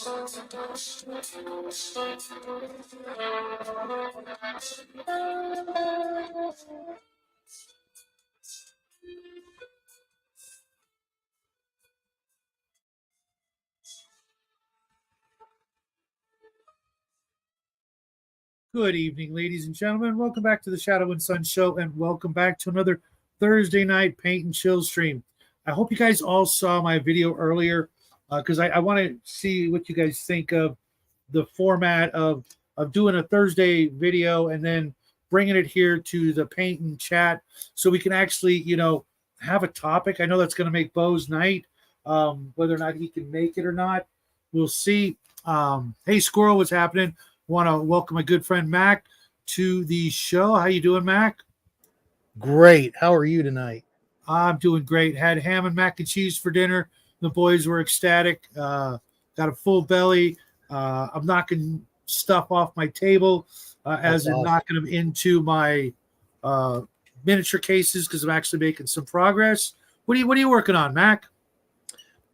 Good evening, ladies and gentlemen. Welcome back to the Shadow and Sun Show, and welcome back to another Thursday night paint and chill stream. I hope you guys all saw my video earlier because I want to see what you guys think of the format of doing a Thursday video and then bringing it here to the paint and chat so we can actually, have a topic. I know that's going to make Bo's night. Whether or not he can make it or not, we'll see. Hey, Squirrel, what's happening? Want to welcome my good friend Mac to the show. How you doing, Mac? Great. How are you tonight? I'm doing great. Had ham and mac and cheese for dinner. The boys were ecstatic. Got a full belly. I'm knocking stuff off my table as I'm knocking them into my miniature cases because I'm actually making some progress. What are you working on, Mac?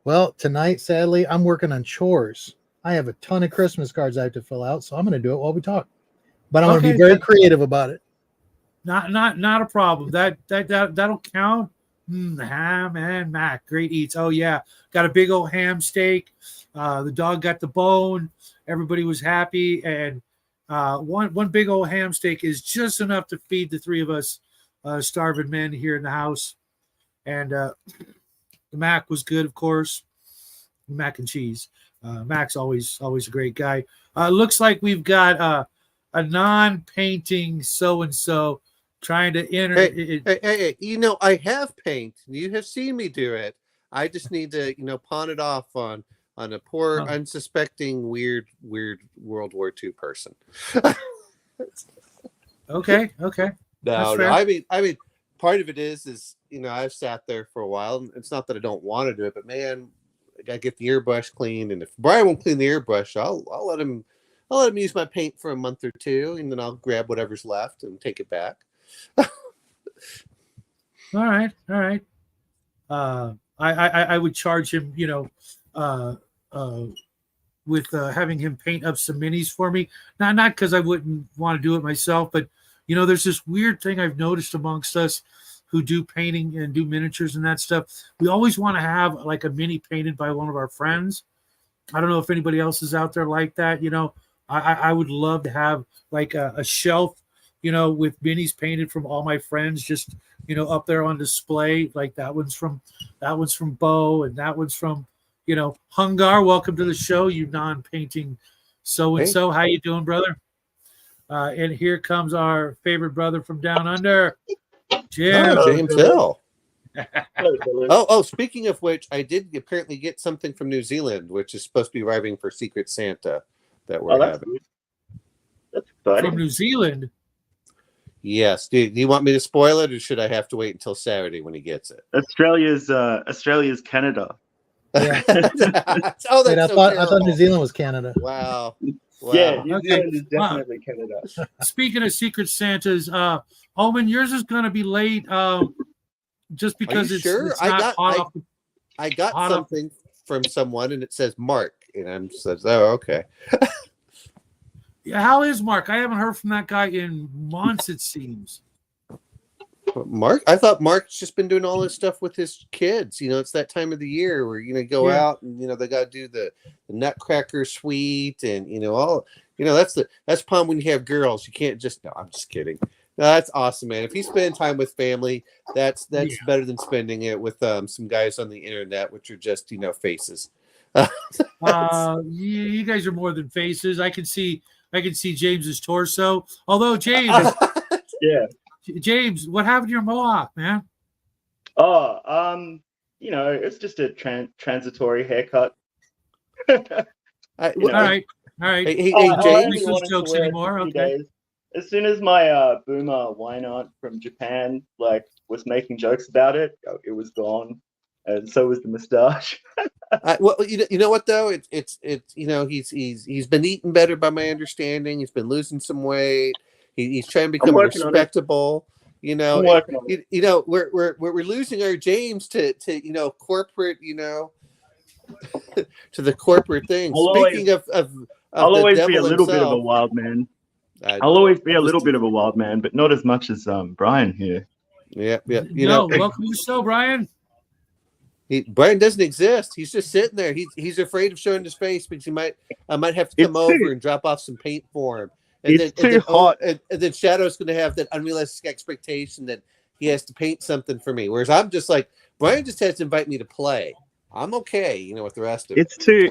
Well, tonight, sadly, I'm working on chores. I have a ton of Christmas cards I have to fill out, so I'm going to do it while we talk. But I'm going to be very creative about it. Not a problem. That'll count. Ham and mac, great eats. Oh yeah, got a big old ham steak. The dog got the bone. Everybody was happy, and one big old ham steak is just enough to feed the three of us starving men here in the house. And the mac was good, of course. Mac and cheese. Mac's always a great guy. Looks like we've got a non-painting so-and-so trying to enter. Hey, I have paint. You have seen me do it. I just need to, pawn it off on a poor, unsuspecting, weird World War II person. Okay. No. I mean, part of it is I've sat there for a while. It's not that I don't want to do it, but man, I gotta get the airbrush cleaned, and if Brian won't clean the airbrush, I'll let him use my paint for a month or two, and then I'll grab whatever's left and take it back. All right. I would charge him, with having him paint up some minis for me. Not because I wouldn't want to do it myself, but there's this weird thing I've noticed amongst us who do painting and do miniatures and that stuff. We always want to have like a mini painted by one of our friends. I don't know if anybody else is out there like that. I would love to have like a shelf, with minis painted from all my friends, just, up there on display. Like that one's from Bo, and that one's from, Hungar. Welcome to the show, you non-painting so-and-so. Hey. How you doing, brother? And here comes our favorite brother from down under. James Hill. Speaking of which, I did apparently get something from New Zealand, which is supposed to be arriving for Secret Santa that we're having. That's exciting. From New Zealand? Yes. Do you want me to spoil it, or should I have to wait until Saturday when he gets it? Australia's Canada. Yeah. I thought New Zealand was Canada. Wow. Yeah, New Zealand is definitely Canada. Speaking of Secret Santas, Owen, yours is going to be late just because it's not hot. I got something from someone, and it says Mark, and I'm says, oh, okay. Yeah, how is Mark? I haven't heard from that guy in months, it seems. Mark? I thought Mark's just been doing all this stuff with his kids. It's that time of the year where go out and they got to do the Nutcracker Suite and that's the problem when you have girls. You can't just I'm just kidding. No, that's awesome, man. If you spend time with family, that's better than spending it with some guys on the internet, which are just faces. You guys are more than faces. I can see James's torso. Although James, yeah. James, what happened to your mohawk, man? It's just a transitory haircut. All right. Hey, James, jokes anymore. Okay. As soon as my boomer wine aunt from Japan was making jokes about it, it was gone, and so was the mustache. Well, you know what though? It's he's been eating better by my understanding. He's been losing some weight. He's trying to become respectable. We're losing our James to corporate. to the corporate thing. I'll Speaking of I'll the always be a devil little bit of a himself, wild man. I'll always be a little bit of a wild man, but not as much as Brian here. Yeah. You No, know, welcome to the show, Brian. Brian doesn't exist. He's just sitting there. He's afraid of showing his face because I might have to come over and drop off some paint for him. And It's too hot. And then Shadow's going to have that unrealistic expectation that he has to paint something for me. Whereas I'm just like, Brian just has to invite me to play. I'm okay, you know, with the rest of it. It's too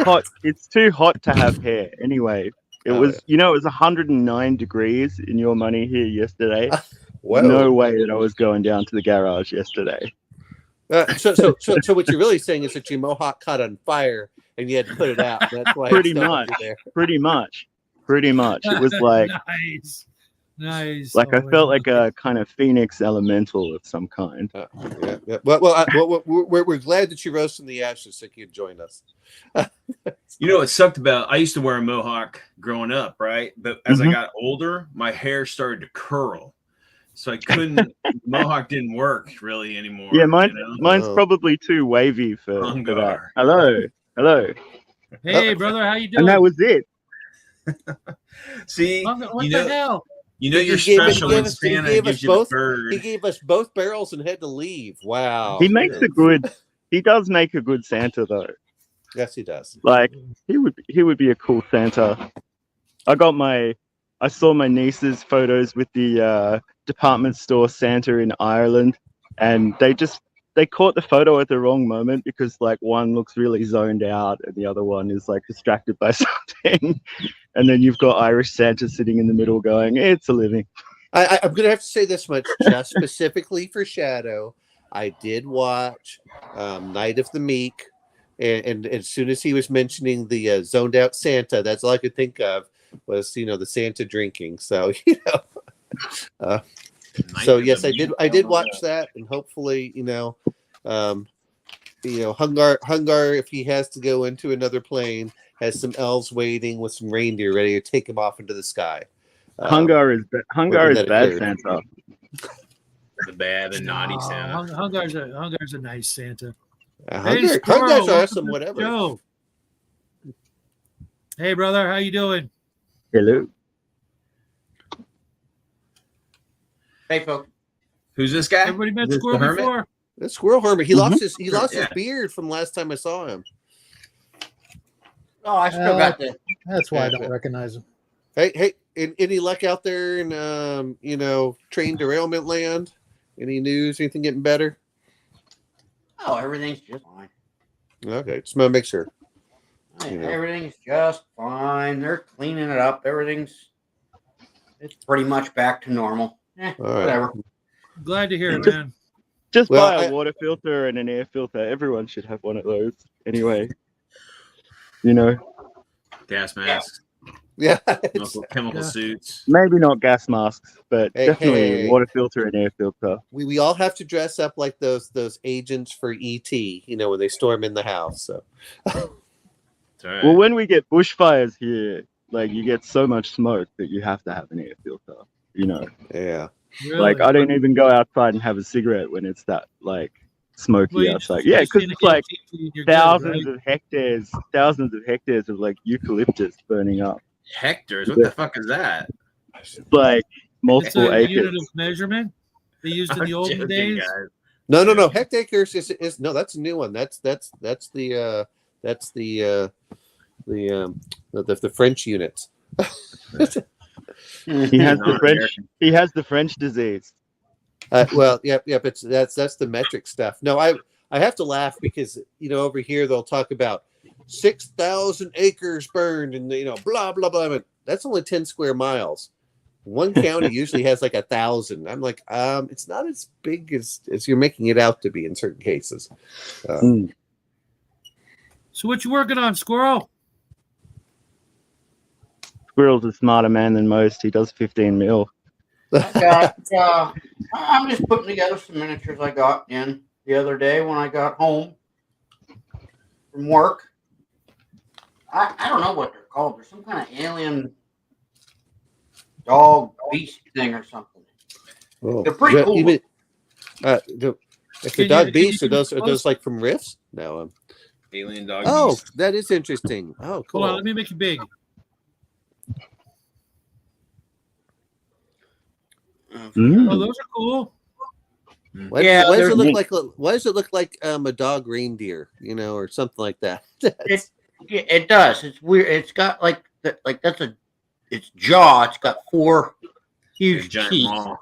hot. It's too hot to have hair. Anyway, it was 109 degrees in your money here yesterday. Whoa. No way that I was going down to the garage yesterday. So what you're really saying is that your mohawk caught on fire and you had to put it out. That's why Pretty it's much. there. Pretty much. It was like nice. Like I felt like a kind of phoenix elemental of some kind. Yeah. Well, we're glad that you rose from the ashes so you could join us. You know what sucked about? I used to wear a mohawk growing up, right? But as I got older, my hair started to curl, so I couldn't. Mohawk didn't work really anymore. Yeah, mine's probably too wavy for that. Hello. Hey, brother, how you doing? And that was it. See, what the hell? You know you're special when Santa gives you the bird. He gave us both barrels and had to leave. Wow. He does make a good Santa though. Yes, he does. Like he would be a cool Santa. I saw my niece's photos with the department store Santa in Ireland, and they caught the photo at the wrong moment because like one looks really zoned out and the other one is like distracted by something. And then you've got Irish Santa sitting in the middle going, it's a living. I'm going to have to say this much, just specifically for Shadow. I did watch Night of the Meek, and as soon as he was mentioning the zoned out Santa, that's all I could think of was, the Santa drinking. So, so yes, I did watch that, and hopefully, Hungar, if he has to go into another plane, has some elves waiting with some reindeer ready to take him off into the sky. Hungar is bad Santa. The bad and naughty Santa. Hungar's a nice Santa. Hungar's awesome, whatever. Joe. Hey, brother, how you doing? Hello. Hey, folks. Who's this guy? Everybody met Squirrel before? The Squirrel Hermit. He lost his beard from last time I saw him. Oh, I still got the. That's why I don't recognize him. Hey, any luck out there in train derailment land? Any news? Anything getting better? Oh, everything's just fine. Okay, just want to make sure. Everything's just fine. They're cleaning it up. It's pretty much back to normal. Whatever. Glad to hear it, man. Just buy a water filter and an air filter. Everyone should have one of those. Anyway, gas masks. Yeah. Chemical suits. Maybe not gas masks, but definitely water filter and air filter. We all have to dress up like those agents for ET, when they storm in the house. So. Right. Well, when we get bushfires here, like you get so much smoke that you have to have an air filter. Yeah. Really? Like I don't even go outside and have a cigarette when it's that like smoky outside. Yeah, because it's like thousands of hectares of like eucalyptus burning up. Hectares? What the fuck is that? Like multiple acres. Unit of measurement they used in the olden days. Guys. No. Hectares is no. That's a new one. That's the French units. He has the French disease. Well, yeah, but that's the metric stuff. No, I have to laugh because over here they'll talk about 6,000 acres burned and blah blah blah. But that's only 10 square miles. One county usually has like 1,000. I'm like, it's not as big as you're making it out to be in certain cases. So what you working on, Squirrel? Squirrel's a smarter man than most. He does 15 mil. I'm just putting together some miniatures I got in the other day when I got home from work. I don't know what they're called. They're some kind of alien dog beast thing or something. Oh, they're pretty cool. If the dog beasts are those like from Riffs? No. Alien dog. Oh, beast. that is interesting. Oh, cool. Hold on, let me make it big. Oh, those are cool. Why, Yeah, why does they're- it look like? Why does it look like a dog reindeer? You know, or something like that. It does. It's weird. It's got like that's its jaw. It's got 4 A huge giant teeth. maw.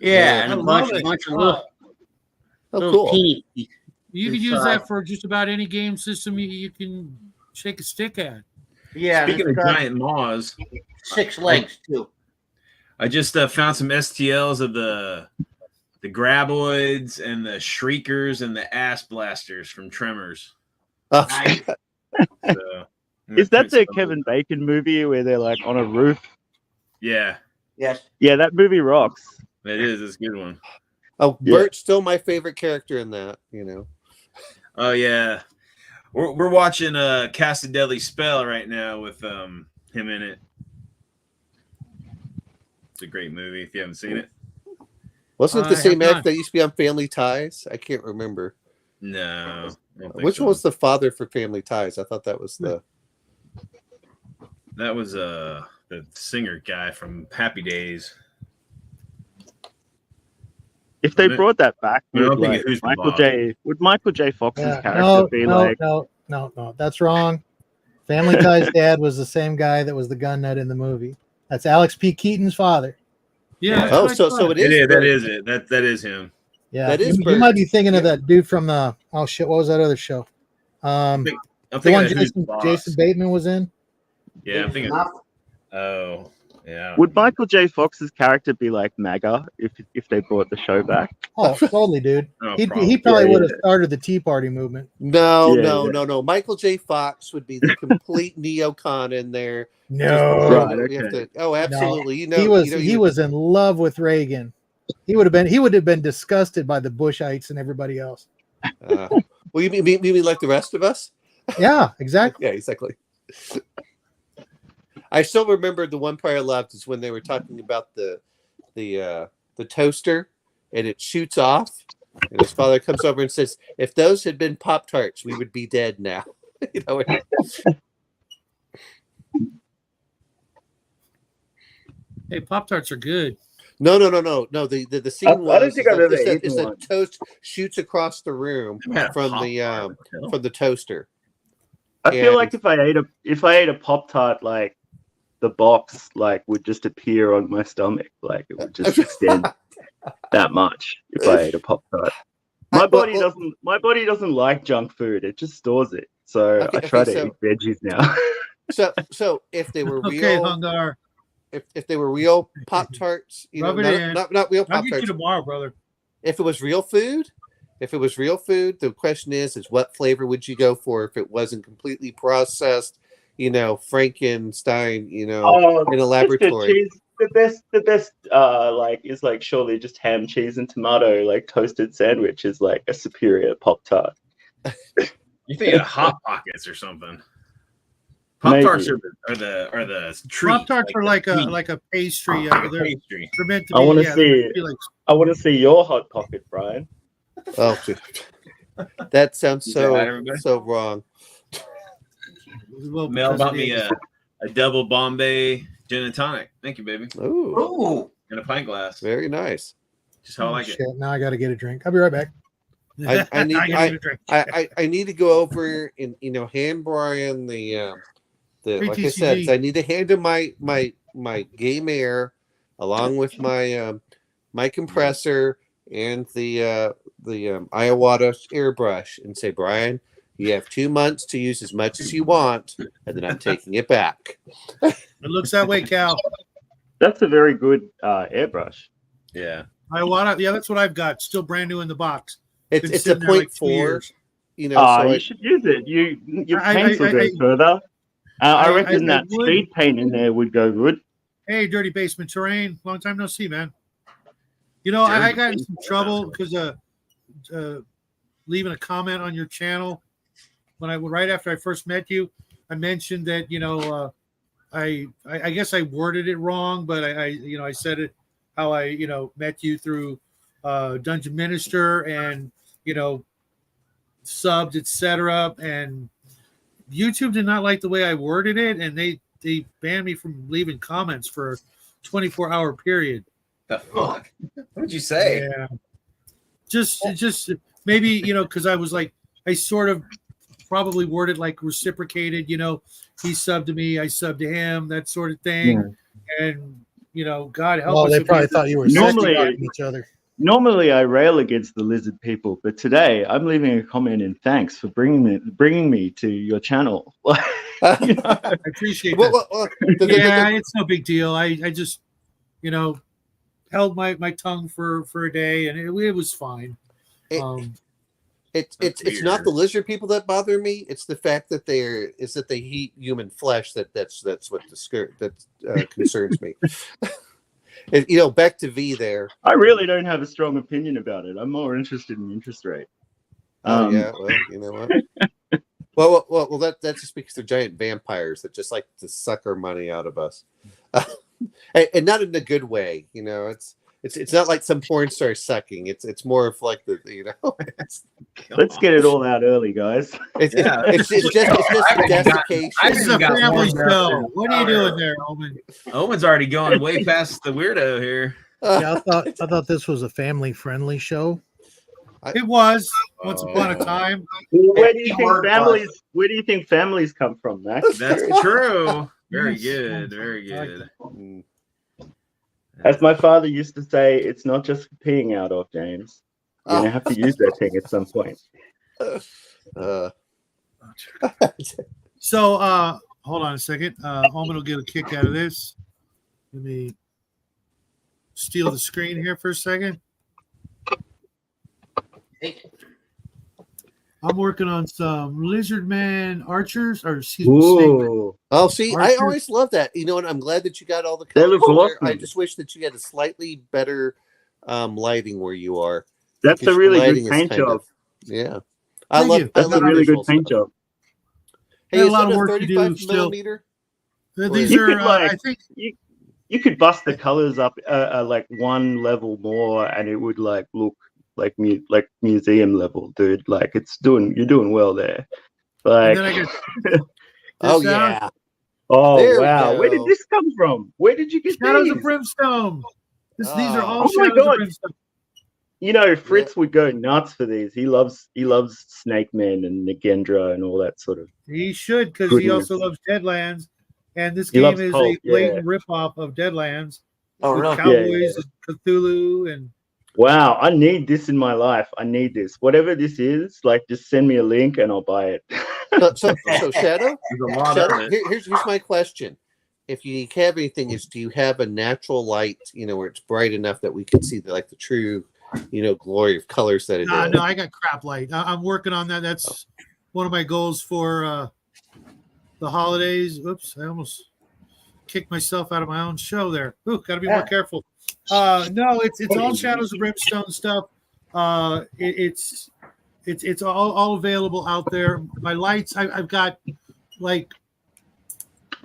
Yeah, and I a love bunch it. of little, Oh, little cool. teeny teeth. You can use inside. that for just about any game system you can shake a stick at. Yeah, and Speaking it's of got giant maws, 6 legs too. I just found some STLs of the graboids and the shriekers and the ass blasters from Tremors. Oh, Nice. So, Is that the Kevin Bacon movie where they're like on a roof? Yeah, Yes. Yeah, that movie rocks. it is. It's a good one. oh, Yeah. Bert's still my favorite character in that. You know. Oh yeah, we're watching Cast a Deadly Spell right now with him in it. It's a great movie if you haven't seen it. Wasn't it I the have same not. act that used to be on Family Ties? I can't remember. No, I don't think Which so. one was the father for Family Ties? I thought that was the. That was the singer guy from Happy Days. If they Wouldn't it? brought that back, I don't would, think like, it was Michael Bob. J. Fox's Yeah. character No, be no, like? no. That's wrong. Family Ties dad was the same guy that was the gun nut in the movie. That's Alex P. Keaton's father. Yeah. that's Oh, what I so thought. it is. That Bert. is it. That is him. Yeah, That is you might be Bert. thinking of Yeah. that dude from the what was that other show? I'm The thinking one of Who's the Boss. Jason Bateman was in. Yeah, I'm thinking. Enough. Oh, yeah. Would Michael J. Fox's character be like MAGA if they brought the show back? Oh, totally, dude. No He problem. probably Yeah, would have started the Tea Party movement. No, Yeah, no, yeah. no, no. Michael J. Fox would be the complete neocon in there. No, Right, You have okay. to- oh, absolutely. You know, he was in love with Reagan. He would have been disgusted by the Bushites and everybody else. Well, you mean like the rest of us? Yeah, exactly. Yeah, exactly. I still remember the one part I loved is when they were talking about the toaster and it shoots off, and his father comes over and says, "If those had been Pop-Tarts, we would be dead now." You know. Hey, Pop Tarts are good. No. The scene I don't was think I've ever is eaten that one. toast shoots across the room Yeah, from Pop-Tart. the toaster. I feel And- like if I ate a Pop Tart, like the box like would just appear on my stomach, like it would just extend that much if I ate a Pop Tart. My body doesn't like junk food; it just stores it. So Okay, I try okay, to so- eat veggies now. So if they were Okay, real, Hungar. if they were real Pop Tarts, you know, Rub it in. not real I'll Pop get you Tarts. tomorrow, brother. If it was real food, the question is what flavor would you go for if it wasn't completely processed, you know, Frankenstein, you know, in a laboratory. The best like is like surely just ham, cheese, and tomato, like toasted sandwich is like a superior Pop Tart. You think of Hot Pockets or something? Pop Tarts are the treat. Pop Tarts are like a pastry. They're pastry. meant to I be. wanna Yeah, see they're meant it. to be like I want to see your hot pocket, Brian. Oh, that sounds You got it, so everybody? wrong. well, Mel because bought it me is. a double Bombay gin and tonic. Thank you, baby. Ooh, Ooh. And a pint glass. very nice. Just how I like it. Shit, now I got to get a drink. I'll be right back. I need- gotta get a drink. I need to go over and hand Brian the like I said, ATCG. I need to hand him my Game Air along with my my compressor and the Iwata airbrush and say, Brian, you have 2 months to use as much as you want, and then I'm taking it back. It looks that way, Cal. That's a very good airbrush. Yeah. Yeah, that's what I've got. Still brand new in the box. It's Been a sitting there like 2 .4, years. you know. So You I, should use it. Your I- paints will I- go I- further. I reckon I that would. speed paint in there would go good. Hey, Dirty Basement Terrain. Long time no see, man. You know, I got in some trouble because leaving a comment on your channel right after I first met you, I mentioned that I guess I worded it wrong, but I said it how I met you through Dungeon Minister and subs, etc. And YouTube did not like the way I worded it, and they banned me from leaving comments for a 24-hour period. The fuck? What did you say? Yeah, just maybe because I was like, I sort of probably worded like reciprocated. He subbed to me, I subbed to him, that sort of thing. And God help us. Well, they probably thought you were Normally- normally each other. Normally, I rail against the lizard people, but today I'm leaving a comment in thanks for bringing me to your channel. I appreciate that. Yeah, it's no big deal. I just held my tongue for a day, and it was fine. It's not the lizard people that bother me. It's the fact that they eat human flesh that's what concerns me. Back to V there. I really don't have a strong opinion about it. I'm more interested in interest rate. Oh yeah, well, you know what? well, that's just because they're giant vampires that just like to suck our money out of us, and not in a good way. It's not like some porn star sucking. It's more of like Let's get it all out early, guys. It's just desiccation. This is a family show. What are you doing there, Omen? Omen's already going way past the weirdo here. Yeah, I thought this was a family-friendly show. It was once upon a time. Where do you think families come from, Max? That's true. Very good. Very good. As my father used to say, it's not just for peeing out of, James. You're going to have to use that thing at some point. So, hold on a second. Omen will get a kick out of this. Let me steal the screen here for a second. I'm working on some lizard man archers, or excuse me, snake. Oh, see, I Archer. always love that. And I'm glad that you got all the They colors look in there. awesome. I just wish that you had a slightly better lighting where you are. That's a Because really lighting good is paint kind job. of- yeah. Thank you. That's a really good paint job. Hey, Got a is lot that of a work to do 35 still. millimeter? These You are, could, I think, You could bust the colors up like one level more, and it would look like museum level, dude. Like you're doing well there. and Like, then I get Oh, this out. yeah. oh There we wow, where did go. this come from? Where did you get Shadows these? of Brimstone. These are all Oh my Shadows God. of Brimstone. Fritz would go nuts for these. He loves Snake Men and Nagendra and all that sort of. He should, because he Goodness. also loves Deadlands, and this He game loves is Cult, a blatant ripoff of Deadlands Oh, with really? cowboys and Cthulhu and. Wow, I need this in my life. I need this. Whatever this is, like, just send me a link and I'll buy it. So Shadow, There's a lot of it. here's my question. If you have anything, do you have a natural light, where it's bright enough that we can see the true, glory of colors that it is? No, I got crap light. I'm working on that. That's one of my goals for the holidays. Oops, I almost kicked myself out of my own show there. Ooh, got to be more careful. No, it's all Shadows of Brimstone stuff. It's all available out there. My lights, I've got like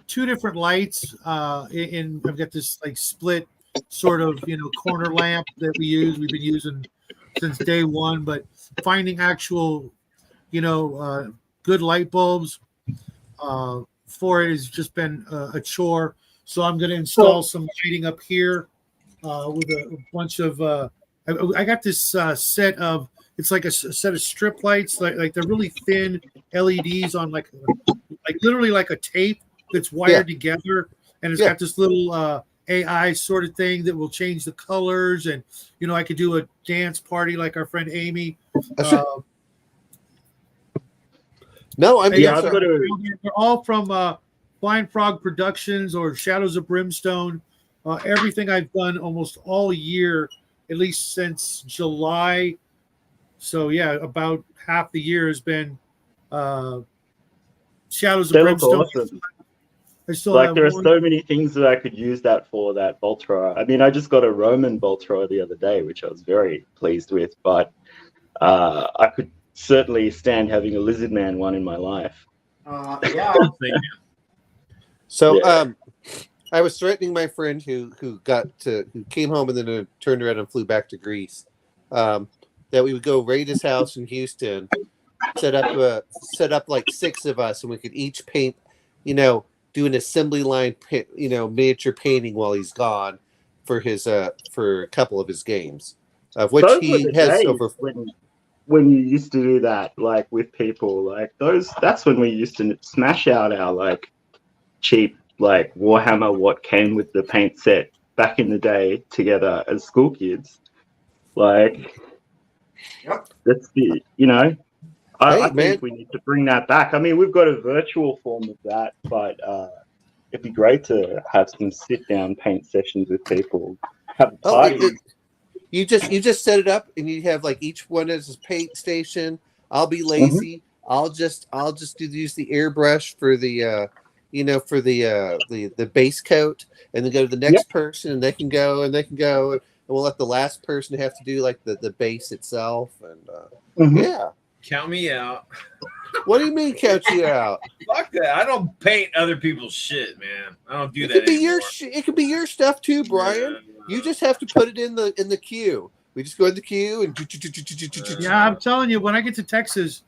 2 different lights. I've got this like split sort of corner lamp that we've been using since day one. But finding actual good light bulbs for it has just been a chore. So I'm going to install some lighting up here with a bunch of. I got this set of. It's like a set of strip lights, like they're really thin LEDs on like literally like a tape that's wired together, and it's got this little AI sort of thing that will change the colors, and I could do a dance party like our friend Amy. No, I mean, they're all from Flying Frog Productions or Shadows of Brimstone. Everything I've done almost all year, at least since July. So yeah, about half the year has been Shadows of They look Brimstone. awesome. I still Like, have there are one. so many things that I could use that for, that Voltra. I mean, I just got a Roman Voltra the other day, which I was very pleased with, but I could certainly stand having a Lizard Man one in my life. Yeah. So Yeah. I was threatening my friend who came home and then turned around and flew back to Greece, that we would go raid his house in Houston, set up like 6 of us, and we could each paint, do an assembly line, miniature painting while he's gone for his for a couple of his games, of which Those were he the has days over. when you used to do that, like with people, like that's when we used to smash out our like cheap like Warhammer what came with the paint set back in the day together as school kids. Like, Yep. that's the I think we need to bring that back. I mean, we've got a virtual form of that, but it'd be great to have some sit down paint sessions with people. Have a party. You just set it up, and you have like each one as a paint station. I'll be lazy. I'll just use the airbrush for the the base coat, and then go to the next person, and they can go, and we'll let the last person have to do like the base itself, and yeah. Count me out. What do you mean count you out? Fuck that. I don't paint other people's shit, man. I don't do It that could be anymore. it could be your stuff too, Brian. You just have to put it in the queue. We just go in the queue and Yeah, I'm telling you, when I get to Texas,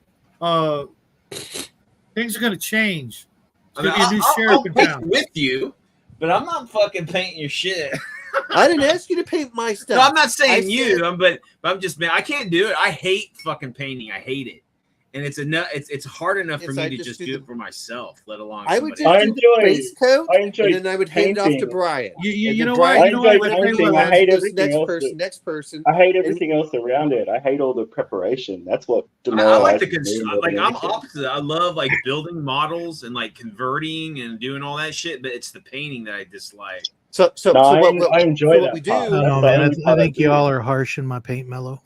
things are going to change. There's going to be a new sheriff in paint town. with you, but I'm not fucking painting your shit. I didn't ask you to paint my stuff. No, I'm not saying you, but I'm just, man, I can't do it. I hate fucking painting. I hate it. And it's hard enough for me to just do it for myself, let alone I would somebody just do the base coat, I enjoy and then I would hand it off to Brian. You know Brian, what? You know what? I enjoy I hate goes everything else. next person. I hate everything else around it. I hate all the preparation. That's what I like demoralizes the me. like I'm opposite. I love like building models and like converting and doing all that shit, but it's the painting that I dislike. So I enjoy that. What we do? I don't know, man. I think y'all are harsh in my paint mellow.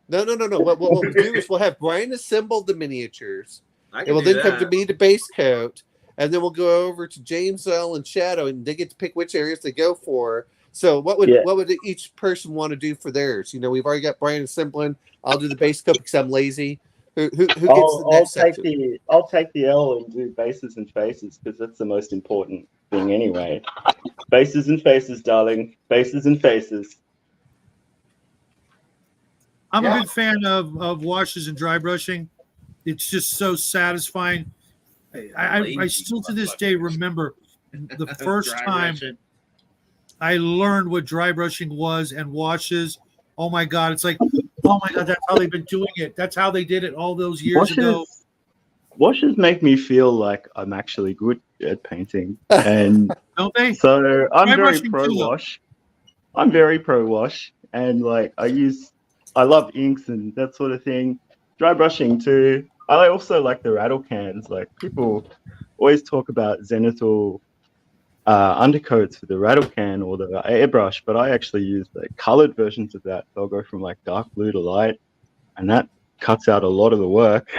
No. What we do is we'll have Brian assemble the miniatures. I It can will do then come to that. me to base coat, and then we'll go over to James L and Shadow, and they get to pick which areas they go for. So what would each person want to do for theirs? We've already got Brian assembling. I'll do the base coat because I'm lazy. Who gets the next section? I'll take the L and do bases and faces because that's the most important thing anyway. Bases and faces, darling. Bases and faces. I'm a big fan of washes and dry brushing. It's just so satisfying. I still to this day remember the first time I learned what dry brushing was and washes. Oh my God. It's like, oh my God, that's how they've been doing it. That's how they did it all those years ago. Washes make me feel like I'm actually good at painting. And don't they? So I'm Dry very brushing pro too, though. wash. I'm very pro wash. And like I love inks and that sort of thing. Dry brushing too. I also like the rattle cans. Like people always talk about Zenithal undercoats for the rattle can or the airbrush, but I actually use the colored versions of that. So I'll go from like dark blue to light, and that cuts out a lot of the work.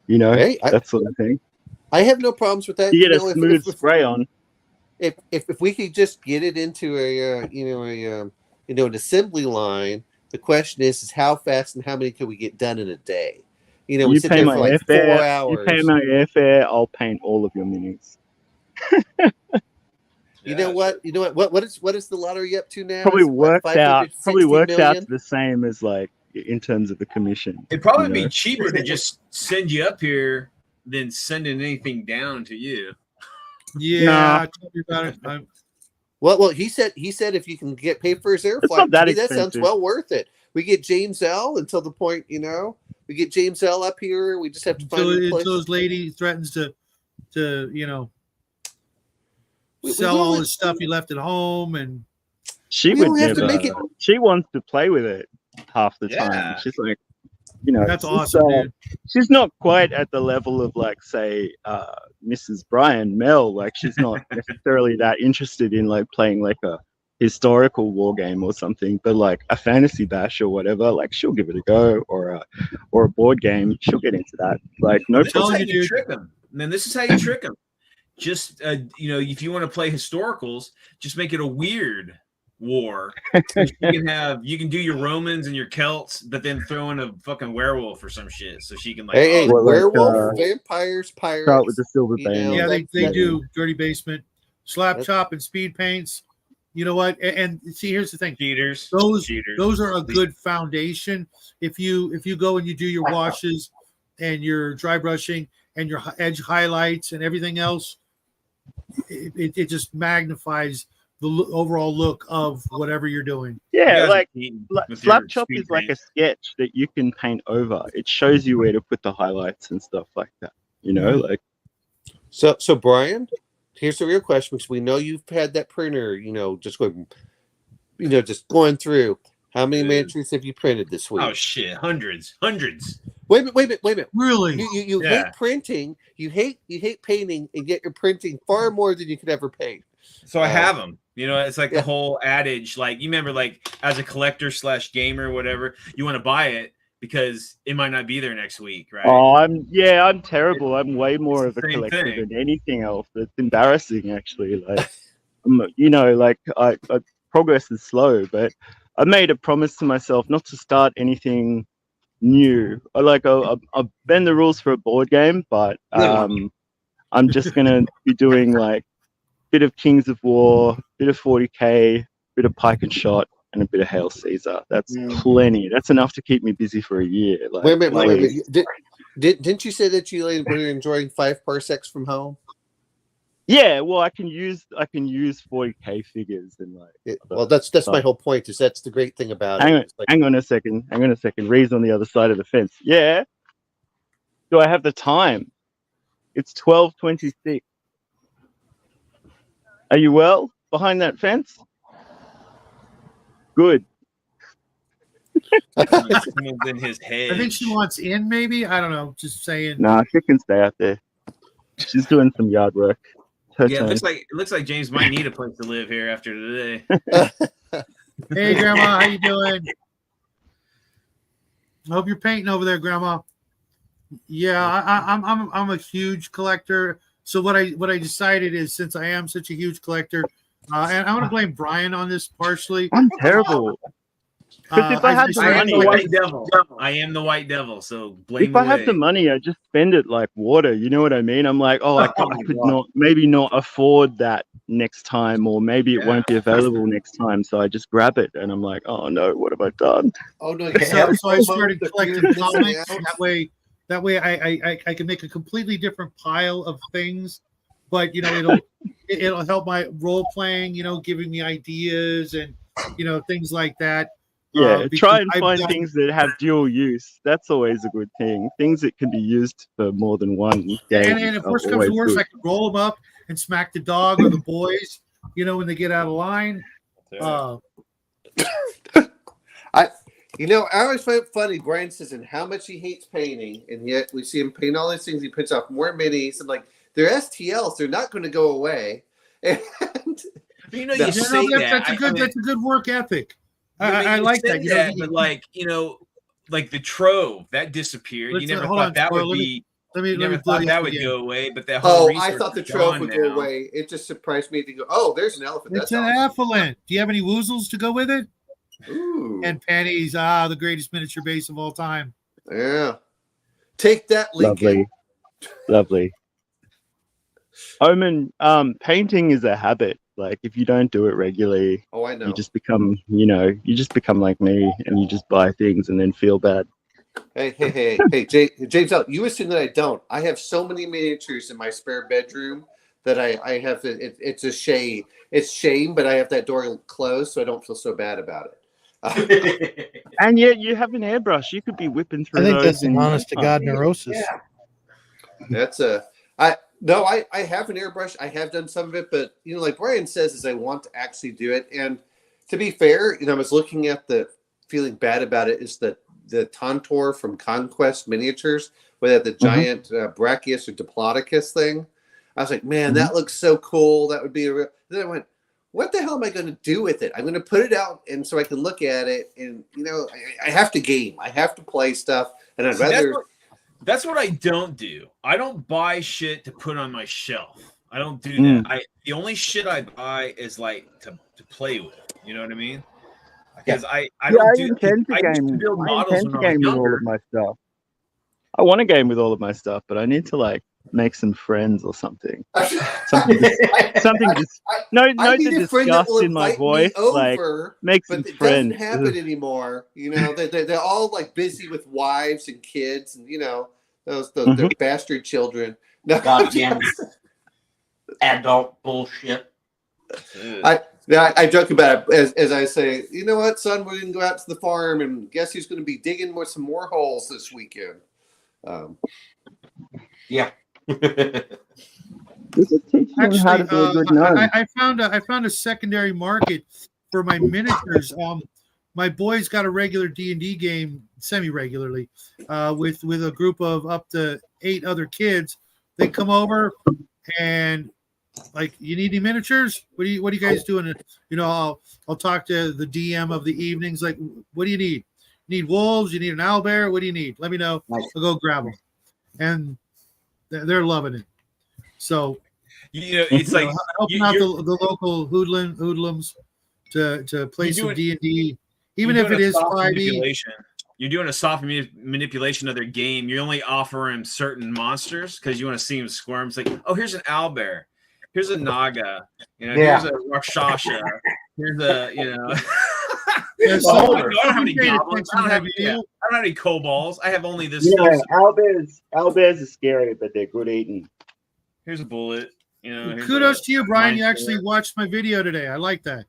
That sort of thing. I have no problems with that. You get a smooth spray on. If we could just get it into an assembly line, the question is how fast and how many can we get done in a day? We sit there for like 4 hours. You pay my airfare, I'll paint all of your minis. You know what? What is the lottery up to now? Probably works out million? the same as like in terms of the commission. It'd probably be cheaper to just send you up here than sending anything down to you. Yeah, tell me about it. Well, he said if you can get paid for his air flight, that sounds well worth it. We get James L until the point, we get James L up here. We just have to find a place. Until his lady threatens to sell all his stuff he left at home, and she would never. She wants to play with it half the time. She's like, that's awesome, dude. She's not quite at the level of like, say, Mrs. Brian Mel. Like, she's not necessarily that interested in like playing like a historical war game or something, but like a fantasy bash or whatever, like she'll give it a go, or a board game, she'll get into that. Like, no problem. This is how you trick them. And then this is how you trick them. Just if you want to play historicals, just make it a weird war. You can do your Romans and your Celts, but then throw in a fucking werewolf or some shit, so she can like werewolf, vampires, pirates. Start with the silver band. Yeah, they do dirty basement, slap chop, and speed paints. You know what? And see, here's the thing. Cheaters. Those are a good foundation. If you go and you do your washes, and your dry brushing and your edge highlights and everything else, it just magnifies the overall look of whatever you're doing. Yeah, guys are like cheating with Slap your Chop speed is like a paint. sketch that you can paint over. It shows you where to put the highlights and stuff like that. You know, like So Brian, here's the real question, because we know you've had that printer, just going, just going through. How many miniatures have you printed this week? Oh shit, hundreds. Wait a minute. Really? You Yeah. hate printing, you hate painting, and yet you're printing far more than you could ever paint. So I have them. It's like Yeah. the whole adage. Like, you remember, like, as a collector / gamer, whatever, you want to buy it because it might not be there next week, right? oh, I'm terrible. I'm way more It's of the a same collector thing. than anything else. It's embarrassing, actually. Like, I progress is slow, but I made a promise to myself not to start anything new. I'll bend the rules for a board game, but I'm just gonna be doing like bit of Kings of War, bit of 40k, bit of Pike and Shot, and a bit of Hail Caesar. That's plenty. That's enough to keep me busy for a year. Like, Wait a minute. Didn't you say that you were enjoying 5 parsecs from home? Yeah, well, I can use 40k figures and like. Well, that's my whole point. Is that's the great thing about it. Hang on a second. Ree's on the other side of the fence. Yeah. Do I have the time? It's 12:26. Are you well behind that fence? Good. Someone's in his head. I think she wants in, maybe. I don't know. Just saying. Nah, she can stay out there. She's doing some yard work. Her Yeah, turn. it looks like James might need a place to live here after today. Hey, Grandma, how you doing? I hope you're painting over there, Grandma. Yeah, I'm a huge collector. So what I decided is, since I am such a huge collector, and I want to blame Brian on this partially. I'm terrible. Because if I had the I am money, the white devil. I am the white devil. So blame. If I had the money, I just spend it like water. You know what I mean? I'm like, I could maybe not afford that next time, or maybe it won't be available next time. So I just grab it, and I'm like, oh no, what have I done? Oh no! So I started collecting comics. That way I can make a completely different pile of things, but it'll help my role playing. Giving me ideas and things like that. Yeah, try and find things that have dual use. That's always a good thing. Things that can be used for more than one game. And if worse comes to worse, I can roll them up and smack the dog or the boys, when they get out of line. I always find it funny. Brian says, and how much he hates painting, and yet we see him paint all these things. He puts off more minis. I'm like, they're STLs. They're not going to go away. And you say that. That's a good work ethic. I like that. But like the Trove that disappeared. You never thought that would be. You never thought that would go away, but that whole. I thought the Trove would go away. It just surprised me to go, oh, there's an elephant. It's an elephant. Do you have any woozles to go with it? Ooh. And pennies. The greatest miniature base of all time. Yeah. Take that, Lincoln. Lovely. Omen, painting is a habit. Like, if you don't do it regularly, I know. you just become like me, and you just buy things and then feel bad. Hey, James, you assume that I don't. I have so many miniatures in my spare bedroom that I have. It's a shame. It's shame, but I have that door closed, so I don't feel so bad about it. And yet, you have an airbrush. You could be whipping through. I think those that's an honest to God neurosis. Yeah. I have an airbrush. I have done some of it, but like Brian says, is I want to actually do it. And to be fair, I was looking at the feeling bad about it is the Tontor from Conquest Miniatures, where they have the giant Brachius or Diplodocus thing. I was like, man, that looks so cool. That would be a real. Then I went, what the hell am I going to do with it? I'm going to put it out, and so I can look at it, and I have to game. I have to play stuff, and I'd rather. That's what I don't do. I don't buy shit to put on my shelf. I don't do that. The only shit I buy is like to play with. You know what I mean? Because I intend to build models when I was younger. All of my stuff. I want to game with all of my stuff, but I need to like make some friends or something. Something to discuss in my voice. Like, make some friends. Doesn't happen anymore. They're all like busy with wives and kids, and They're bastard children. No, Goddamn adult bullshit. I joke about it as I say, you know what, son, we're going to go out to the farm and guess who's going to be digging some more holes this weekend. Yeah. Actually, I found a secondary market for my miniatures. My boys got a regular D&D game semi-regularly with a group of up to 8 other kids. They come over and like, you need any miniatures? What are you guys doing? You know, I'll talk to the DM of the evenings. Like, what do you need? You need wolves? You need an owlbear? What do you need? Let me know. I'll go grab them. And they're loving it. So, it's like helping out the local hoodlums to play some D&D, even if it is 5e. You're doing a soft manipulation of their game. You only offer them certain monsters because you want to see them squirm. It's like, oh, here's an owlbear, here's a naga, here's a rakshasha, here's a, I don't have any goblins. I don't have any kobolds. I have only this. Yeah, owlbears are scary, but they're good eating. Here's a bullet. Kudos to you, Brian. You actually watched my video today. I like that.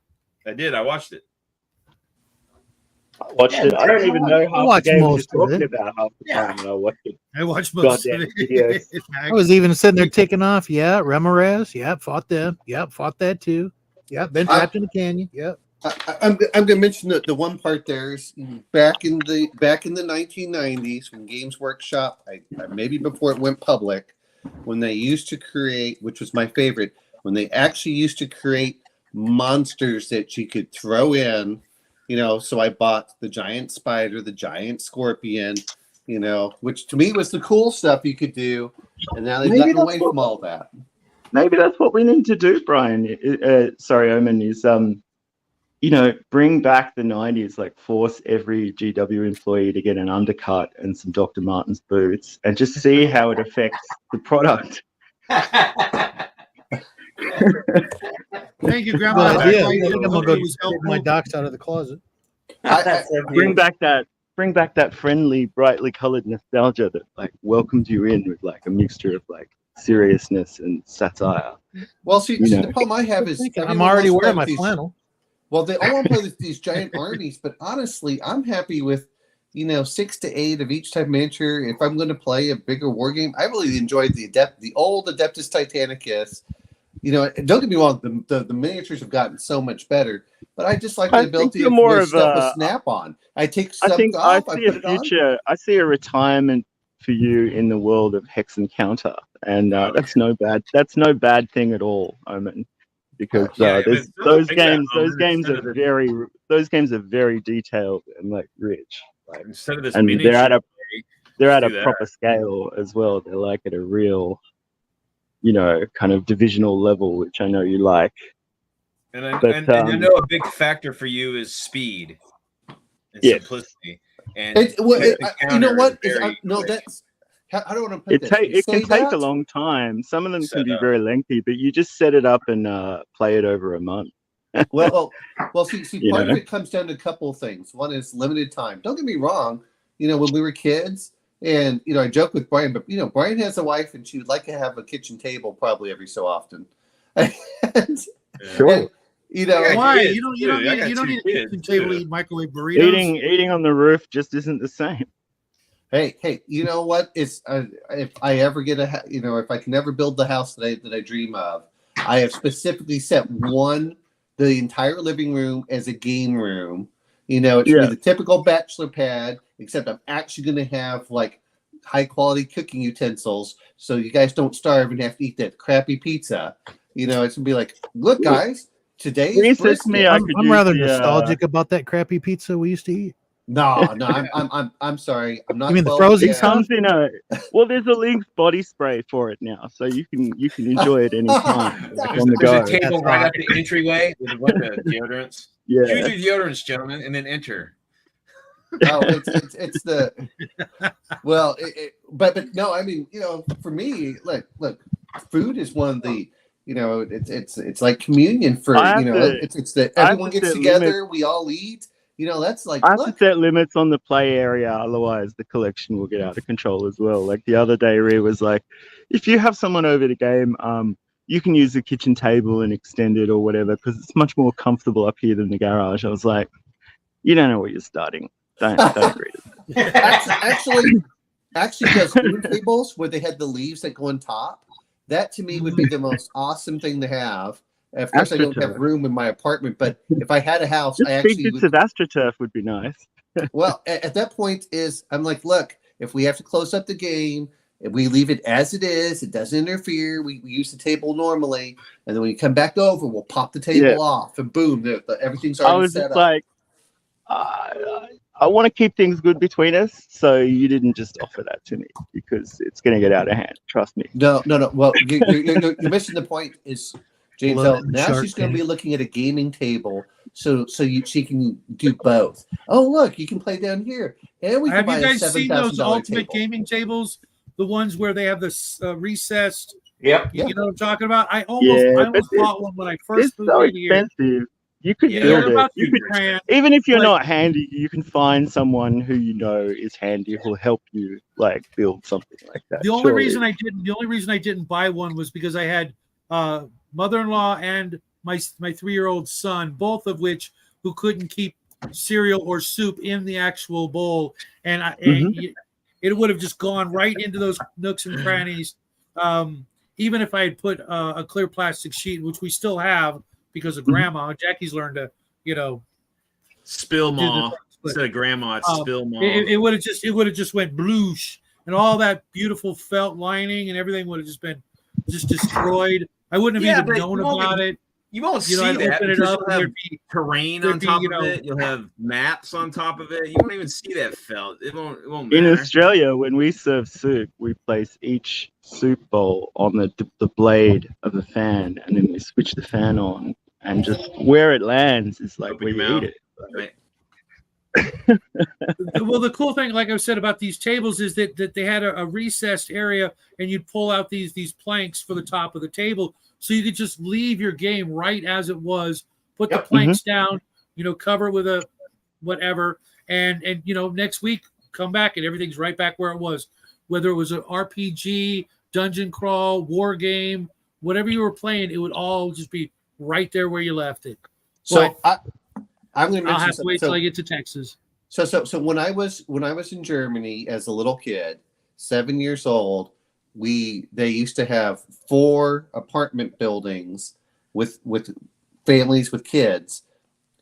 I did. I watched it. I watched it. I don't even know half the game you're talking about half the time when I watched it. I watched most of it. I was even sitting there ticking off. Yeah, Ramirez. Yep, fought them. Yep, fought that too. Yep, been trapped in the canyon. Yep. I'm going to mention that the one part there is back in the 1990s when Games Workshop, maybe before it went public, when they used to create, which was my favorite, when they actually used to create monsters that you could throw in, so I bought the giant spider, the giant scorpion, which to me was the cool stuff you could do, and now they've gotten away from all that. Maybe that's what we need to do, Brian. Omen, is bring back the 90s, like force every GW employee to get an undercut and some Dr. Martens boots and just see how it affects the product. Thank you, Grandma. I think I'm gonna go take my docs out of the closet. Bring back that friendly, brightly colored nostalgia that like welcomed you in with like a mixture of like seriousness and satire. Well, see the problem I have is I'm already wearing my flannel. Well, they all want to play these giant armies, but honestly, I'm happy with 6 to 8 of each type of miniature. If I'm going to play a bigger war game, I really enjoyed the old Adeptus Titanicus. Don't get me wrong, the miniatures have gotten so much better, but I just like the ability of more stuff with snap-on. I take stuff off, I put it on. I see a retirement for you in the world of Hex Encounter, and that's no bad thing at all, Omen. Because those games are very detailed and like rich. Like, instead of this, and they're at a proper scale as well. They're like at a real, kind of divisional level, which I know you like. And I know a big factor for you is speed and simplicity. And you know what? That's. How do I want to put this? It can take a long time. Some of them can be very lengthy, but you just set it up and play it over a month. well, see, part of it comes down to a couple of things. One is limited time. Don't get me wrong. When we were kids, and I joke with Brian, but Brian has a wife, and she would like to have a kitchen table probably every so often. Sure. Why? You don't need a kitchen table to eat microwave burritos. Eating on the roof just isn't the same. Hey, you know what? It's if I ever get if I can ever build the house that I dream of, I have specifically set the entire living room as a game room. It's be the typical bachelor pad, except I'm actually going to have like high quality cooking utensils, so you guys don't starve and have to eat that crappy pizza. It's going to be like, look, guys, today's brisket. I'm rather nostalgic about that crappy pizza we used to eat. No, I'm sorry. I'm not. You mean the frozen stuff? There's a Lynx body spray for it now, so you can enjoy it anytime. There's a table right at the entryway with a bunch of deodorants. Yeah. Choose your deodorants, gentlemen, and then enter. No, it's the but no, I mean, for me, look, food is one of the it's like communion for it's that everyone gets together, we all eat. That's like, I have to look. set limits on the play area, otherwise the collection will get out of control as well. Like the other day, Rhea was like, if you have someone over the game, you can use the kitchen table and extend it or whatever, because it's much more comfortable up here than the garage. I was like, you don't know what you're starting. Don't agree to that. Actually, those food tables where they had the leaves that go on top, that to me would be the most awesome thing to have. Of course, I don't have room in my apartment, but if I had a house, Just I big actually bits would. of AstroTurf would be nice. Well, at that point I'm like, look, if we have to close up the game, if we leave it as it is, it doesn't interfere. We use the table normally, and then when you come back over, we'll pop the table off, and boom, everything's already I was set just up. like, I want to keep things good between us, so you didn't just offer that to me because it's going to get out of hand. Trust me. No. Well, you're missing the point. Is James Blood L. and Now shark she's going to tank. be looking at a gaming table, she can do both. Oh, look, you can play down here, and we can Have buy you a guys seen those $7,000 ultimate table. gaming tables? The ones where they have this recessed. Yep. You know what I'm talking about? I Yeah, almost but bought one when I It's first moved so in here. expensive. You could Yeah, build they're it. about You 2 could, grand. even if you're but- not handy, you can find someone who you know is handy who'll help you like build something like that. The only surely. reason I didn't buy one was because I had mother-in-law and my 3-year-old son, both of which who couldn't keep cereal or soup in the actual bowl, and it would have just gone right into those nooks and crannies. Even if I had put a clear plastic sheet, which we still have because of Grandma, Jackie's learned to, Spill do the maw. things, but, Instead of grandma, it's spill maw. it would have just went bloosh, and all that beautiful felt lining and everything would have just been destroyed. I wouldn't have even known about it. You won't see I'd that open it because up you'll and have there'd be terrain there'd on be, top of it. You'll have maps on top of it. You won't even see that felt. It won't In matter. Australia, when we serve soup, we place each soup bowl on the blade of the fan, and then we switch the fan on, and just where it lands is like Open where your you mouth. eat it. Right. Well, the cool thing, like I said about these tables, is that they had a recessed area, and you'd pull out these planks for the top of the table, so you could just leave your game right as it was, put the planks down, cover it with a whatever, and next week come back and everything's right back where it was, whether it was an RPG, dungeon crawl, war game, whatever you were playing, it would all just be right there where you left it. So I'm going to I'll mention have to wait till I get to Texas. So when I was in Germany as a little kid, 7 years old, they used to have 4 apartment buildings with families with kids,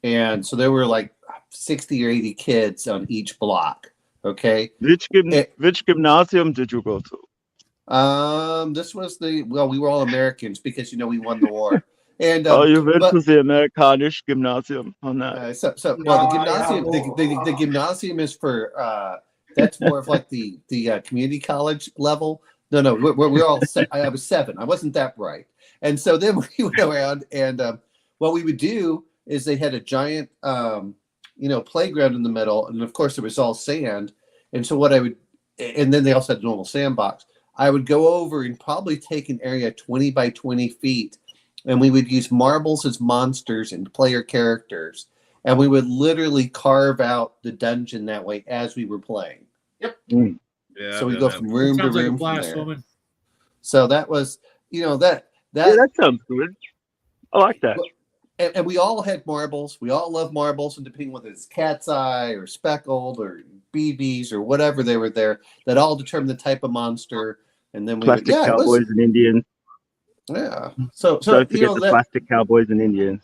and so there were like 60 or 80 kids on each block. Okay. Which gymnasium did you go to? This was we were all Americans because we won the war. And you went to the Amerikanische Gymnasium on that. The gymnasium, the gymnasium is for that's more of like the community college level. No, we're all. I was 7. I wasn't that bright, and so then we went around, and what we would do is they had a giant, playground in the middle, and of course it was all sand. And so and then they also had a normal sandbox. I would go over and probably take an area 20 by 20 feet. And we would use marbles as monsters and player characters. And we would literally carve out the dungeon that way as we were playing. Yep. Yeah, So we go from room to Sounds like a room from blast, there. woman. So that was, that that sounds good. I like that. And we all had marbles. We all love marbles, and depending whether it's cat's eye or speckled or BBs or whatever they were there, that all determined the type of monster. And then we Plastic cowboys and Indians. Yeah. So Don't forget the plastic cowboys and Indians.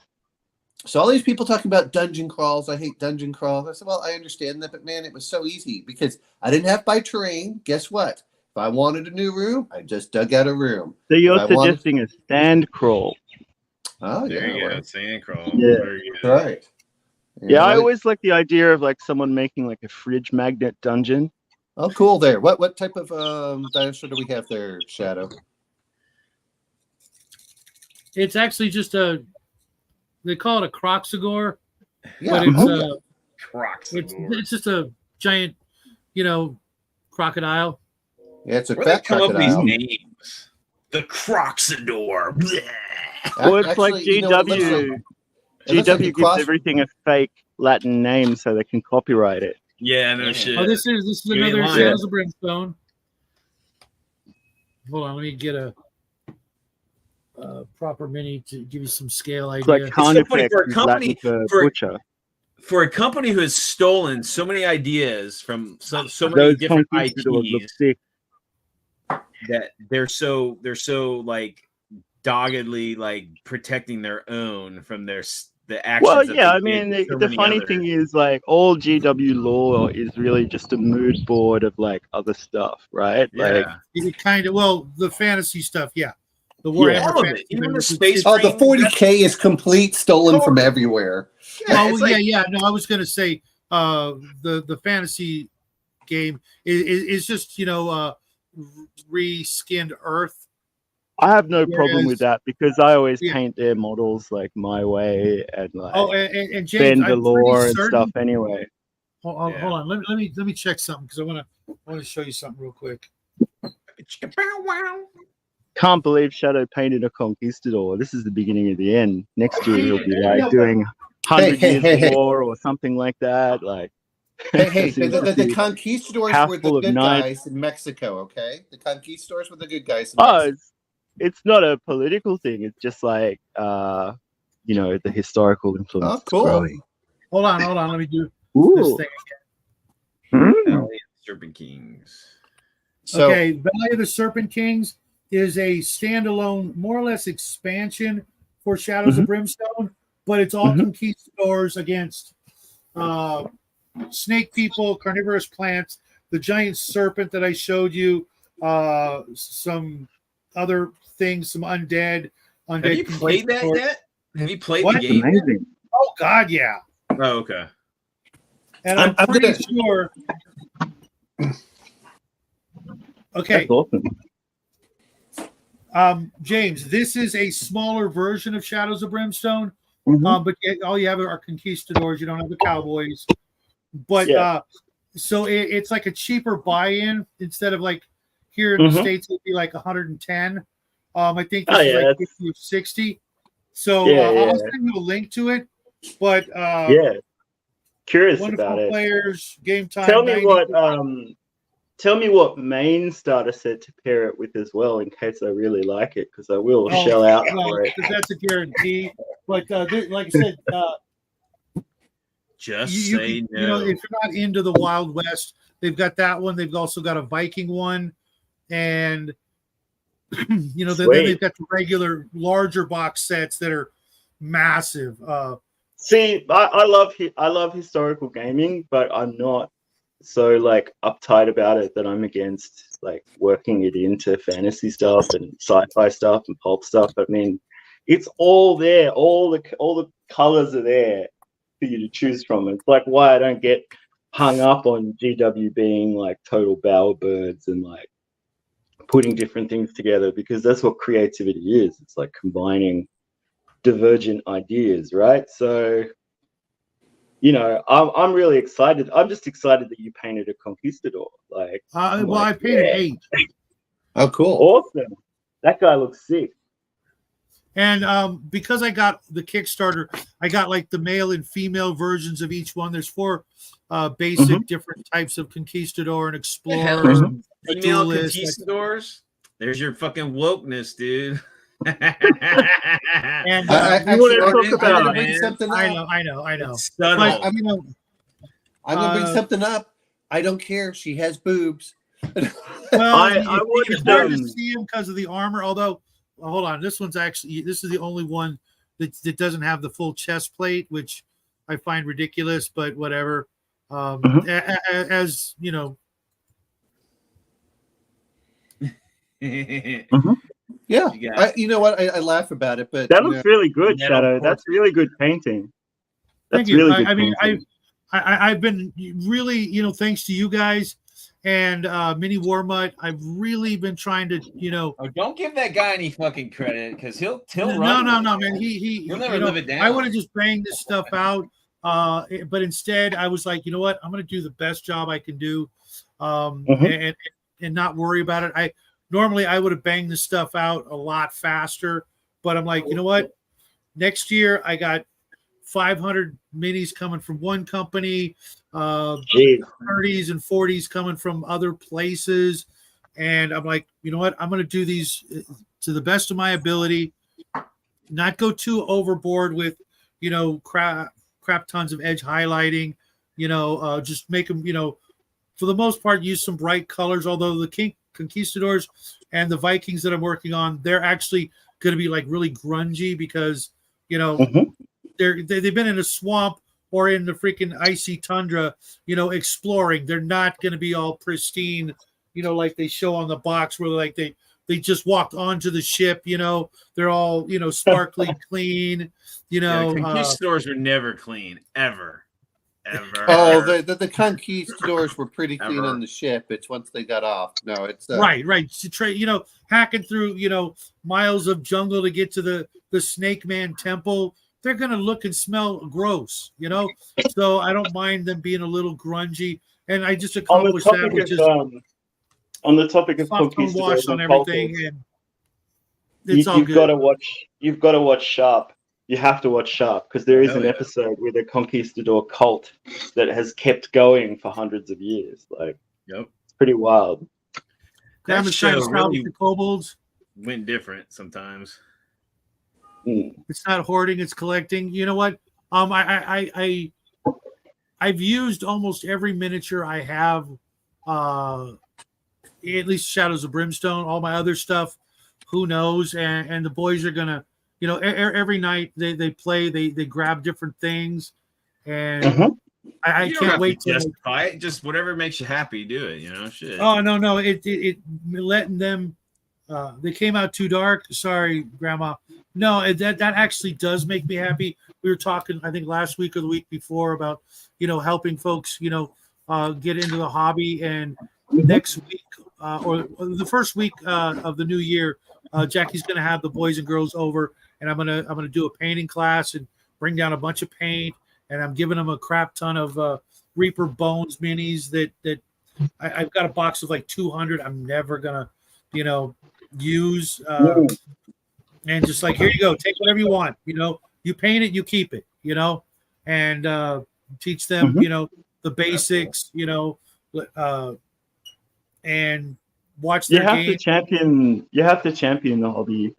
So all these people talking about dungeon crawls. I hate dungeon crawls. I said, well, I understand that, but man, it was so easy because I didn't have to buy terrain. Guess what? If I wanted a new room, I just dug out a room. So you're suggesting a sand crawl. Oh, there yeah. you go. Sand crawl. Yeah. Right. Yeah, I always like the idea of like someone making like a fridge magnet dungeon. Oh, cool. There. What type of dinosaur do we have there, Shadow? It's actually just they call it a croxagore, Yeah. but Crocs. it's just a giant, crocodile. Yeah, it's a Where do they fat come up with these crocodile. names? The Croxador. Bleh. Well, it's like Actually, GW. it looks like GW a gives cross. everything a fake Latin name so they can copyright it. Yeah, no shit. Oh, this is You ain't another lying. Shadows of Brimstone. Hold on, let me get a proper mini to give you some scale It's idea. like so Carnifex funny for a is company- Latin for for- butcher. For a company who has stolen so many ideas from so many Those different conquistadors look IPs sick. that they're so like doggedly like protecting their own from the actions. Well, that yeah, they I mean, did to so the many funny other- thing is, like, all GW lore is really just a mood board of like other stuff, right? Like, yeah, It kind of the fantasy stuff, yeah. The Yeah. Warhammer all of fantasy, it, even the which is- space. Oh, the marine, 40K is complete, stolen from Totally. everywhere. Yeah, Oh, it's well, like, yeah. No, I was going to say the fantasy game is just reskinned Earth. I have no problem with Whereas- that because I always Yeah. paint their models like my way and like Oh, and James, bend the I'm pretty lore and certain. stuff anyway. Hold Yeah. on. Let me check something because I want to show you something real quick. Can't believe Shadow painted a conquistador. This is the beginning of the end. Next year he'll be Yeah. like doing 100 Hey, Years hey, hey. War or something like that. Like, Hey, this is the the conquistadors house were the full of good knights. guys in Mexico, okay? The conquistadors were the good guys in Oh, Mexico. it's not a political thing. It's just like the historical influence. Oh, is cool. growing. Hold on. Let me do this Ooh. thing. Mm. Serpent Kings. So, Okay, Valley of the Serpent Kings is a standalone, more or less expansion for Shadows of Brimstone, but it's all conquistadors against snake people, carnivorous plants, the giant serpent that I showed you, some other things, some undead. Have you played that conquistadors. yet? Have you played What? the game? yet? Amazing. Oh God, yeah. Oh, okay. And I'm I'm pretty gonna- sure. Okay, That's awesome. James, this is a smaller version of Shadows of Brimstone, Mhm. but all you have are conquistadors. You don't have the cowboys, but Yeah. so it's like a cheaper buy-in instead of like here in the States it'd be like 110. I think this is like 50 or 60. So I'll send you a link to it. But Yeah. Curious wonderful about it. players, game time. Tell me 90. what main starter set to pair it with as well, in case I really like it, because I will Oh, shell out well, for it. that's a guarantee. But like I said, Just you say can, no. if you're not into the Wild West, they've got that one. They've also got a Viking one, and then they've got the regular larger box sets that are massive. See, I love historical gaming, but I'm not so like uptight about it that I'm against like working it into fantasy stuff and sci-fi stuff and pulp stuff. I mean, it's all there. All the colors are there for you to choose from. It's like why I don't get hung up on GW being like total bowerbirds and like putting different things together, because that's what creativity is. It's like combining divergent ideas, right? So I'm really excited. I'm just excited that you painted a conquistador. Like, I painted 8. oh, cool. Awesome. That guy looks sick. And because I got the Kickstarter, I got like the male and female versions of each one. There's 4 basic different types of conquistador and explorer. There's a female duelist, conquistadors. There's your fucking wokeness, dude. and I you want to actually- talk I'm about gonna bring something up. I know. It's subtle. But, I'm gonna bring Uh, something up. I don't care. She has boobs. Well, I it's watched, hard to see him because of the armor. Although, hold on, this is the only one that doesn't have the full chest plate, which I find ridiculous. But whatever. As you know, Yeah, You got- you know what? I laugh about it, but that you looks really good, Metal Shadow. portrait. That's really good painting. thank That's you. really good I mean, painting. I've been really, thanks to you guys and Mini Warmut, I've really been trying to, Oh, don't give that guy any fucking credit because he'll no, run. no, man. He'll never live it down. I would have just banged this stuff out. But instead I was like, you know what? I'm going to do the best job I can do. And not worry about it. Normally I would have banged this stuff out a lot faster, but I'm like, you know what? Next year I got 500 minis coming from one company, Jeez. 30s and 40s coming from other places. And I'm like, you know what? I'm going to do these to the best of my ability, not go too overboard with, crap tons of edge highlighting, just make them, for the most part, use some bright colors. Although the Conquistadors and the Vikings that I'm working on, they're actually going to be like really grungy because, they've been in a swamp or in the freaking icy tundra, exploring. They're not going to be all pristine, like they show on the box where like they just walked onto the ship, they're all, sparkly clean, The conquistadors were never clean, ever. Oh, the conquistadors were pretty clean Ever. on the ship. It's once they got off. No, it's right. Hacking through, miles of jungle to get to the Snake Man temple. They're going to look and smell gross, so I don't mind them being a little grungy. And I just accomplished that, which is on the topic of soft tone wash conquistadors on and everything. cultists, And it's all you've good. got to watch. You've got to watch Sharp. You have to watch Sharp because there is an yeah. episode with a conquistador cult that has kept going for hundreds of years. Like, Yep. it's pretty wild. Graham That is trying to show salvage really the kobolds. went different sometimes. It's not hoarding; it's collecting. You know what? I've used almost every miniature I have. At least Shadows of Brimstone. All my other stuff, who knows? And the boys are gonna, every night they play. They grab different things, and I You don't can't have wait to to justify it. Just whatever makes you happy, do it. Shit. Oh no! It letting them. They came out too dark. Sorry, Grandma. No, that actually does make me happy. We were talking, I think, last week or the week before about helping folks get into the hobby. And next week or the first week of the new year, Jackie's going to have the boys and girls over, and I'm gonna do a painting class and bring down a bunch of paint, and I'm giving them a crap ton of Reaper Bones minis that I've got a box of like 200. I'm never gonna, use, and just like, here you go, take whatever you want. You paint it, you keep it. And teach them, the basics. And watch their game. You have to champion the hobby.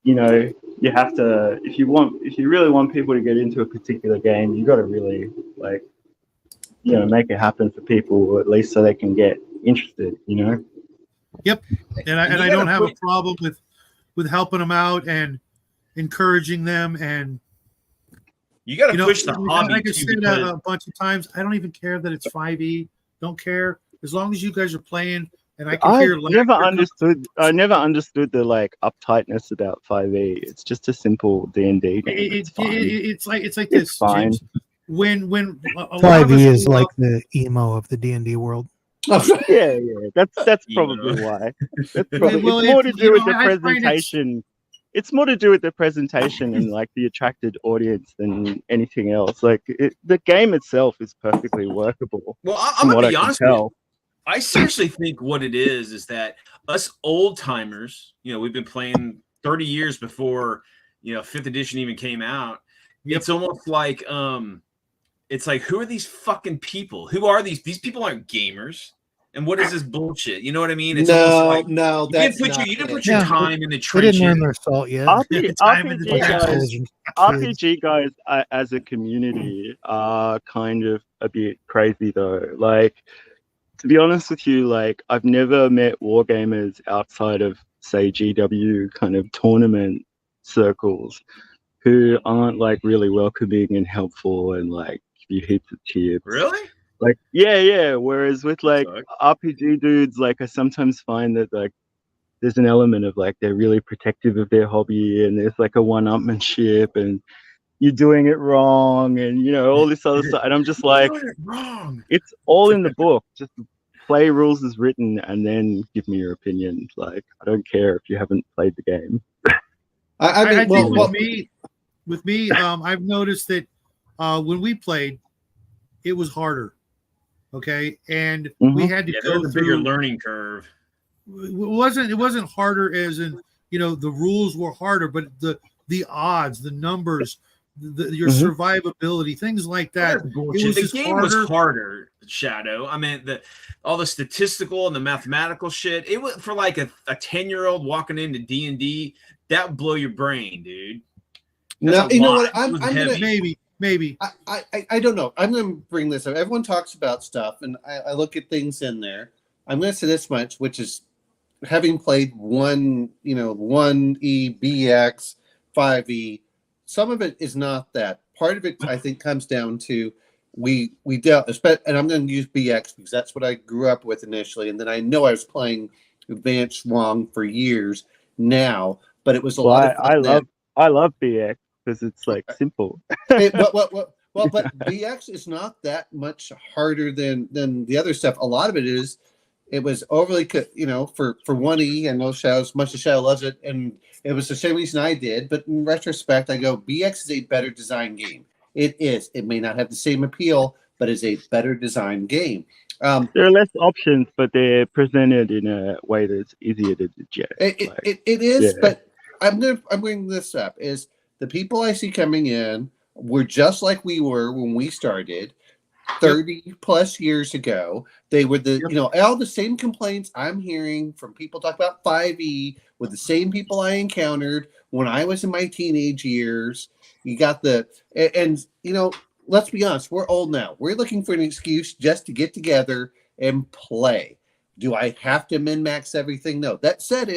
You have to, if you really want people to get into a particular game, you got to really make it happen for people, at least so they can get interested. Yep. And I don't have a problem with helping them out and encouraging them. And you got to push the hobby. Like I said a bunch of times, I don't even care that it's 5e. Don't care, as long as you guys are playing and I can hear. I never understood the uptightness about 5e. It's just a simple D&D game. It's like this. Fine. James. When 5e is like the emo of the D&D world. Yeah, that's probably why. It's more to do with the presentation. It's more to do with the presentation and the attracted audience than anything else. The game itself is perfectly workable. Well, I'm gonna be honest with you. I seriously think what it is that us old timers, we've been playing 30 years before, 5th edition even came out. It's almost like, it's like, who are these fucking people? Who are these? These people aren't gamers. And what is this bullshit? You know what I mean? It's you didn't put your time in the trenches. They didn't learn their salt yet. RPG guys as a community are kind of a bit crazy though. To be honest with you, I've never met wargamers outside of, say, GW kind of tournament circles who aren't really welcoming and helpful and give you heaps of tips. Really? Yeah. Whereas with RPG dudes, I sometimes find that there's an element of they're really protective of their hobby, and there's a one-upmanship, and you're doing it wrong, and all this other stuff. And I'm just wrong. It's all in the book. Just play rules as written, and then give me your opinion. I don't care if you haven't played the game. I think with me, I've noticed that when we played, it was harder. Okay, and we had to go through a bigger learning curve. It wasn't harder as in the rules were harder, but the odds, the numbers your survivability, things like that. That's bullshit. The game was harder, Shadow. I mean, all the statistical and the mathematical shit. It was for like a 10-year-old walking into D&D. That would blow your brain, dude. No, you know what? I'm gonna maybe. I don't know. I'm gonna bring this up. Everyone talks about stuff, and I look at things in there. I'm gonna say this much, which is having played 1E, BX, 5E. Some of it is not that. Part of it, I think, comes down to we dealt, and I'm going to use BX because that's what I grew up with initially, and then I know I was playing Advanced wrong for years now, but it was a lot of fun. I love BX because it's like simple. But BX is not that much harder than the other stuff. A lot of it is. It was overly, for 1E, I know Shadow, as much as Shadow loves it, and it was the same reason I did. But in retrospect, I go, BX is a better design game. It is. It may not have the same appeal, but it's a better design game. There are less options, but they're presented in a way that's easier to digest. It is, but I'm bringing this up. Is the people I see coming in were just like we were when we started. 30 plus years ago, they were all the same complaints I'm hearing from people talk about 5E with the same people I encountered when I was in my teenage years. You got let's be honest, we're old now. We're looking for an excuse just to get together and play. Do I have to min-max everything? No. That said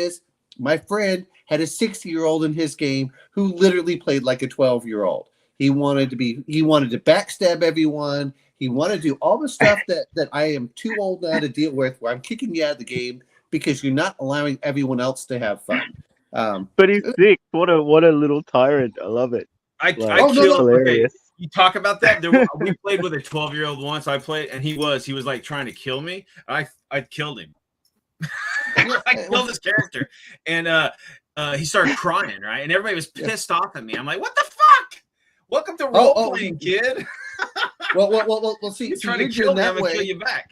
my friend had a 60-year-old in his game who literally played like a 12-year-old. He wanted to backstab everyone. He wanted to do all the stuff that I am too old now to deal with, where I'm kicking you out of the game because you're not allowing everyone else to have fun. But he's sick. What a little tyrant. I love it. Okay, you talk about that. We played with a 12-year-old once. I played, and he was like trying to kill me. I killed him. I killed his character, and he started crying, right? And everybody was pissed off at me. I'm like, what the fuck? Welcome to role playing, kid. Well. See, you're trying to kill me. I'm gonna kill you back.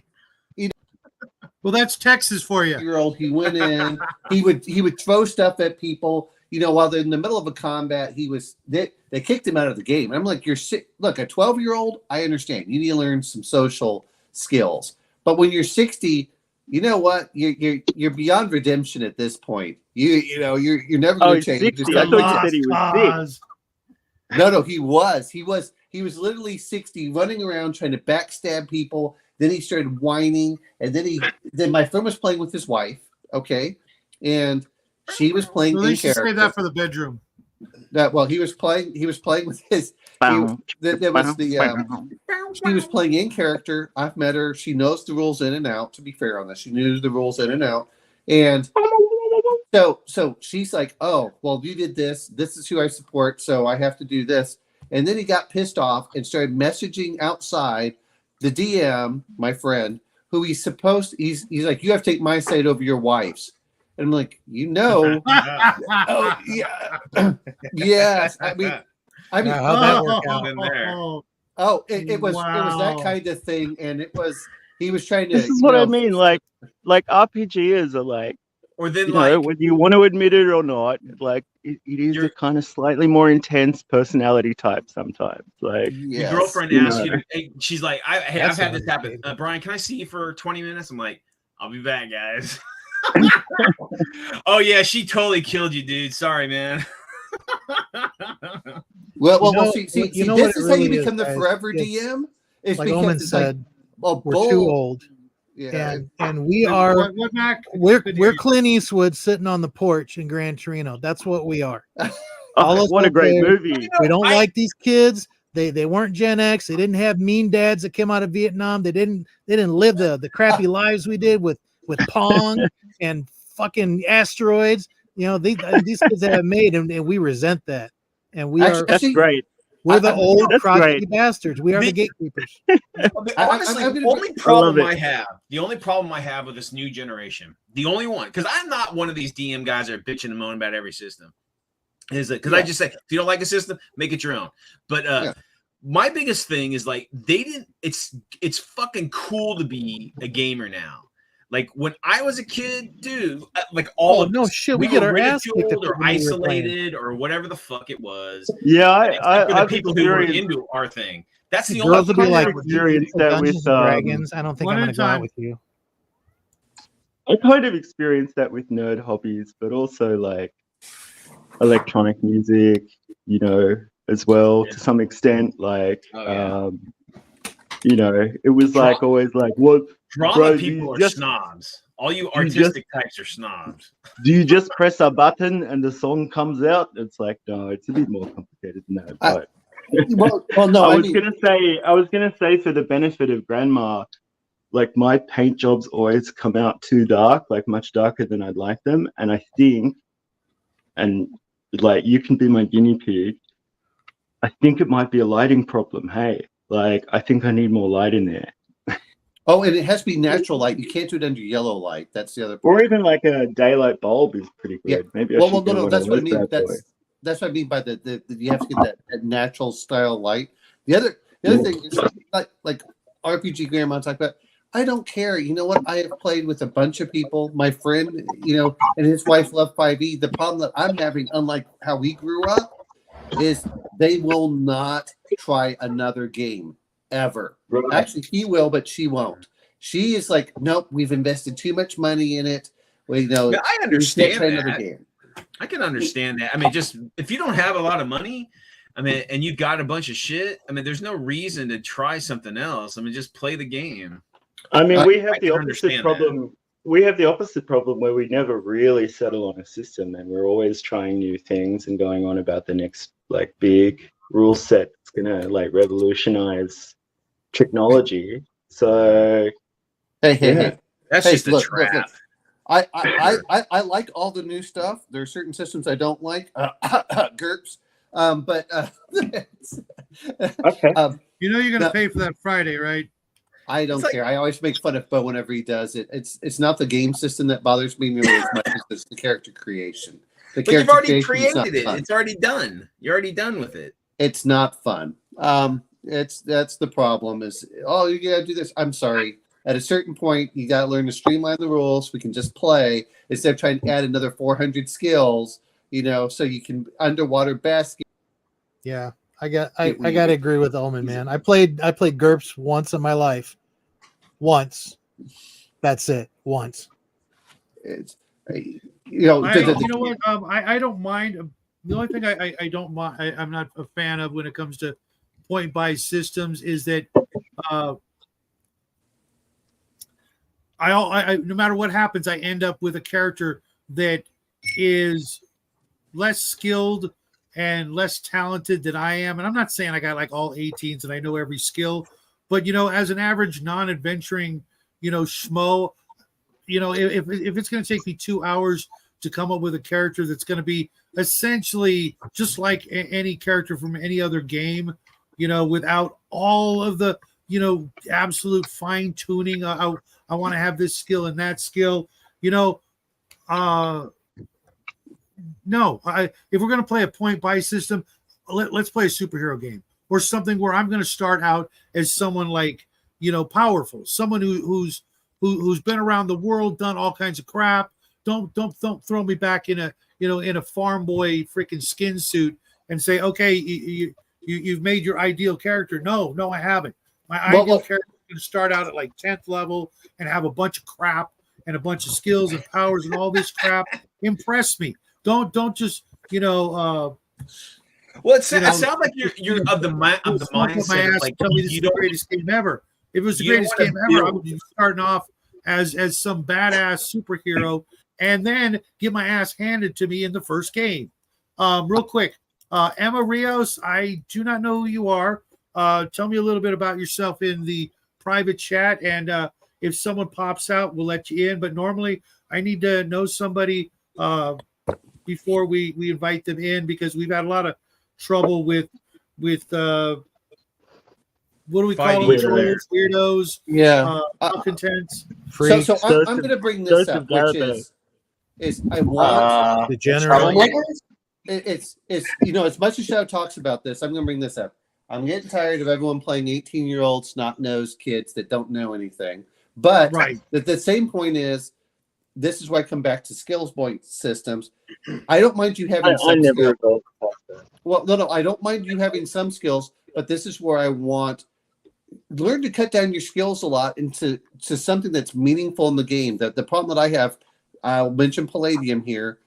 Well, that's Texas for you. Year-old, he went in. he would throw stuff at people. While they're in the middle of a combat, they kicked him out of the game. I'm like, you're sick. Look, a 12-year-old, I understand. You need to learn some social skills. But when you're 60, you know what? You're beyond redemption at this point. You're never going to change. 60. I thought you said he was sick. No, he was. He was literally 60, running around trying to backstab people. Then he started whining, and then my friend was playing with his wife, okay, and she was playing in character. Say that for the bedroom. He was playing with his. He was playing in character. I've met her. She knows the rules in and out. To be fair on this, she knew the rules in and out, and. So she's like, oh, well, you did this. This is who I support, so I have to do this. And then he got pissed off and started messaging outside the DM, my friend, who he's like, you have to take my side over your wife's. And I'm like, oh yeah, yes. I mean, how'd that work out? It was that kind of thing, and he was trying to. This is what I mean, like RPGers are like. Or then, whether you want to admit it or not, like it is a kind of slightly more intense personality type sometimes. Like your girlfriend asks you, she's like, I've had this happen. Brian, can I see you for 20 minutes? I'm like, I'll be back, guys. Oh yeah, she totally killed you, dude. Sorry, man. See, this is how you become the forever DM. It's like Omen said, we're too old. Yeah, and we are. We're Clint Eastwood sitting on the porch in Gran Torino. That's what we are. What a great movie! We don't like these kids. They weren't Gen X. They didn't have mean dads that came out of Vietnam. They didn't live the crappy lives we did with Pong and fucking asteroids. These kids have made, and we resent that. And that's great. We're the old crotchety bastards. We are the gatekeepers. Honestly, the only problem I have with this new generation, the only one, because I'm not one of these DM guys that are bitching and moaning about every system, is that because I just say, if you don't like a system, make it your own. But my biggest thing is like it's fucking cool to be a gamer now. Like when I was a kid, dude, like all of no us, shit, we we get were our ass kicked ridiculed at or when we were playing. isolated or whatever the fuck it was. Yeah, Except for the I've people who were experienced. into our thing. That's the Girls only will be thing like, I would you experienced play that Dungeons with, and Dragons. I don't think one I'm at gonna a go out time. with you. I kind of experienced that with nerd hobbies, but also like electronic music, you know, as well to some extent. Like, you know, it was like always like, what, drama bro? people are Just snobs. All you you just- artistic types are snobs. do you just press a button and the song comes out? It's like, no, it's a bit more complicated than that. But Well, no, I was gonna say for the benefit of grandma, like my paint jobs always come out too dark, like much darker than I'd like them. And I think, and like you can be my guinea pig, I think it might be a lighting problem. Hey, like I think I need more light in there. Oh, and it has to be natural light. You can't do it under yellow light. That's the other Or part. even like a daylight bulb is pretty good. Yeah. Maybe I Well, should no, get one that's of what I those mean. bad boys. That's what I mean by the you have to get that natural style light. The other thing is like RPG grandma talked about. I don't care. You know what? I have played with a bunch of people. My friend, you know, and his wife love 5e. The problem that I'm having, unlike how we grew up, is they will not try another game ever. Actually, he will, but she won't. She is like, nope. We've invested too much money in it. We know. Yeah, I we can't understand try another that. game. I can understand that. I mean, just if you don't have a lot of money, I mean, and you got a bunch of shit, I mean, there's no reason to try something else. I mean, just play the game. I mean, we have I the can opposite understand problem. We have the opposite problem where we never really settle on a system, and we're always trying new things and going on about the next like big rule set that's gonna like revolutionize technology. So Hey. That's Hey, just a look. trap. I like all the new stuff. There are certain systems I don't like. GURPS. But okay. You know you're going to No. pay for that Friday, right? I don't It's like- care. I always make fun of Bo whenever he does it. It's not the game system that bothers me nearly as much as it's the character creation. The But you've character already creation is not created it. fun. It's already done. You're already done with it. It's not fun. That's the problem. Is you gotta do this. I'm sorry. At a certain point, you gotta learn to streamline the rules. We can just play instead of trying to add another 400 skills. You know, so you can underwater basket. Yeah, I gotta agree with Omen, man. I played GURPS once in my life. Once. That's it. Once. It's you know. You know what? I don't mind. The only thing I don't mind, I'm not a fan of when it comes to point buy systems is that I no matter what happens, I end up with a character that is less skilled and less talented than I am. And I'm not saying I got like all 18s and I know every skill, but you know, as an average non-adventuring, you know, schmo, you know, if it's going to take me 2 hours to come up with a character that's going to be essentially just like any character from any other game, you know, without all of the, you know, absolute fine tuning. I want to have this skill and that skill, you know. No, if we're going to play a point buy system, let's play a superhero game or something where I'm going to start out as someone like, you know, powerful, someone who's been around the world, done all kinds of crap. Don't throw me back in a farm boy freaking skin suit and say, okay, you've made your ideal character. No, I haven't. My ideal character is going to start out at like 10th level and have a bunch of crap and a bunch of skills and powers and all this crap. Impress me. Don't just, you know. Well, it sounds like you're of the mindset. My ass, Like, tell me this is the greatest game ever. If it was the greatest game ever, I would be starting off as some badass superhero and then get my ass handed to me in the first game. Real quick, Emma Rios, I do not know who you are. Tell me a little bit about yourself in the private chat, and if someone pops out, we'll let you in. But normally, I need to know somebody before we invite them in because we've had a lot of trouble with what do we call them? Trolls, weirdos, malcontents. So I'm going to bring this up, which is I want degenerate. It's you know, as much as Shadow talks about this, I'm going to bring this up. I'm getting tired of everyone playing 18-year-old snot-nosed kids that don't know anything. But Right. the same point is, this is why I come back to skills point systems. I don't mind you having I some never skills. evolved past that. Well, no, I don't mind you having some skills, but this is where I want learn to cut down your skills a lot into to something that's meaningful in the game. That the problem that I have, I'll mention Palladium here.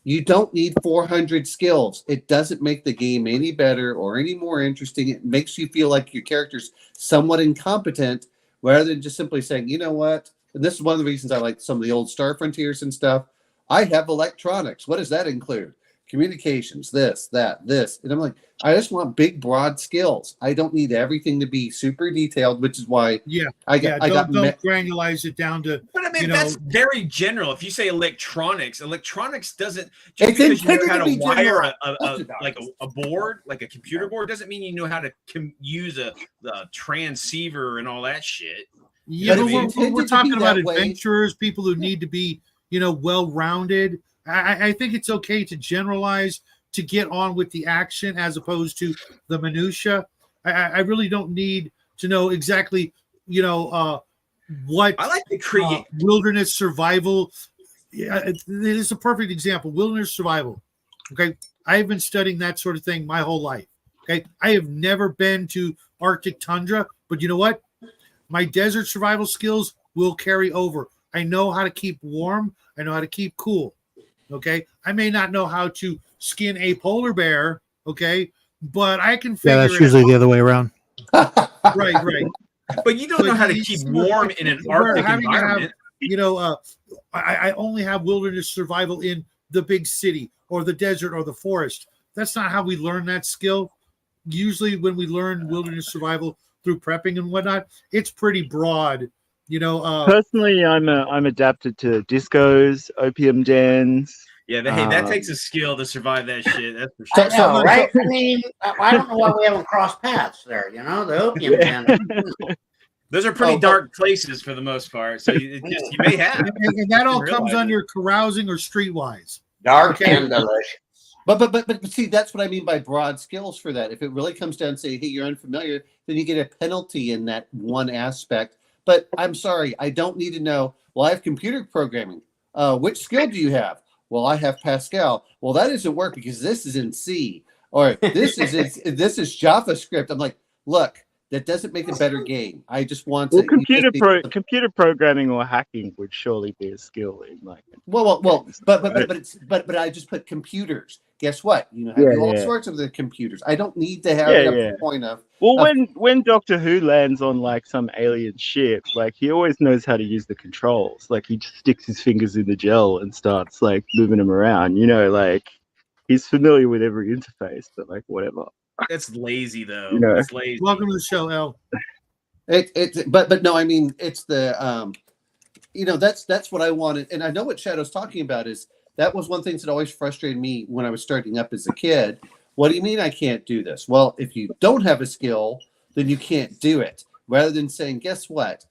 You don't need 400 skills. It doesn't make the game any better or any more interesting. It makes you feel like your character's somewhat incompetent rather than just simply saying, you know what? And this is one of the reasons I like some of the old Star Frontiers and stuff. I have electronics. What does that include? Communications, this, that, this. And I'm like, I just want big, broad skills. I don't need everything to be super detailed, which is why Yeah. I got Don't granulize it down to. But I mean, You know- that's very general. If you say electronics doesn't It's just because you know intended how to to be wire general. a board, like a computer board, doesn't mean you know how to use a transceiver and all that shit. Yeah, But but it's we're intended to talking be about that way. adventurers, people who need to be, well-rounded. I think it's okay to generalize to get on with the action as opposed to the minutia. I really don't need to know exactly, what I like to create. wilderness survival. Yeah, it is a perfect example. Wilderness survival. Okay, I've been studying that sort of thing my whole life. Okay, I have never been to Arctic tundra, but you know what? My desert survival skills will carry over. I know how to keep warm. I know how to keep cool. Okay, I may not know how to skin a polar bear. Okay, but I can figure Yeah, that's it usually the other way around. out. Right. But you don't know how to keep warm in an Arctic having to have, environment. I only have wilderness survival in the big city or the desert or the forest. That's not how we learn that skill. Usually when we learn wilderness survival through prepping and whatnot, it's pretty broad. Personally, I'm adapted to discos, opium dens. Yeah, hey, that takes a skill to survive that shit. That's for I sure. know, right? I mean, I don't know why we haven't crossed paths there. The opium den. Those are pretty dark places for the most part. So you may have. and that all Realize comes it. under carousing or streetwise. Dark Okay. and delicious. But see, that's what I mean by broad skills for that. If it really comes down to say, hey, you're unfamiliar, then you get a penalty in that one aspect. But I'm sorry, I don't need to know. Well, I have computer programming. Which skill do you have? Well, I have Pascal. Well, that doesn't work because this is in C or this is JavaScript. I'm like, look, that doesn't make a better game. I just want to. Computer programming or hacking would surely be a skill in like. Well, but I just put computers. Guess what? I do all sorts of the computers. I don't need to have it up to the point of. Well, when Doctor Who lands on like some alien ship, like he always knows how to use the controls. Like he just sticks his fingers in the gel and starts like moving them around. Like he's familiar with every interface. But like whatever. That's lazy though. It's lazy. Welcome to the show, El. But no, I mean it's the that's what I wanted, and I know what Shadow's talking about is that was one thing that always frustrated me when I was starting up as a kid. What do you mean I can't do this? Well, if you don't have a skill, then you can't do it. Rather than saying, guess what?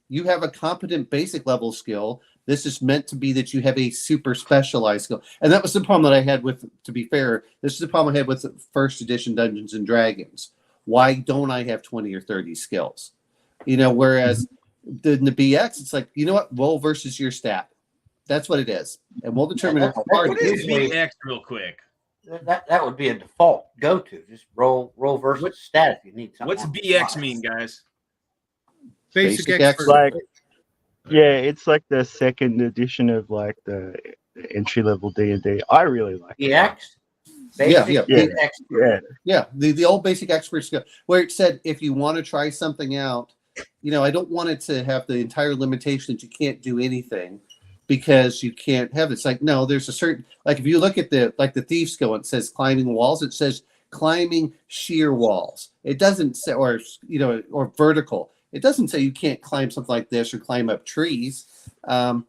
You have a competent basic level skill. This is meant to be that you have a super specialized skill. And that was the problem that I had with, to be fair, this is the problem I had with first edition Dungeons and Dragons. Why don't I have 20 or 30 skills? Whereas in the BX, it's like, you know what? Roll versus your stat. That's what it is. And we'll determine how hard What it is is. BX real quick? That would be a default go-to. Just roll versus stat if you need something. What's BX mean, guys? Basic Basic expert. Like, it's like the second edition of like the entry level D&D. I really like it. BX? The old basic expert skill where it said if you want to try something out, I don't want it to have the entire limitation that you can't do anything because you can't have it. It's like, no, there's a certain, like if you look at the thief skill, it says climbing walls, it says climbing sheer walls. It doesn't say, or vertical. It doesn't say you can't climb something like this or climb up trees. I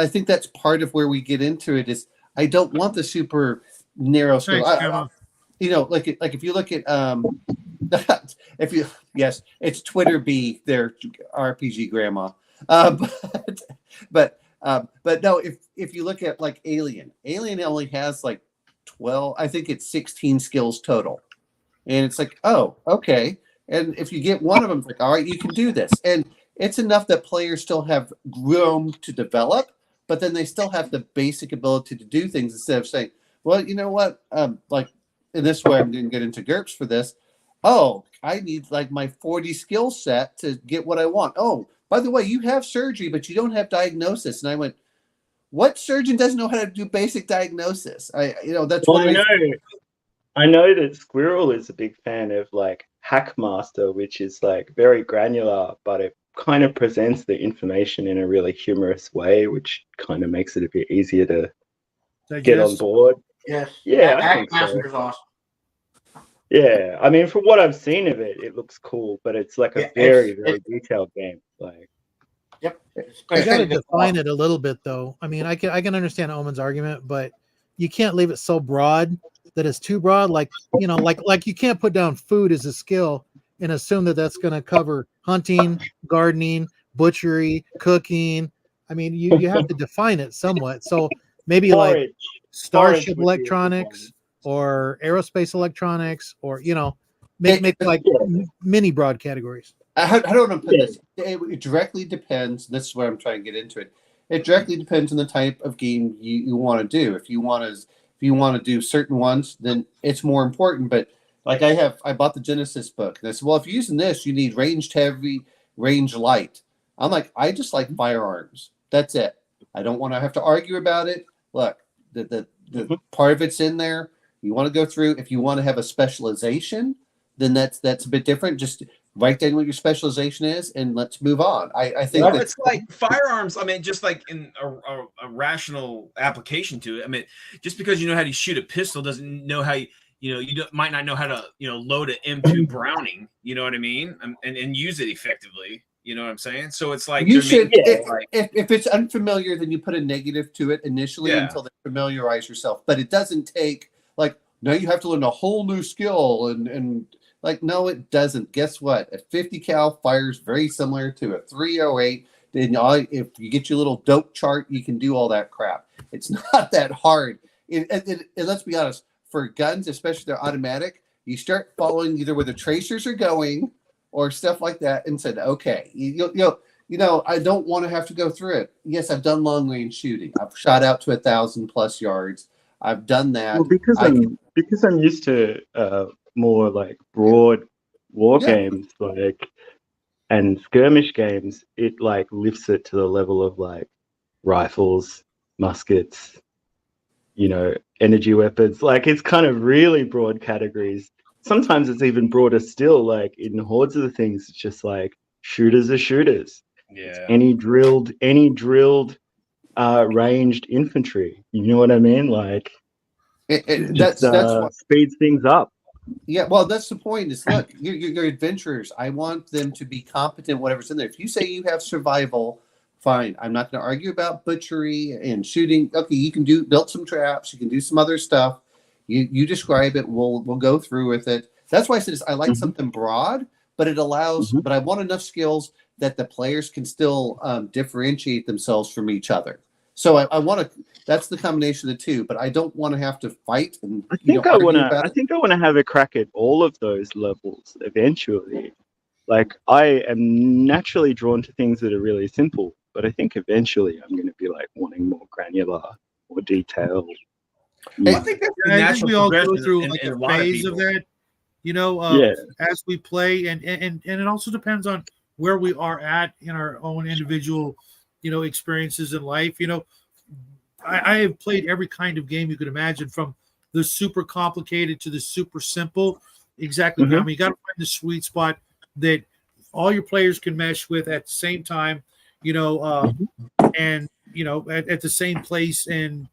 think that's part of where we get into it is I don't want the super narrow skill. Like if you look at it's Twitter B, their RPG grandma. But no, if you look at like Alien only has like 12, I think it's 16 skills total, and it's like, oh, okay. And if you get one of them, it's like, all right, you can do this. And it's enough that players still have room to develop, but then they still have the basic ability to do things instead of saying, well, you know what? Like in this way, I'm going to get into GURPS for this. Oh, I need like my 40 skill set to get what I want. Oh, by the way, you have surgery, but you don't have diagnosis. And I went, what surgeon doesn't know how to do basic diagnosis? That's Well, what I know that Squirrel is a big fan of like Hackmaster, which is like very granular, but it kind of presents the information in a really humorous way, which kind of makes it a bit easier to get on board. Yes. Yeah, I think so. Hackmaster's awesome. Yeah, I mean, from what I've seen of it, it looks cool, but it's like a very detailed game. Like, yep. I got to define it a little bit, though. I mean, I can understand Omen's argument, but you can't leave it so broad that it's too broad. Like you can't put down food as a skill and assume that that's going to cover hunting, gardening, butchery, cooking. I mean, you have to define it somewhat. So maybe like Starship Electronics or aerospace electronics, or make like mini broad categories. How do I want to put this? It directly depends. This is where I'm trying to get into it. It directly depends on the type of game you want to do. If you want to do certain ones, then it's more important. But like I bought the Genesis book, and I said, well, if you're using this, you need ranged heavy, range light. I'm like, I just like firearms. That's it. I don't want to have to argue about it. Look, the part of it's in there. You want to go through. If you want to have a specialization, then that's a bit different. Just write down what your specialization is, and let's move on. I think it's like firearms. I mean, just like in a rational application to it. I mean, just because you know how to shoot a pistol doesn't know how might not know how to load an M2 Browning. You know what I mean? And use it effectively. You know what I'm saying? So it's like you should. If it's unfamiliar, then you put a negative to it initially until they familiarize yourself. But it doesn't take like now you have to learn a whole new skill and. Like, no, it doesn't. Guess what? A 50 cal fires very similar to a 308. Then if you get your little dope chart, you can do all that crap. It's not that hard. And let's be honest, for guns, especially they're automatic, you start following either where the tracers are going or stuff like that and said, okay, I don't want to have to go through it. Yes, I've done long range shooting. I've shot out to 1,000+ yards. I've done that. Well, because I'm used to more like broad war games, like and skirmish games, it like lifts it to the level of like rifles, muskets, energy weapons. Like it's kind of really broad categories. Sometimes it's even broader still. Like in Hordes of the Things, it's just like shooters are shooters. Yeah. It's any drilled ranged infantry. You know what I mean? Like that's what speeds things up. Yeah, well, that's the point. Is look, you're adventurers. I want them to be competent, whatever's in there. If you say you have survival, fine. I'm not going to argue about butchery and shooting. Okay, you can build some traps. You can do some other stuff. You describe it. We'll go through with it. That's why I said I like something broad, but it allows. But I want enough skills that the players can still differentiate themselves from each other. So I want to. That's the combination of the two. But I don't want to have to fight. And I think I want to have a crack at all of those levels eventually. Like I am naturally drawn to things that are really simple, but I think eventually I'm going to be like wanting more granular, more detailed. I think that's we all go through like a phase of that. As we play, and it also depends on where we are at in our own individual experiences in life. I have played every kind of game you could imagine, from the super complicated to the super simple. Exactly. I mean, you got to find the sweet spot that all your players can mesh with at the same time, and at the same place, and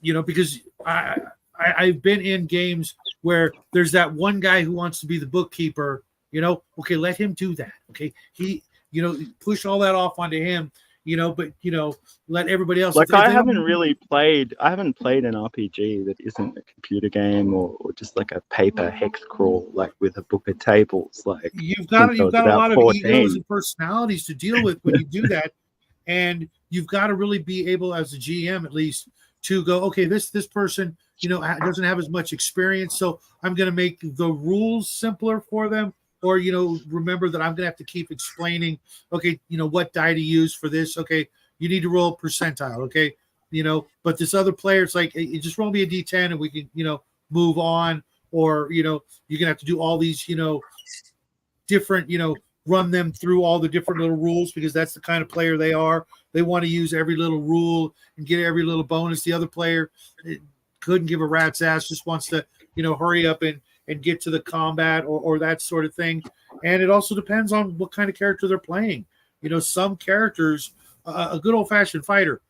because I've been in games where there's that one guy who wants to be the bookkeeper. Okay, let him do that. Okay, he push all that off onto him. But let everybody else. Like I haven't played an RPG that isn't a computer game or just like a paper hex crawl, like with a book of tables. Like you've got a lot of egos and personalities to deal with when you do that, and you've got to really be able, as a GM at least, to go, okay, this person doesn't have as much experience, so I'm going to make the rules simpler for them. or remember that I'm gonna have to keep explaining, okay, what die to use for this. Okay, you need to roll percentile, okay, but this other player, it's like, hey, just roll me a d10 and we can move on, or you're gonna have to do all these different run them through all the different little rules, because that's the kind of player they are. They want to use every little rule and get every little bonus. The other player couldn't give a rat's ass, just wants to hurry up and get to the combat, or that sort of thing. And it also depends on what kind of character they're playing. Some characters, a good old-fashioned fighter,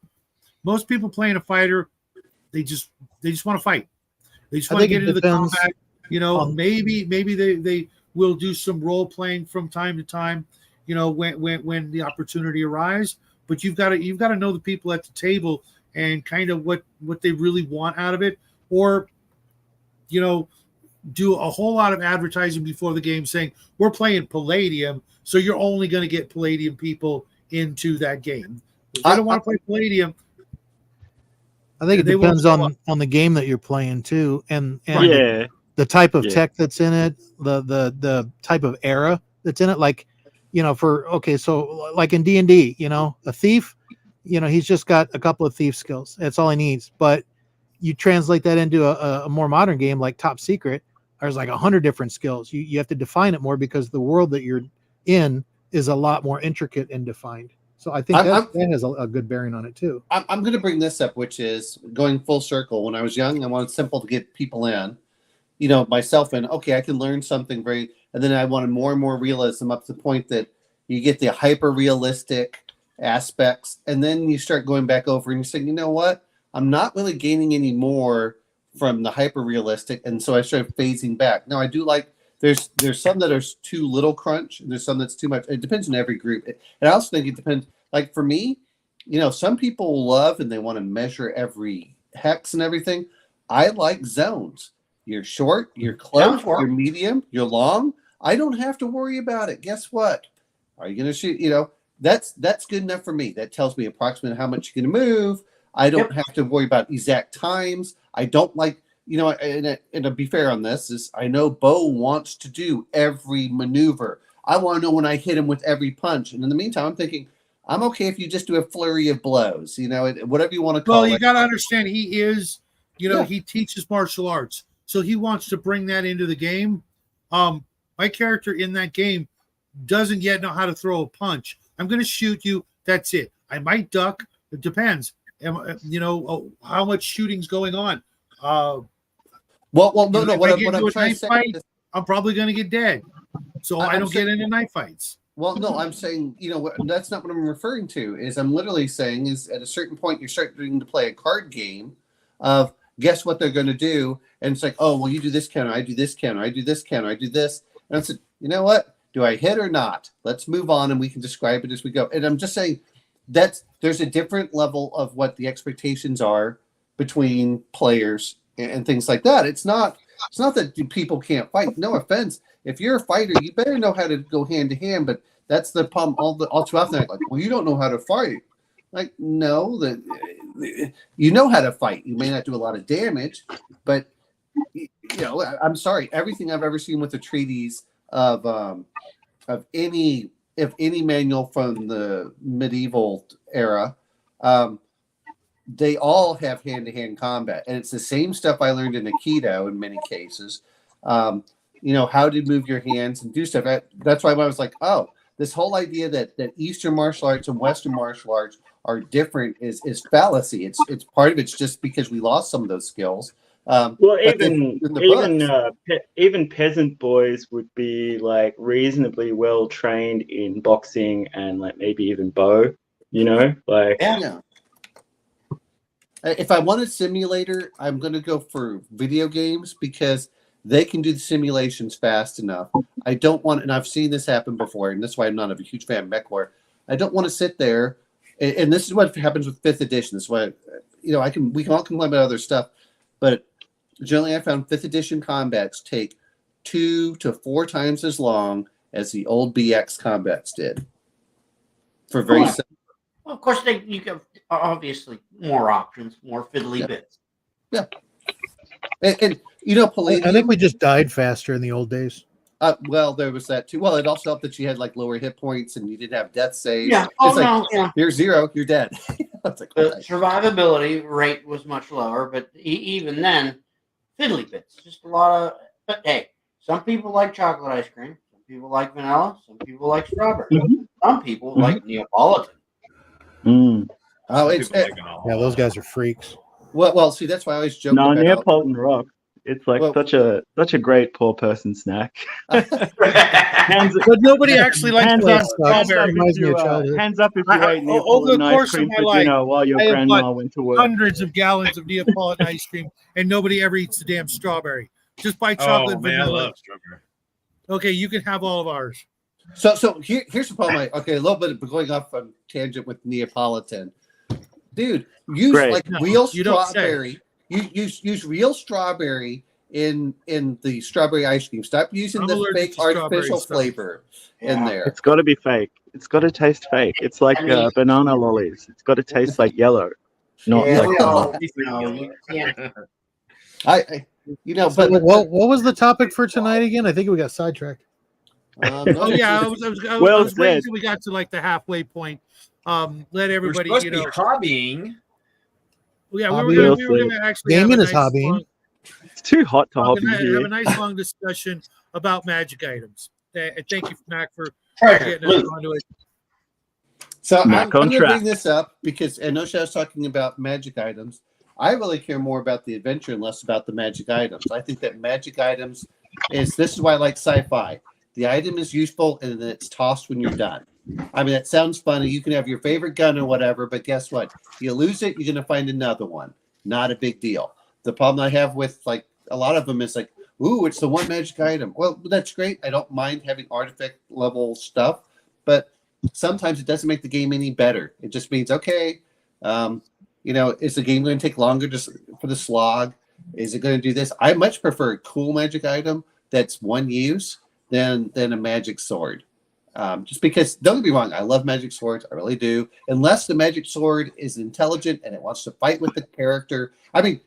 most people playing a fighter, they just want to fight. They just want to get into the combat. Maybe they will do some role playing from time to time, when the opportunity arises. But you've got to know the people at the table and kind of what they really want out of it, or do a whole lot of advertising before the game saying we're playing Palladium, so you're only going to get Palladium people into that game. If they don't want to play Palladium, I think it depends on the game that you're playing too, and Yeah. the type of tech that's in it, the type of era that's in it. Like, so like in D&D, a thief, he's just got a couple of thief skills. That's all he needs. But you translate that into a more modern game like Top Secret, there's like 100 different skills. You have to define it more, because the world that you're in is a lot more intricate and defined. So I think that has a good bearing on it too. I'm going to bring this up, which is going full circle. When I was young, I wanted simple to get people in, myself in. Okay, I can learn something and then I wanted more and more realism, up to the point that you get the hyper realistic aspects, and then you start going back over and you're saying, you know what? I'm not really gaining any more from the hyper realistic, and so I started phasing back. Now I do like. There's some that are too little crunch, and there's some that's too much. It depends on every group. And I also think it depends. Like for me, some people love and they want to measure every hex and everything. I like zones. You're short, you're close, you're medium, you're long. I don't have to worry about it. Guess what? Are you going to shoot? That's good enough for me. That tells me approximately how much you're going to move. I don't have to worry about exact times. I don't like. And to be fair on this, is I know Bo wants to do every maneuver. I want to know when I hit him with every punch. And in the meantime, I'm thinking, I'm okay if you just do a flurry of blows, whatever you want to call it. Well, you got to understand, he is, he teaches martial arts. So he wants to bring that into the game. My character in that game doesn't yet know how to throw a punch. I'm going to shoot you. That's it. I might duck. It depends. How much shooting's going on. No. What I'm trying to say is, I'm probably going to get dead, so I don't get into knife fights. Well, no, I'm saying, that's not what I'm referring to. Is I'm literally saying is at a certain point you're starting to play a card game of guess what they're going to do, and it's like, oh, well, you do this counter, I do this counter, I do this counter, I do this, and I said, you know what? Do I hit or not? Let's move on, and we can describe it as we go. And I'm just saying there's a different level of what the expectations are between players and things like that. It's not that people can't fight. No offense. If you're a fighter, you better know how to go hand to hand. But that's the problem. All too often, like, well, you don't know how to fight. Like, no, you know how to fight. You may not do a lot of damage, but I'm sorry. Everything I've ever seen with the treaties of any manual from the medieval era, they all have hand-to-hand combat, and it's the same stuff I learned in Aikido in many cases. How to move your hands and do stuff. That's why I was like, oh, this whole idea that Eastern martial arts and Western martial arts are different is fallacy. It's part of it's just because we lost some of those skills. Well, even peasant boys would be like reasonably well trained in boxing and like maybe even bow. Yeah. If I want a simulator, I'm going to go for video games because they can do the simulations fast enough. I don't want, and I've seen this happen before, and that's why I'm not a huge fan of MechWarrior. I don't want to sit there, and this is what happens with 5th edition. This is why, we can all complain about other stuff, but generally I found 5th edition combats take 2 to 4 times as long as the old BX combats did. For very simple. Well, of course, you have obviously more options, more fiddly bits. Yeah. And Palladium, I think we just died faster in the old days. Well, there was that too. Well, it also helped that you had like lower hit points and you didn't have death saves. Yeah. It's Oh like no. Yeah. you're 0, you're dead. It's like, The okay. survivability rate was much lower, but even then, fiddly bits. Just a lot of. But hey, some people like chocolate ice cream. Some people like vanilla. Some people like strawberry. Mhm. Some people like Neapolitan. Mm. Oh, Some it's people like it all. Yeah, those guys are freaks. well. See, that's why I always joke No, about. Neapolitan rock. It's like Well- such a great poor person snack. Hands, But nobody actually likes hands the up, strawberry. Reminds me of childhood. hands up if you I- ate over the Neapolitan ice course of cream my for life, dinner while your I have grandma bought went to work. Hundreds of gallons of Neapolitan ice cream, and nobody ever eats the damn strawberry. Just buy chocolate Oh and man, I vanilla. love strawberry. Okay, you can have all of ours. So here's the problem. Okay, a little bit of going off on tangent with Neapolitan. Dude, use Great. like No, real you don't say. strawberry. You use real strawberry in the strawberry ice cream. Stop using I'm the allergic fake to strawberry artificial stuff. flavor in Yeah. there. It's got to be fake. It's got to taste fake. It's like I mean- banana lollies. It's got to taste like yellow, not Yeah, like no, you can't. I you know, So but what was the topic for tonight again? I think we got sidetracked. no, Oh yeah, I it's- was Well waiting said. until we got to like the halfway point. Let We're everybody, supposed you to be know. hobbying. Yeah, Hobby. we were gonna actually Gaming have a is nice hobbying. long- It's too hot to hobby have here. a nice long discussion about magic items. Thank you, Mac, for Treasure, getting us loot. onto it. So I'm Back on going to track. bring this up because I know she was talking about magic items. I really care more about the adventure and less about the magic items. I think that magic items this is why I like sci-fi. The item is useful and then it's tossed when you're done. I mean, that sounds funny. You can have your favorite gun or whatever, but guess what? You lose it, you're going to find another one. Not a big deal. The problem I have with like a lot of them is like, ooh, it's the one magic item. Well, that's great. I don't mind having artifact level stuff, but sometimes it doesn't make the game any better. It just means, okay, is the game going to take longer just for the slog? Is it going to do this? I much prefer a cool magic item that's one use than a magic sword. Just because, don't get me wrong, I love magic swords. I really do. Unless the magic sword is intelligent and it wants to fight with the character. I mean,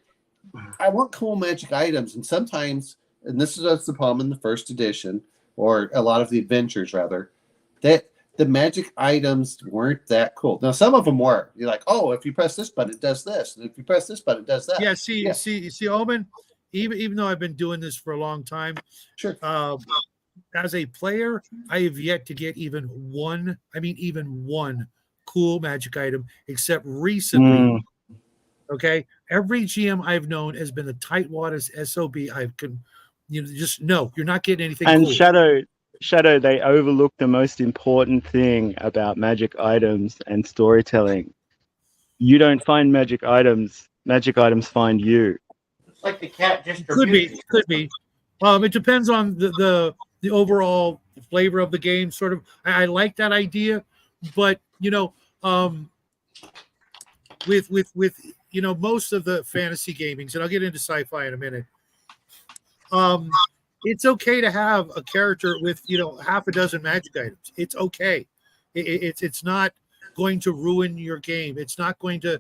I want cool magic items. And sometimes, and this is the problem in the first edition, or a lot of the adventures rather, that the magic items weren't that cool. Now, some of them were. You're like, oh, if you press this button, it does this. And if you press this button, it does that. Yeah, see, Omen, even though I've been doing this for a long time, Sure. As a player, I have yet to get even one cool magic item, except recently. Okay, every GM I've known has been the tightwaddest SOB. You're not getting anything. And cool. Shadow, they overlook the most important thing about magic items and storytelling. You don't find magic items. Magic items find you. It's like the cat Could distribution. be. It depends on the overall flavor of the game. Sort of, I like that idea, but with most of the fantasy gamings, and I'll get into sci-fi in a minute. It's okay to have a character with half a dozen magic items. It's okay. It's not going to ruin your game. It's not going to